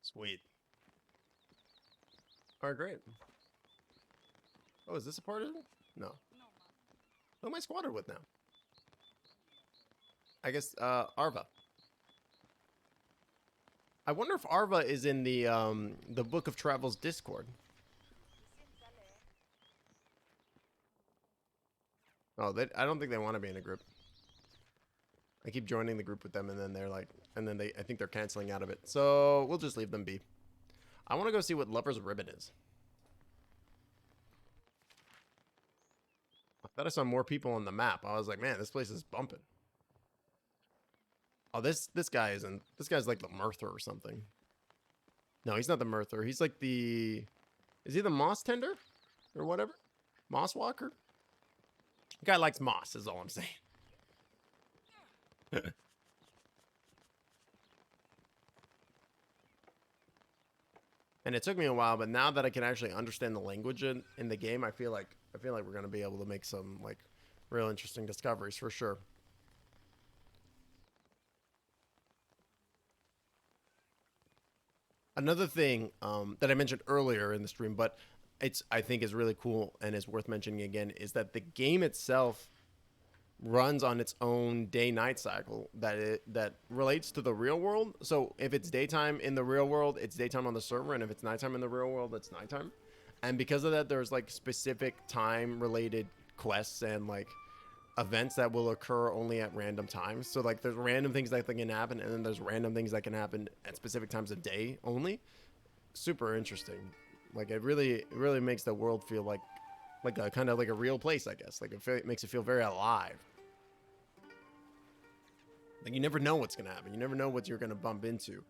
[SPEAKER 1] Sweet. All right, great. Oh, is this a part of it? No. Who am I squatted with now? I guess Arva. I wonder if Arva is in the Book of Travels Discord. Oh, I don't think they want to be in a group. I keep joining the group with them, and then they're like, I think they're canceling out of it. So we'll just leave them be. I want to go see what Lover's Ribbon is. I thought I saw more people on the map. I was like, man, this place is bumping. Oh, this guy isn't. This guy's like the Murther or something. No, he's not the Murther. He's like the... Is he the Moss Tender? Or whatever? Moss Walker? The guy likes moss, is all I'm saying. And it took me a while, but now that I can actually understand the language in the game, I feel like we're gonna be able to make some like real interesting discoveries for sure. Another thing that I mentioned earlier in the stream, but I think is really cool and is worth mentioning again, is that the game itself runs on its own day-night cycle that relates to the real world. So if it's daytime in the real world, it's daytime on the server, and if it's nighttime in the real world, it's nighttime. And because of that, there's like specific time-related quests and like events that will occur only at random times. So like there's random things that can happen, and then there's random things that can happen at specific times of day only. Super interesting. Like it really makes the world feel like a kind of like a real place, I guess. Like it makes it feel very alive. Like you never know what's gonna happen. You never know what you're gonna bump into.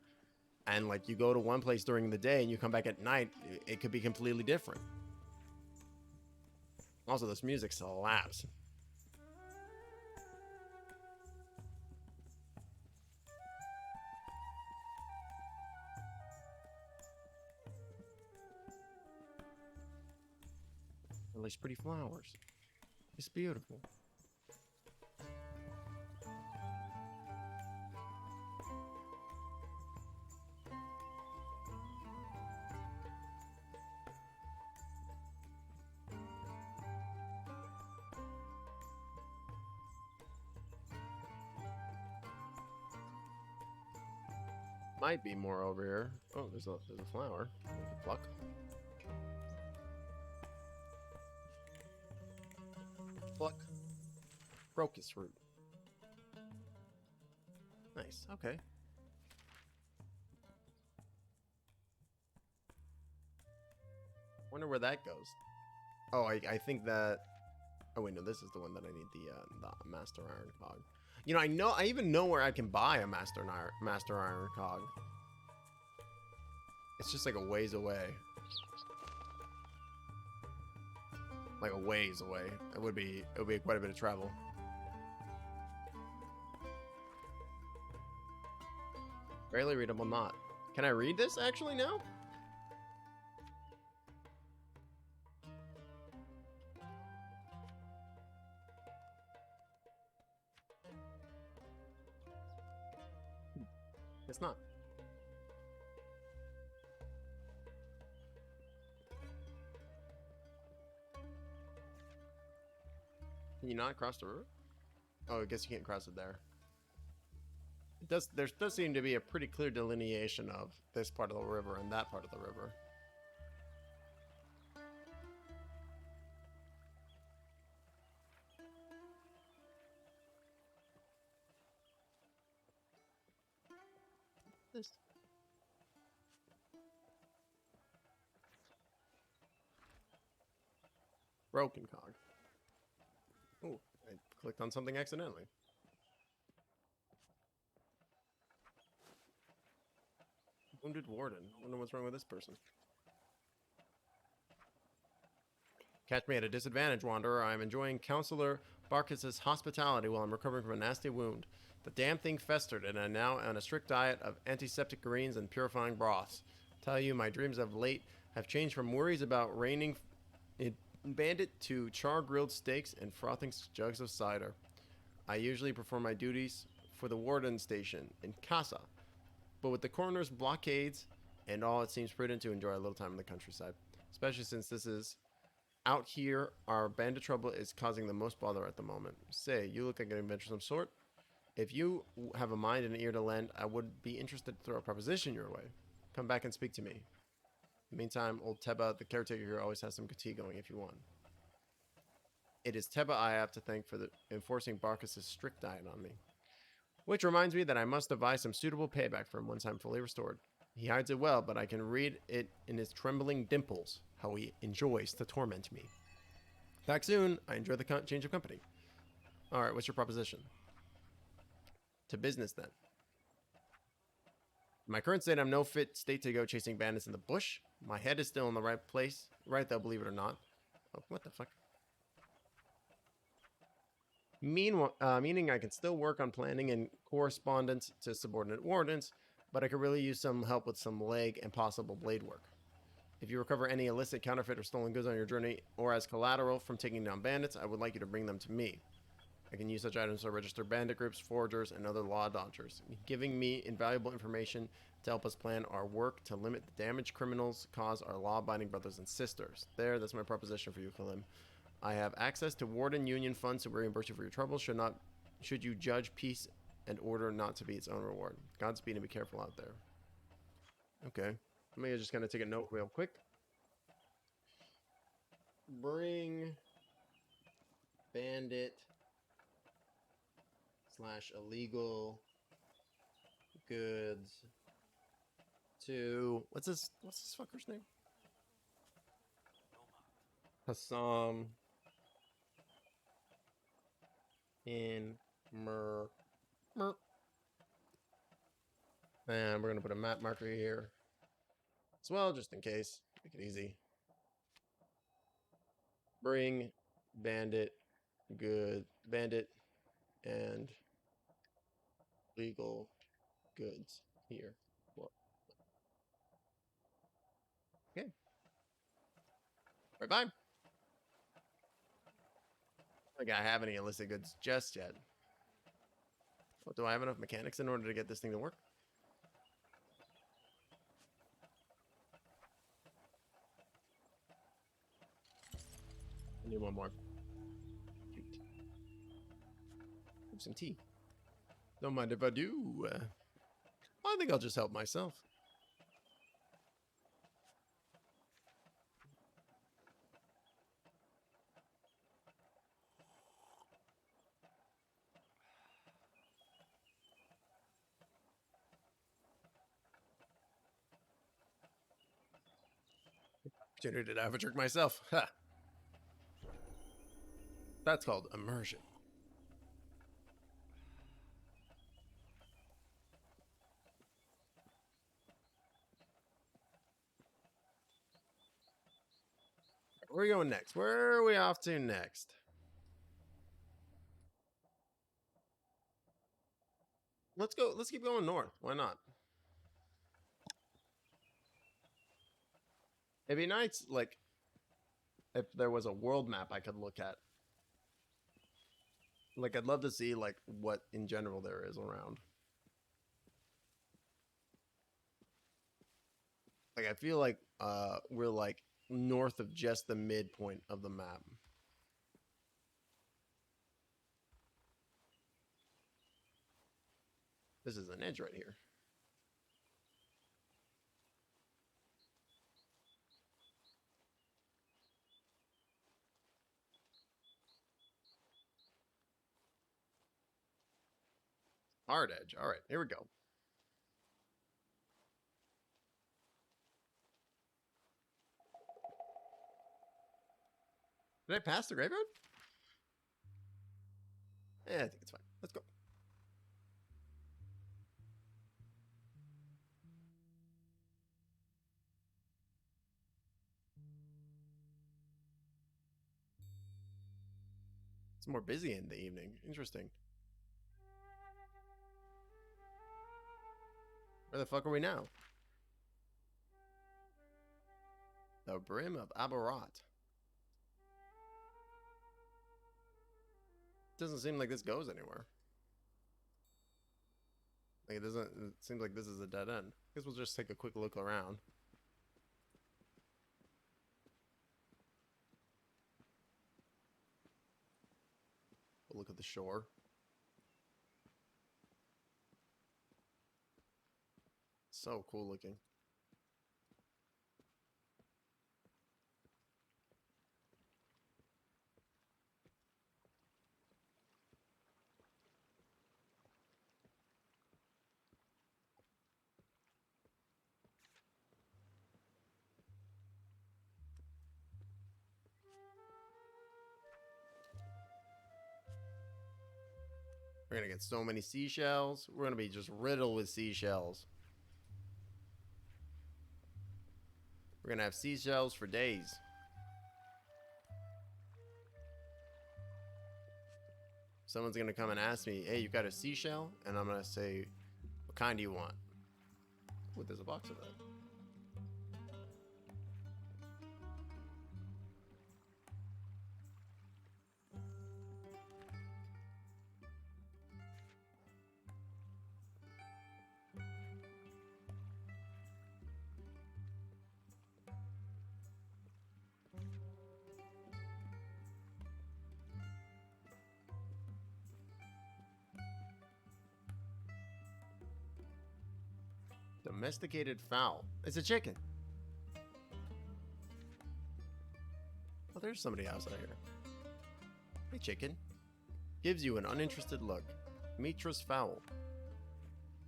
[SPEAKER 1] And like you go to one place during the day and you come back at night, it could be completely different. Also, this music slaps. All these pretty flowers. It's beautiful. Might be more over here. Oh, there's a flower. Pluck. Pluck. Crocus root. Nice. Okay. Wonder where that goes. Oh, I think that. Oh wait, no, this is the one that I need the master iron cog. You know, I even know where I can buy a master iron cog. It's just like a ways away. Like a ways away. It would be quite a bit of travel. Barely readable not. Can I read this actually now? It's not. Can you not cross the river? Oh, I guess you can't cross it there. There does seem to be a pretty clear delineation of this part of the river and that part of the river. This. Broken cog. Oh, I clicked on something accidentally. Wounded warden. Wonder what's wrong with this person. Catch me at a disadvantage, Wanderer. I am enjoying Counselor Barkis's hospitality while I'm recovering from a nasty wound. The damn thing festered, and I'm now on a strict diet of antiseptic greens and purifying broths. Tell you, my dreams of late have changed from worries about raining bandit to char-grilled steaks and frothing jugs of cider. I usually perform my duties for the warden station in Casa, but with the coroner's blockades and all, it seems prudent to enjoy a little time in the countryside, especially since this is out here. Our bandit trouble is causing the most bother at the moment. Say, you look like an adventure of some sort. If you have a mind and an ear to lend, I would be interested to throw a proposition your way. Come back and speak to me. In the meantime, old Teba, the caretaker here, always has some good tea going if you want. It is Teba I have to thank for enforcing Barkis' strict diet on me. Which reminds me that I must devise some suitable payback for him once I'm fully restored. He hides it well, but I can read it in his trembling dimples, how he enjoys to torment me. Back soon. I enjoy the change of company. Alright, what's your proposition? To business, then. In my current state, I'm no fit state to go chasing bandits in the bush. My head is still in the right place. Right, though, believe it or not. Oh, what the fuck? Meaning I can still work on planning and correspondence to subordinate wardens, but I could really use some help with some leg and possible blade work. If you recover any illicit, counterfeit, or stolen goods on your journey, or as collateral from taking down bandits, I would like you to bring them to me. I can use such items to register bandit groups, foragers, and other law dodgers, giving me invaluable information to help us plan our work to limit the damage criminals cause our law-abiding brothers and sisters. That's my proposition for you, Kalim. I have access to Warden Union funds to reimburse you for your troubles. Should you judge peace and order not to be its own reward. Godspeed and be careful out there. Okay. Let me just kind of take a note real quick. Bring bandit / illegal goods to what's this fucker's name? Hassam in Mer. And we're gonna put a map marker here as well, just in case. Make it easy. Bring bandit and legal goods here. Well, okay. Right, bye. I don't think I have any illicit goods just yet. What, do I have enough mechanics in order to get this thing to work? I need one more. Cute. Have some tea. Don't mind if I do. I think I'll just help myself. Opportunity to have a drink myself. Ha. That's called immersion. Where are we going next? Where are we off to next? Let's go. Let's keep going north. Why not? It'd be nice, like, if there was a world map I could look at. Like, I'd love to see, like, what in general there is around. Like, I feel like we're, like, north of just the midpoint of the map. This is an edge right here. Hard edge. All right, here we go. Did I pass the graveyard? Yeah, I think it's fine. Let's go. It's more busy in the evening. Interesting. Where the fuck are we now? The Brim of Abarat. Doesn't seem like this goes anywhere. Like it seems like this is a dead end. I guess we'll just take a quick look around. We'll look at the shore. So cool looking. We're gonna get so many seashells. We're gonna be just riddled with seashells. We're gonna have seashells for days. Someone's gonna come and ask me, hey, you got a seashell? And I'm gonna say, what kind do you want? Ooh, there's a box of that. Domesticated fowl. It's a chicken. Oh, there's somebody else out here. Hey, chicken. Gives you an uninterested look. Mitras fowl.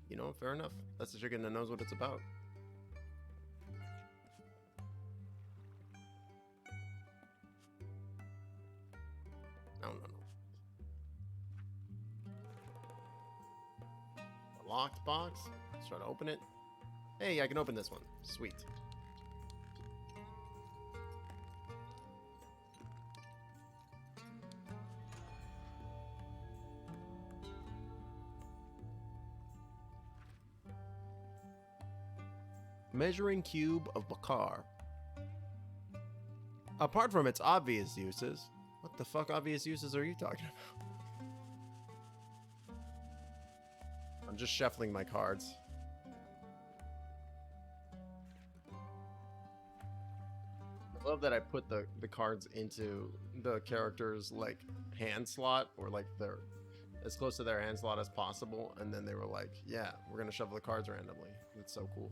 [SPEAKER 1] You know, fair enough. That's a chicken that knows what it's about. No. A locked box. Let's try to open it. Hey, I can open this one. Sweet. Measuring cube of Bakar. Apart from its obvious uses, what the fuck obvious uses are you talking about? I'm just shuffling my cards. I love that I put the cards into the character's like hand slot, or like their as close to their hand slot as possible, and then they were like, yeah, we're gonna shuffle the cards randomly. It's so cool.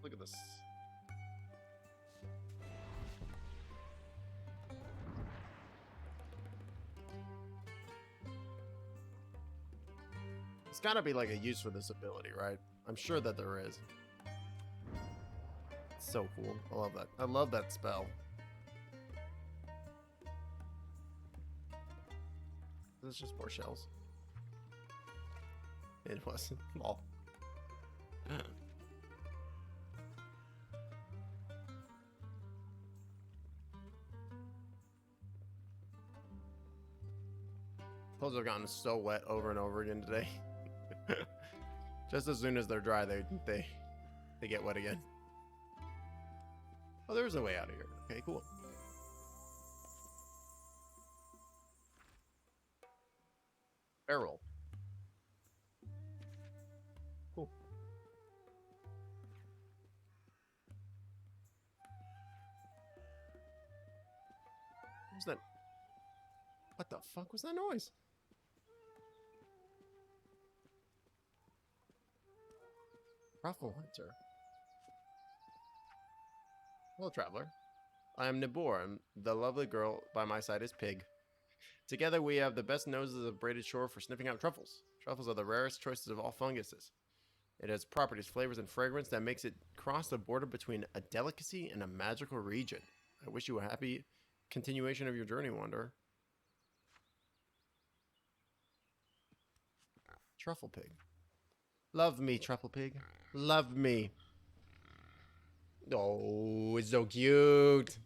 [SPEAKER 1] Look at this. There's gotta be like a use for this ability, right? I'm sure that there is. It's so cool. I love that. I love that spell. This is just more shells. It wasn't. Lol. Clothes have gotten so wet over and over again today. Just as soon as they're dry, they get wet again. Oh, there's a way out of here. Okay, cool. Barrel. Cool. What's that? What the fuck was that noise? Ruffle Hunter. Hello, traveler. I am Nibor, and the lovely girl by my side is Pig. Together we have the best noses of braided shore for sniffing out truffles. Truffles are the rarest choices of all funguses. It has properties, flavors, and fragrance that makes it cross the border between a delicacy and a magical region. I wish you a happy continuation of your journey, Wanderer. Truffle Pig. Love me, truffle pig. Love me. Oh, it's so cute.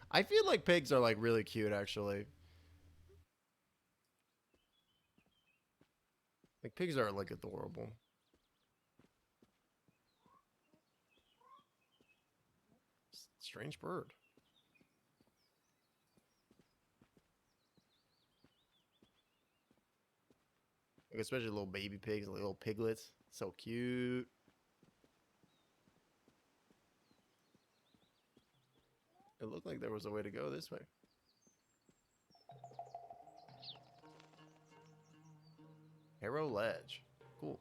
[SPEAKER 1] I feel like pigs are like really cute, actually. Like pigs are like adorable. Strange bird. Like especially little baby pigs, like little piglets. So cute. It looked like there was a way to go this way. Harrow Ledge. Cool.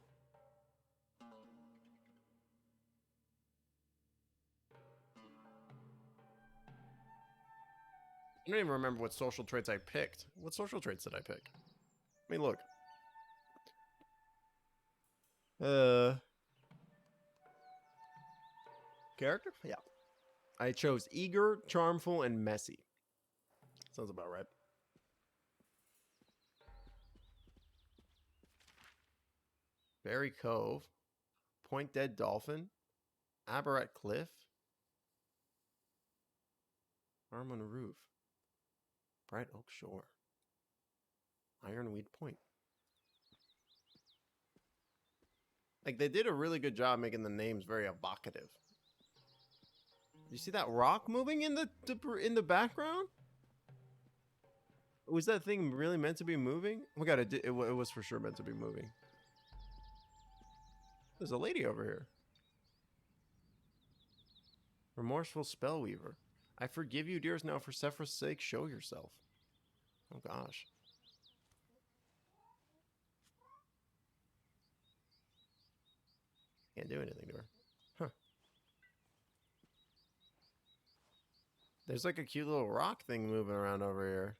[SPEAKER 1] I don't even remember what social traits I picked. What social traits did I pick? Let me look. Character? Yeah. I chose eager, charmful, and messy. Sounds about right. Berry Cove. Point Dead Dolphin. Aberrat Cliff. Arm on Roof. Bright Oak Shore. Ironweed Point. Like, they did a really good job making the names very evocative. You see that rock moving in the background? Was that thing really meant to be moving? Oh my god, it was for sure meant to be moving. There's a lady over here. Remorseful Spellweaver. I forgive you, dearest, now for Sephirah's sake, show yourself. Oh gosh. Can't do anything to her. Huh. There's like a cute little rock thing moving around over here.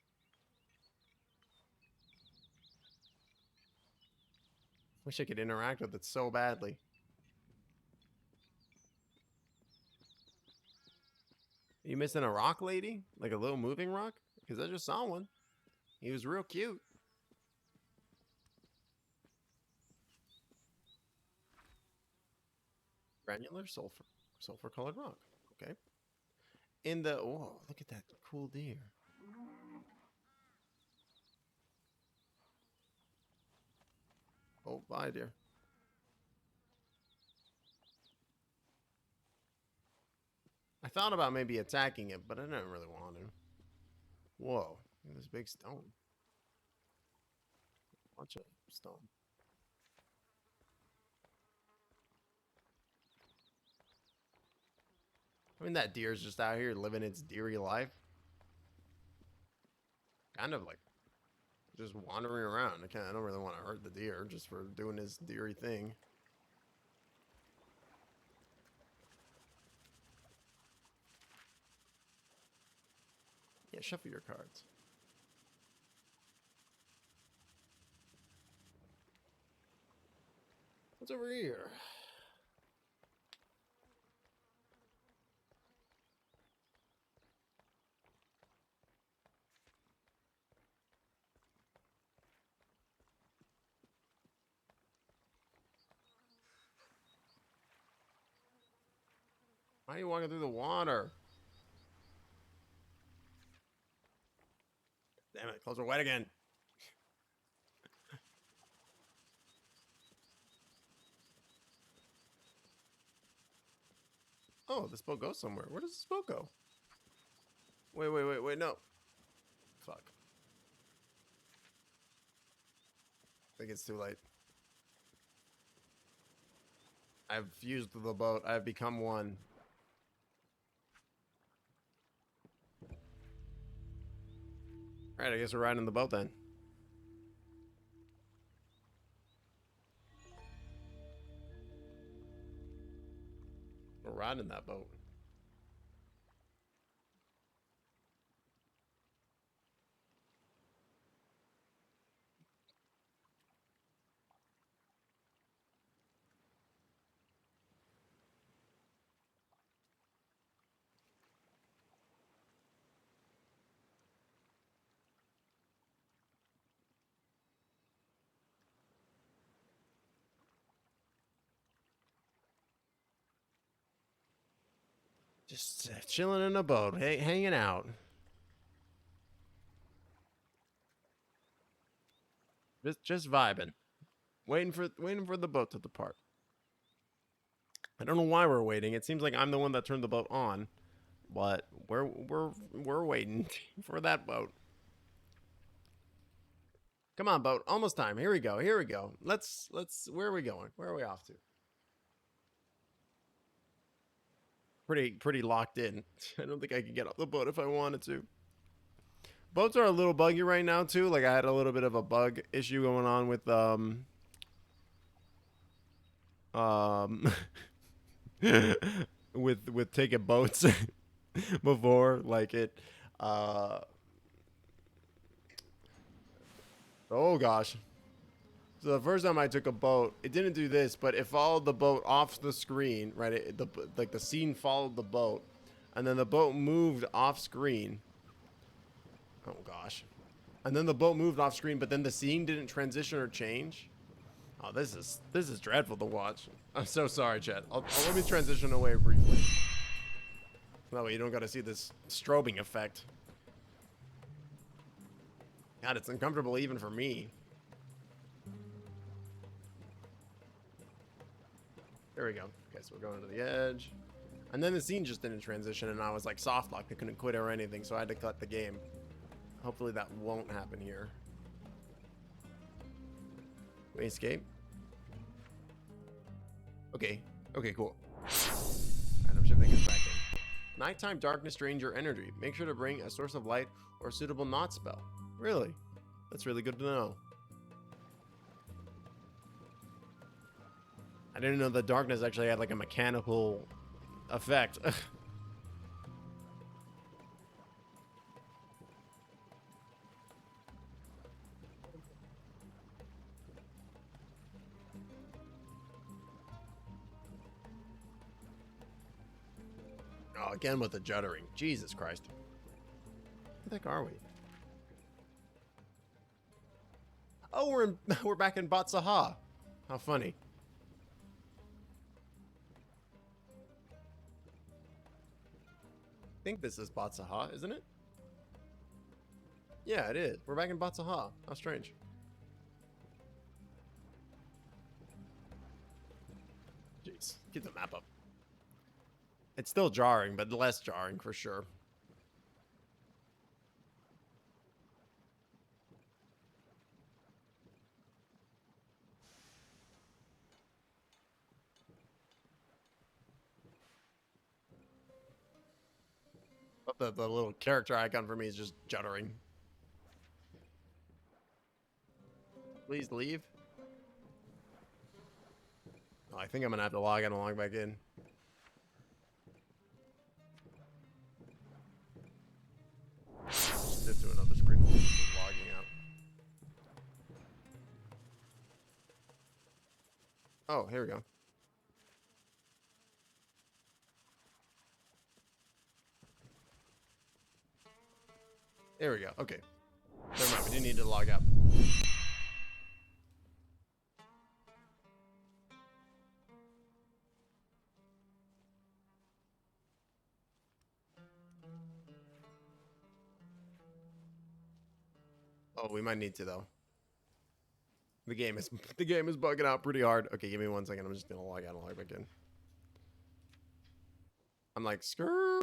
[SPEAKER 1] Wish I could interact with it so badly. Are you missing a rock lady? Like a little moving rock? Because I just saw one. He was real cute. Granular sulfur. Sulfur colored rock. Okay. In the... Oh, look at that cool deer. Oh, bye, dear. I thought about maybe attacking it, but I didn't really want to. Whoa. Look at this big stone. Bunch of stone. I mean, that deer's just out here living its deery life. Kind of like just wandering around. I don't really want to hurt the deer just for doing his deery thing. Yeah, shuffle your cards. What's over here? Why are you walking through the water? Damn it, clothes are wet again. Oh, this boat goes somewhere. Where does this boat go? Wait, no. Fuck. I think it's too late. I've used the boat. I've become one. Alright, I guess we're riding the boat then. We're riding that boat. Just chilling in a boat, hanging out. Just vibing. Waiting for the boat to depart. I don't know why we're waiting. It seems like I'm the one that turned the boat on, but we're waiting for that boat. Come on, boat. Almost time. Here we go. Here we go. Let's where are we going? Where are we off to? Pretty locked in. I don't think I could get off the boat if I wanted to. Boats are a little buggy right now too. Like I had a little bit of a bug issue going on with um with taking boats before, like it oh gosh. So the first time I took a boat, it didn't do this, but it followed the boat off the screen, right? Like the scene followed the boat, and then the boat moved off screen. Oh gosh. And then the boat moved off screen, but then the scene didn't transition or change. Oh, this is dreadful to watch. I'm so sorry, chat. I'll let me transition away briefly. That way you don't got to see this strobing effect. God, it's uncomfortable even for me. There we go. Okay, so we're going to the edge. And then the scene just didn't transition, and I was like soft locked. I couldn't quit or anything, so I had to cut the game. Hopefully that won't happen here. We escape. Okay. Okay, cool. Alright, I'm shifting it back in. Nighttime darkness drains your energy. Make sure to bring a source of light or a suitable knot spell. Really? That's really good to know. I didn't know that darkness actually had like a mechanical effect. Oh, again with the juddering. Jesus Christ. Where the heck are we? Oh, we're back in Batsaha. How funny. I think this is Batsaha, isn't it? Yeah, it is. We're back in Batsaha. How strange. Jeez, get the map up. It's still jarring, but less jarring for sure. But the little character icon for me is just juddering. Please leave. Oh, I think I'm gonna have to log out and log back in. Just to another screen. Just logging out. Oh, here we go. There we go. Okay. Never mind. We do need to log out. Oh, we might need to though. The game is bugging out pretty hard. Okay, give me 1 second. I'm just gonna log out and log back in. I'm like, screw.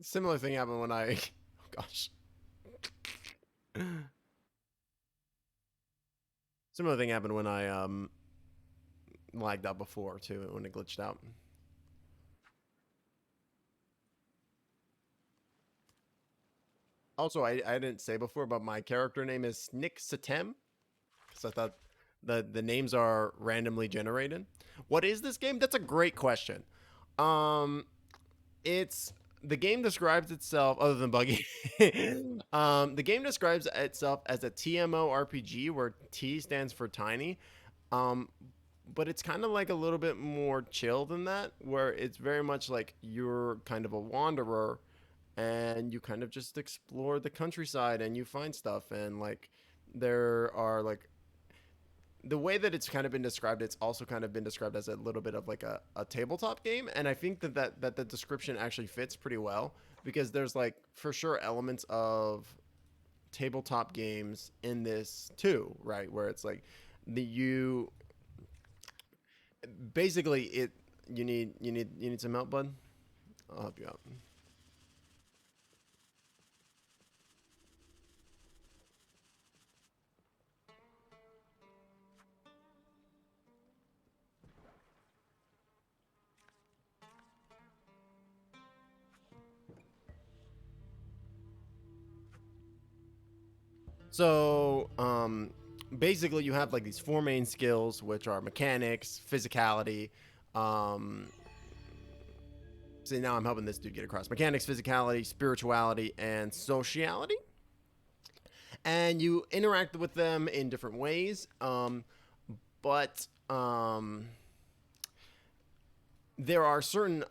[SPEAKER 1] Similar thing happened when I. Oh gosh. Similar thing happened when I lagged out before too, when it glitched out. Also, I didn't say before, but my character name is Snick Satem, because I thought the names are randomly generated. What is this game? That's a great question. It's the game describes itself, other than buggy. The game describes itself as a TMO RPG where T stands for tiny. But it's kind of like a little bit more chill than that, where it's very much like you're kind of a wanderer and you kind of just explore the countryside and you find stuff, and like there are like the way that it's kind of been described, it's also kind of been described as a little bit of like a tabletop game, and I think that the description actually fits pretty well because there's like for sure elements of tabletop games in this too, right? Where it's like the you basically it you need some help, bud. I'll help you out. So, basically, you have like these four main skills, which are mechanics, physicality. Um, See, now I'm helping this dude get across mechanics, physicality, spirituality, and sociality. And you interact with them in different ways. But there are certain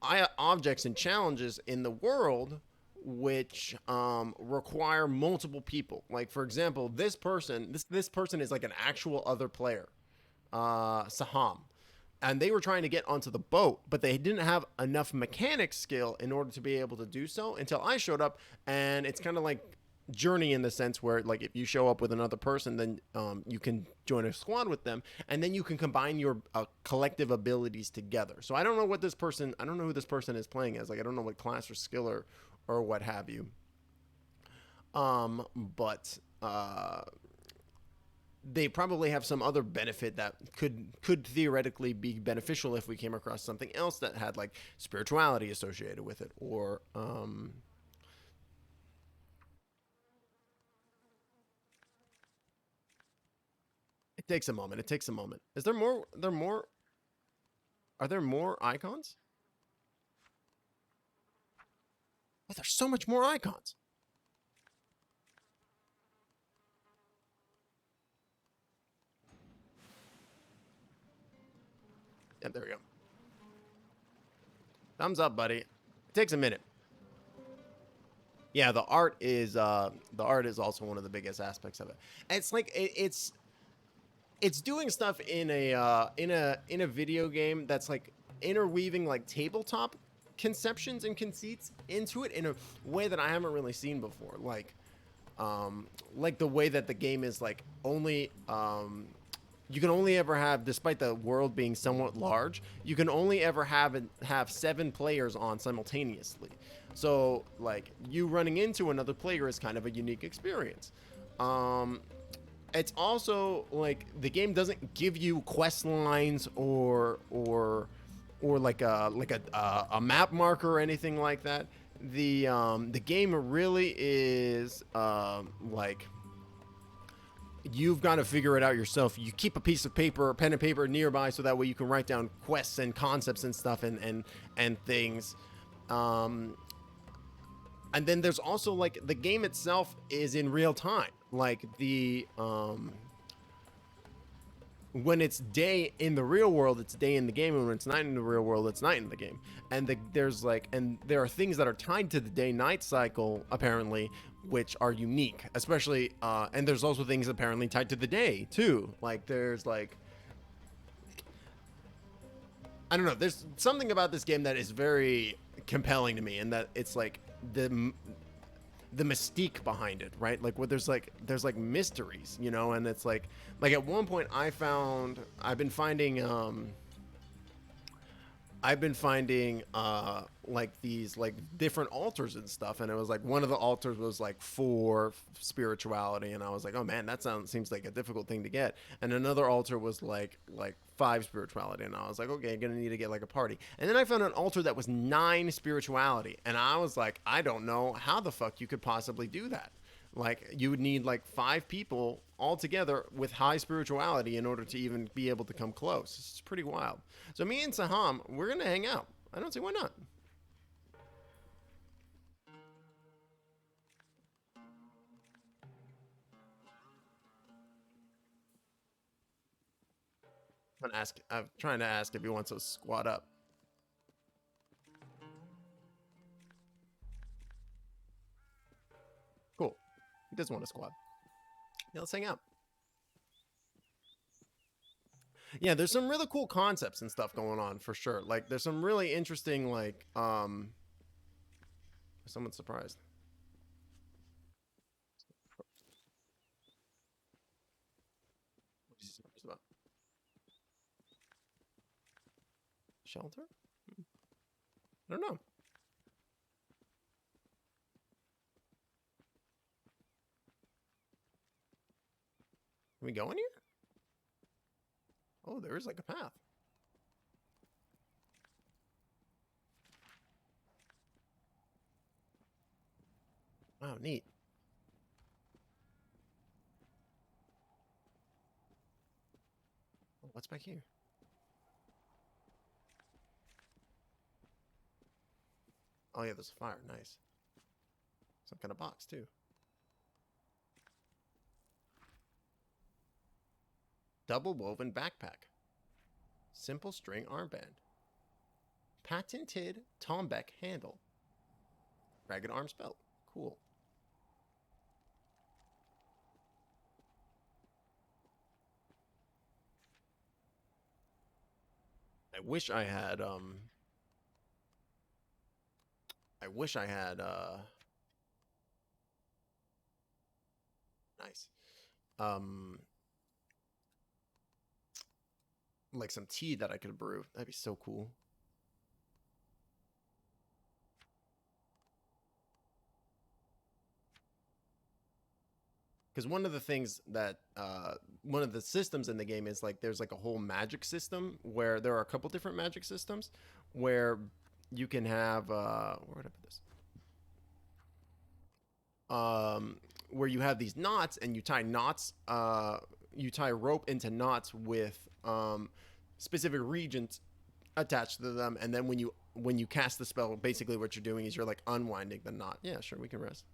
[SPEAKER 1] objects and challenges in the world which require multiple people. Like for example, this person is like an actual other player, Saham, and they were trying to get onto the boat, but they didn't have enough mechanic skill in order to be able to do so until I showed up. And it's kind of like Journey in the sense where like if you show up with another person, then you can join a squad with them, and then you can combine your collective abilities together. So I don't know who this person is playing as. Like I don't know what class or skill or what have you. But they probably have some other benefit that could theoretically be beneficial if we came across something else that had like spirituality associated with it, or it takes a moment. It takes a moment. Is there more? Are there more icons? Oh, there's so much more icons. Yep, there we go. Thumbs up, buddy. It takes a minute. Yeah, the art is also one of the biggest aspects of it. It's like it's doing stuff in a video game that's like interweaving like tabletop conceptions and conceits into it in a way that I haven't really seen before. Like the way that the game is like only you can only ever have, despite the world being somewhat large, you can only ever have 7 players on simultaneously. So like you running into another player is kind of a unique experience. It's also like the game doesn't give you quest lines or like a map marker or anything like that. The game really is like you've got to figure it out yourself. You keep a piece of paper, pen and paper nearby, so that way you can write down quests and concepts and stuff and things. And then there's also like the game itself is in real time. Like when it's day in the real world, it's day in the game, and when it's night in the real world, it's night in the game. And there are things that are tied to the day-night cycle apparently, which are unique, especially and there's also things apparently tied to the day too. Like there's like I don't know. There's something about this game that is very compelling to me, and that it's like the mystique behind it, right? Like what there's like mysteries, you know, and it's like at one point I've been finding like these like different altars and stuff, and it was like one of the altars was like for spirituality, and I was like, oh man, that seems like a difficult thing to get. And another altar was like 5 spirituality, and I was like, okay, gonna need to get like a party. And then I found an altar that was 9 spirituality, and I was like, I don't know how the fuck you could possibly do that. Like you would need like 5 people all together with high spirituality in order to even be able to come close. It's pretty wild. So me and Saham, we're gonna hang out. I don't see why not. I'm trying to ask if he wants to squat up. Cool. He doesn't want to squat. Yeah, let's hang out. Yeah, there's some really cool concepts and stuff going on for sure. Like there's some really interesting like someone's surprised. What is he surprised about? Shelter? I don't know. Can we go in here? Oh, there is like a path. Wow, neat. Oh, what's back here? Oh yeah, there's a fire. Nice. Some kind of box too. Double woven backpack. Simple string armband. Patented Tombeck handle. Ragged arms belt. Cool. I wish I had nice. Um like some tea that I could brew. That'd be so cool. Because one of the things that one of the systems in the game is like there's like a whole magic system where there are a couple different magic systems where you can have where would I put this? Where you have these knots and you tie knots you tie rope into knots with specific regions attached to them, and then when you cast the spell, basically what you're doing is you're like unwinding the knot. Yeah, sure, we can rest.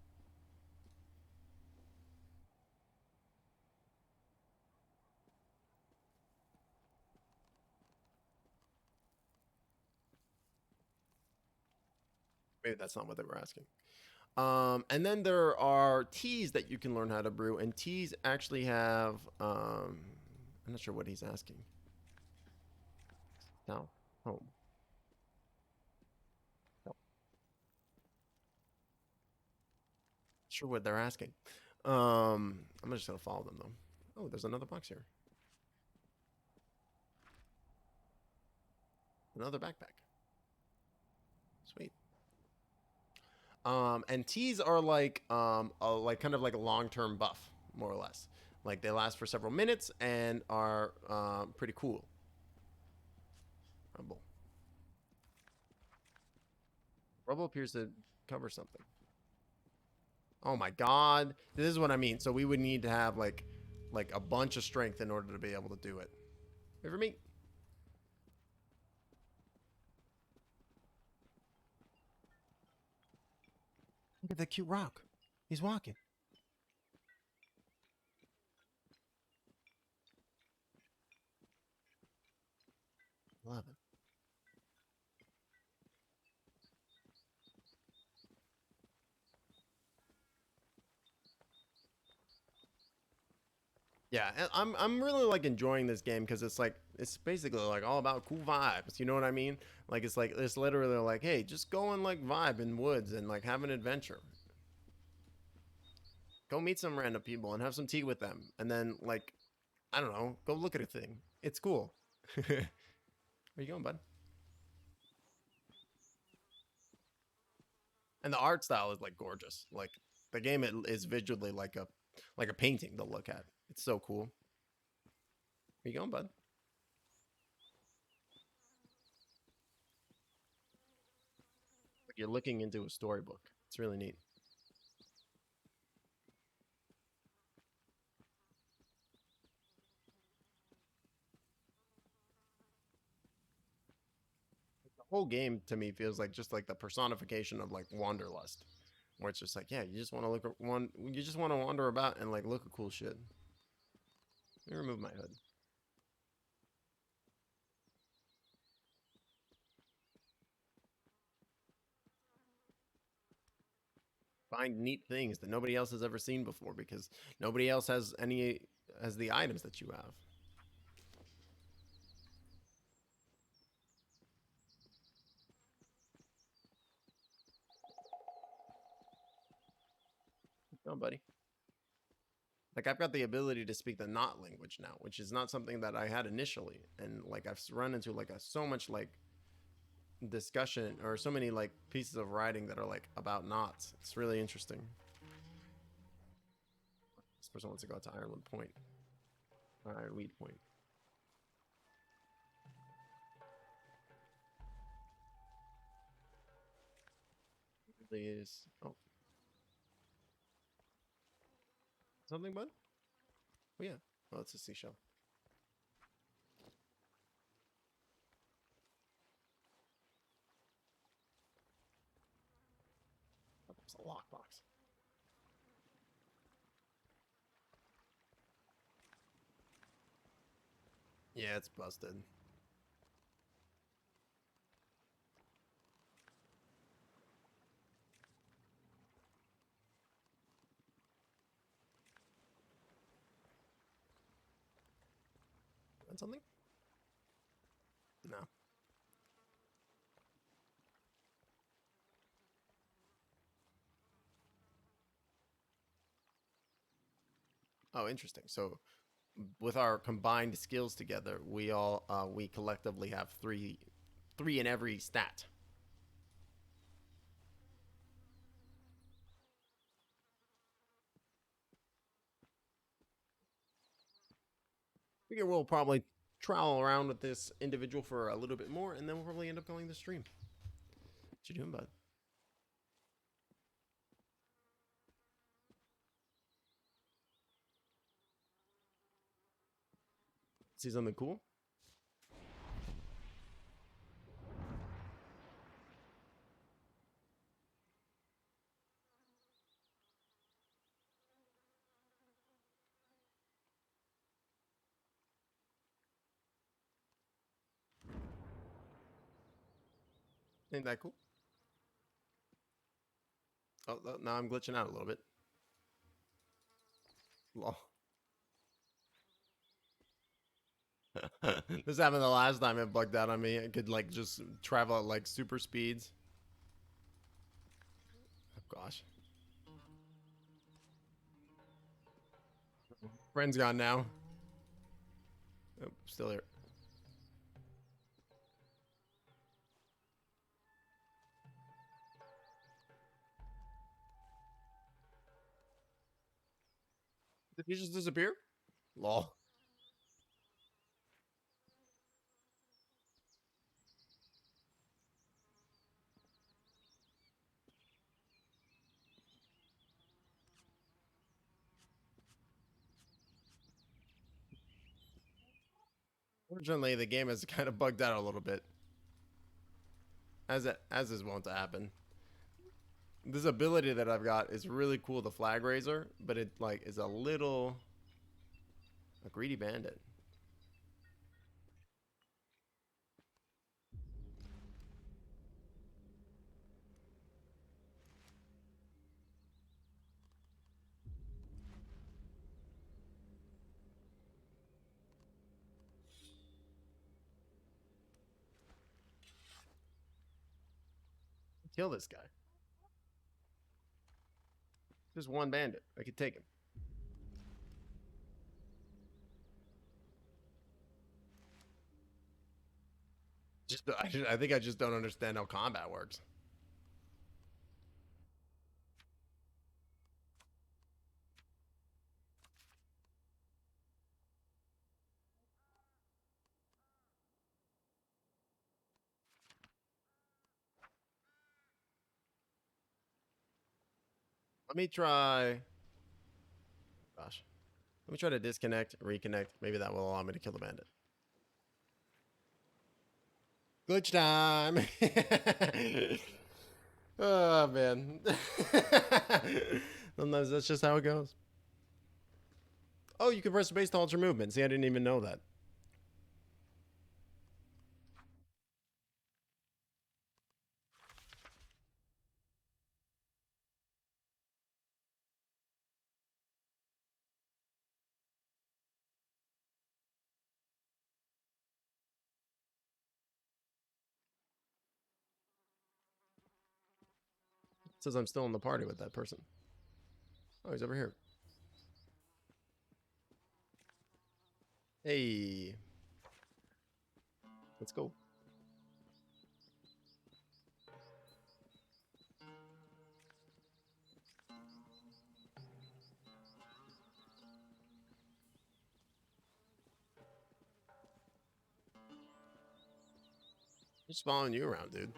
[SPEAKER 1] Maybe that's not what they were asking. And then there are teas that you can learn how to brew, and teas actually have I'm not sure what he's asking. No, home. No, sure what they're asking. I'm just gonna follow them though. Oh, there's another box here. Another backpack. Sweet. And teas are like like kind of like a long-term buff, more or less. Like they last for several minutes and are pretty cool. Rumble. Rubble appears to cover something. Oh my god. This is what I mean. So we would need to have like a bunch of strength in order to be able to do it. Wait for me. Look at that cute rock. He's walking. 11. Yeah, and I'm really like enjoying this game because it's like it's basically like all about cool vibes. You know what I mean? Like it's literally like, hey, just go and like vibe in woods and like have an adventure. Go meet some random people and have some tea with them, and then like I don't know, go look at a thing. It's cool. Where you going, bud? And the art style is like gorgeous. Like the game is visually like a painting to look at. It's so cool. Where you going, bud? Like you're looking into a storybook. It's really neat. The whole game to me feels like just like the personification of like wanderlust, where it's just like, yeah, you just want to look at one, you just want to wander about and like look at cool shit. Let me remove my hood. Find neat things that nobody else has ever seen before because nobody else has the items that you have. Oh, buddy. Like, I've got the ability to speak the not language now, which is not something that I had initially. And, like, I've run into, like, so much, like, discussion or so many, like, pieces of writing that are, like, about knots. It's really interesting. This person wants to go out to Ireland Point. Ironweed Point. It really is. Oh. Something, bud? Oh, yeah. Oh, it's a seashell. Oh, there's a lockbox. Yeah, it's busted. Want something? No. Oh, interesting. So, with our combined skills together, we collectively have three in every stat. Figure we'll probably trowel around with this individual for a little bit more, and then we'll probably end up calling the stream. What you doing, bud? See something cool? Ain't that cool? Oh, now I'm glitching out a little bit. Lol. This happened the last time it bugged out on me. I could like just travel at like super speeds. Oh gosh. Friend's gone now. Oh, still here. Did he just disappear? Lol. Fortunately, the game has kind of bugged out a little bit, as is wont to happen. This ability that I've got is really cool, the flag raiser, but it like is a little a greedy bandit. Kill this guy. Just one bandit. I could take him. I think I just don't understand how combat works. Let me try. Gosh. Let me try to disconnect, reconnect. Maybe that will allow me to kill the bandit. Glitch time. Oh, man. Sometimes that's just how it goes. Oh, you can press space to alter movement. See, I didn't even know that. It says I'm still in the party with that person. Oh, he's over here. Hey. Let's go. Just following you around, dude.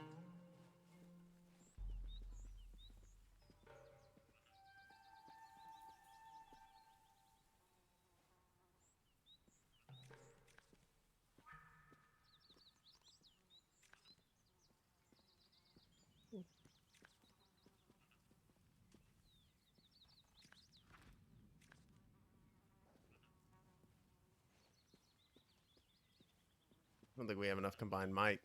[SPEAKER 1] I don't think we have enough combined might.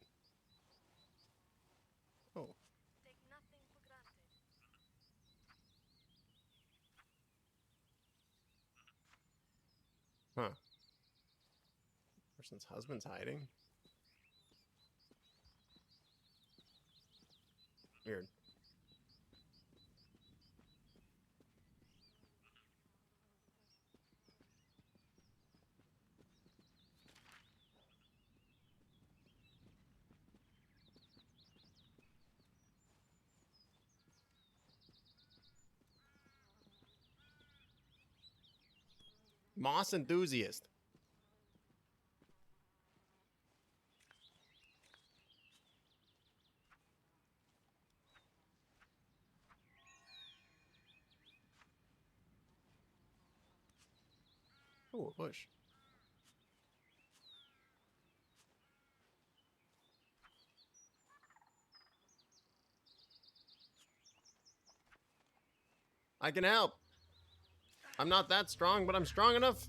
[SPEAKER 1] Oh.
[SPEAKER 4] Take nothing for granted.
[SPEAKER 1] Huh. Person's husband's hiding. Weird. Moss enthusiast. Oh, a bush. I can help. I'm not that strong, but I'm strong enough.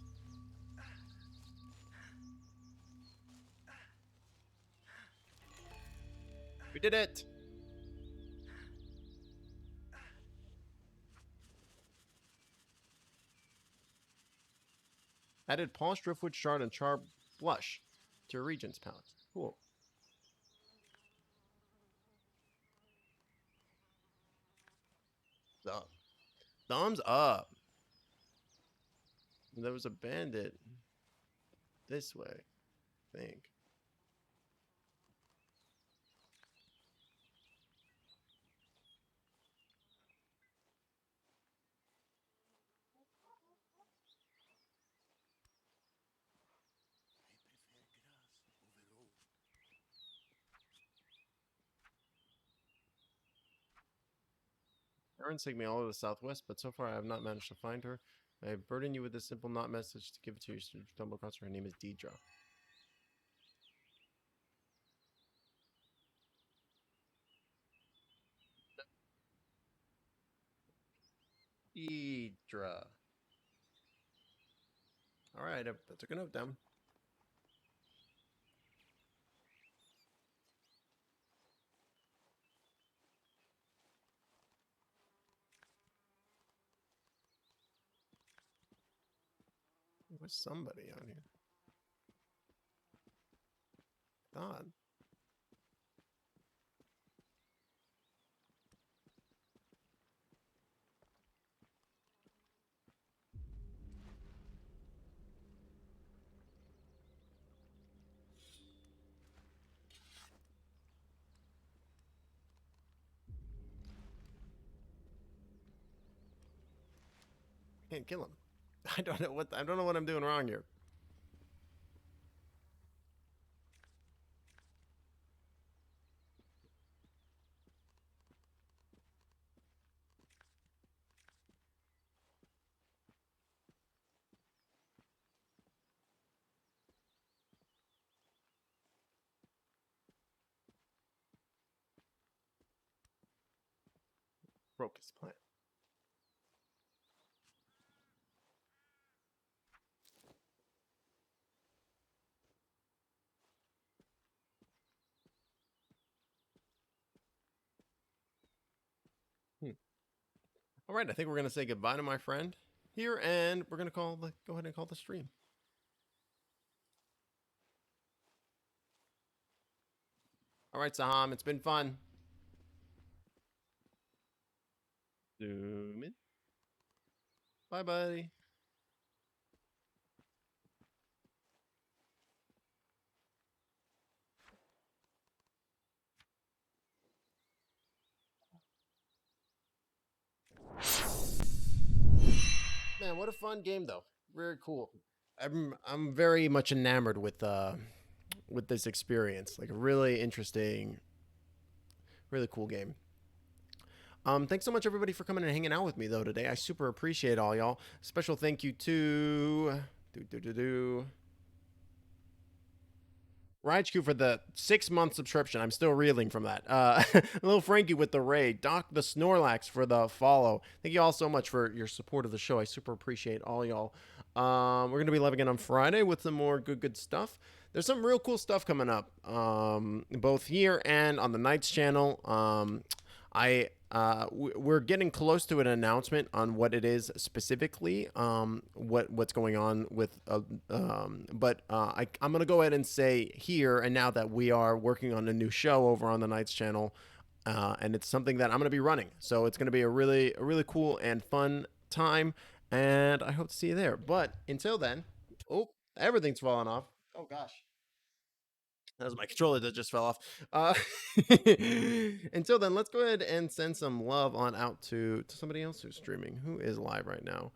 [SPEAKER 1] We did it. Added polished driftwood shard and char blush to your regent's palette. Cool. Thumbs up. Thumbs up. There was a bandit this way, I think. Erin's taken me all over the southwest, but so far I have not managed to find her. I burden you with this simple not message to give it to you so you stumble across her. Her name is Deidre. Deidre. Alright, I took a note down. There's somebody on here. God. I can't kill him. I don't know what I'm doing wrong here. Broke his plan. All right, I think we're gonna say goodbye to my friend here, and we're gonna go ahead and call the stream. All right, Saham, it's been fun. Zoom in. Bye, buddy. Man, what a fun game though. Very cool. I'm very much enamored with this experience. Like a really interesting, really cool game. Thanks so much everybody for coming and hanging out with me though today. I super appreciate all y'all. Special thank you to RideQ for the 6-month subscription. I'm still reeling from that. Little Frankie with the raid. Doc the Snorlax for the follow. Thank you all so much for your support of the show. I super appreciate all y'all. We're going to be live again on Friday with some more good stuff. There's some real cool stuff coming up, both here and on the Knights channel. We're getting close to an announcement on what it is specifically, what's going on with, but I'm gonna go ahead and say here and now that we are working on a new show over on the Knights channel, and it's something that I'm gonna be running. So it's gonna be a really cool and fun time, and I hope to see you there. But until then, oh, everything's falling off. Oh gosh. That was my controller that just fell off. Until then, let's go ahead and send some love on out to somebody else who's streaming. Who is live right now?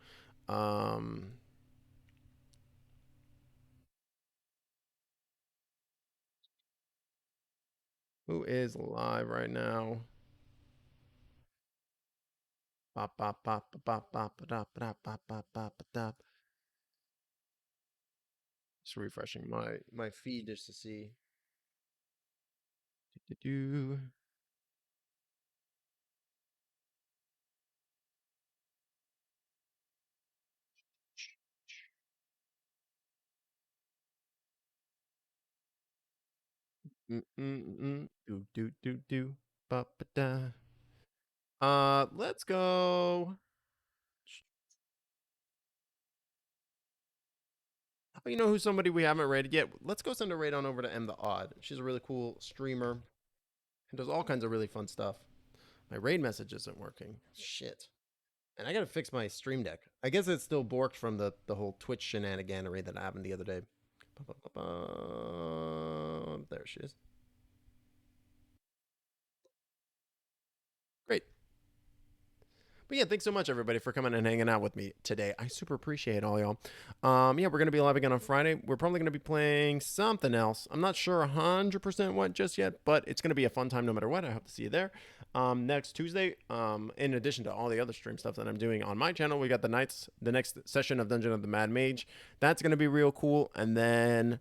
[SPEAKER 1] Who is live right now? Bop, bop, bop, bop, bop, bop, bop, bop, bop, bop, bop. Just refreshing my feed just to see. Do. Do. Ba ba da. Let's go. Oh, you know who's somebody we haven't rated yet? Let's go send a raid on over to M the Odd. She's a really cool streamer and does all kinds of really fun stuff. My raid message isn't working. Shit. And I gotta fix my stream deck. I guess it's still borked from the whole Twitch shenaniganery that happened the other day. There she is. Great. But yeah, thanks so much everybody for coming and hanging out with me today. I super appreciate all y'all. Yeah, we're gonna be live again on Friday. We're probably gonna be playing something else. I'm not sure 100% what just yet, but it's gonna be a fun time no matter what. I hope to see you there. Next Tuesday, in addition to all the other stream stuff that I'm doing on my channel, we got the next session of Dungeon of the Mad Mage. That's gonna be real cool. And then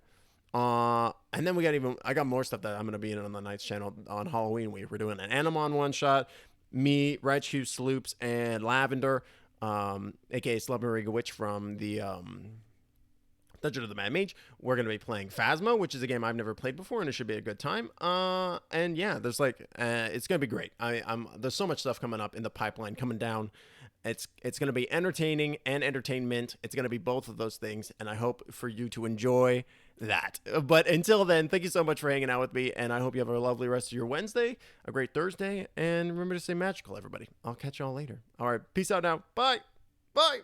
[SPEAKER 1] I got more stuff that I'm gonna be in on the Knights channel on Halloween week. We're doing an Animon one shot. Me, Raichu, Sloops, and Lavender, aka Slubmariga Witch from the Dungeon of the Mad Mage. We're going to be playing Phasma, which is a game I've never played before, and it should be a good time. And yeah, there's it's going to be great. There's so much stuff coming up in the pipeline, coming down. It's going to be entertaining and entertainment. It's going to be both of those things, and I hope for you to enjoy that. But until then, thank you so much for hanging out with me, and I hope you have a lovely rest of your Wednesday, a great Thursday, and remember to stay magical, everybody. I'll catch y'all later. All right, peace out now. Bye. Bye.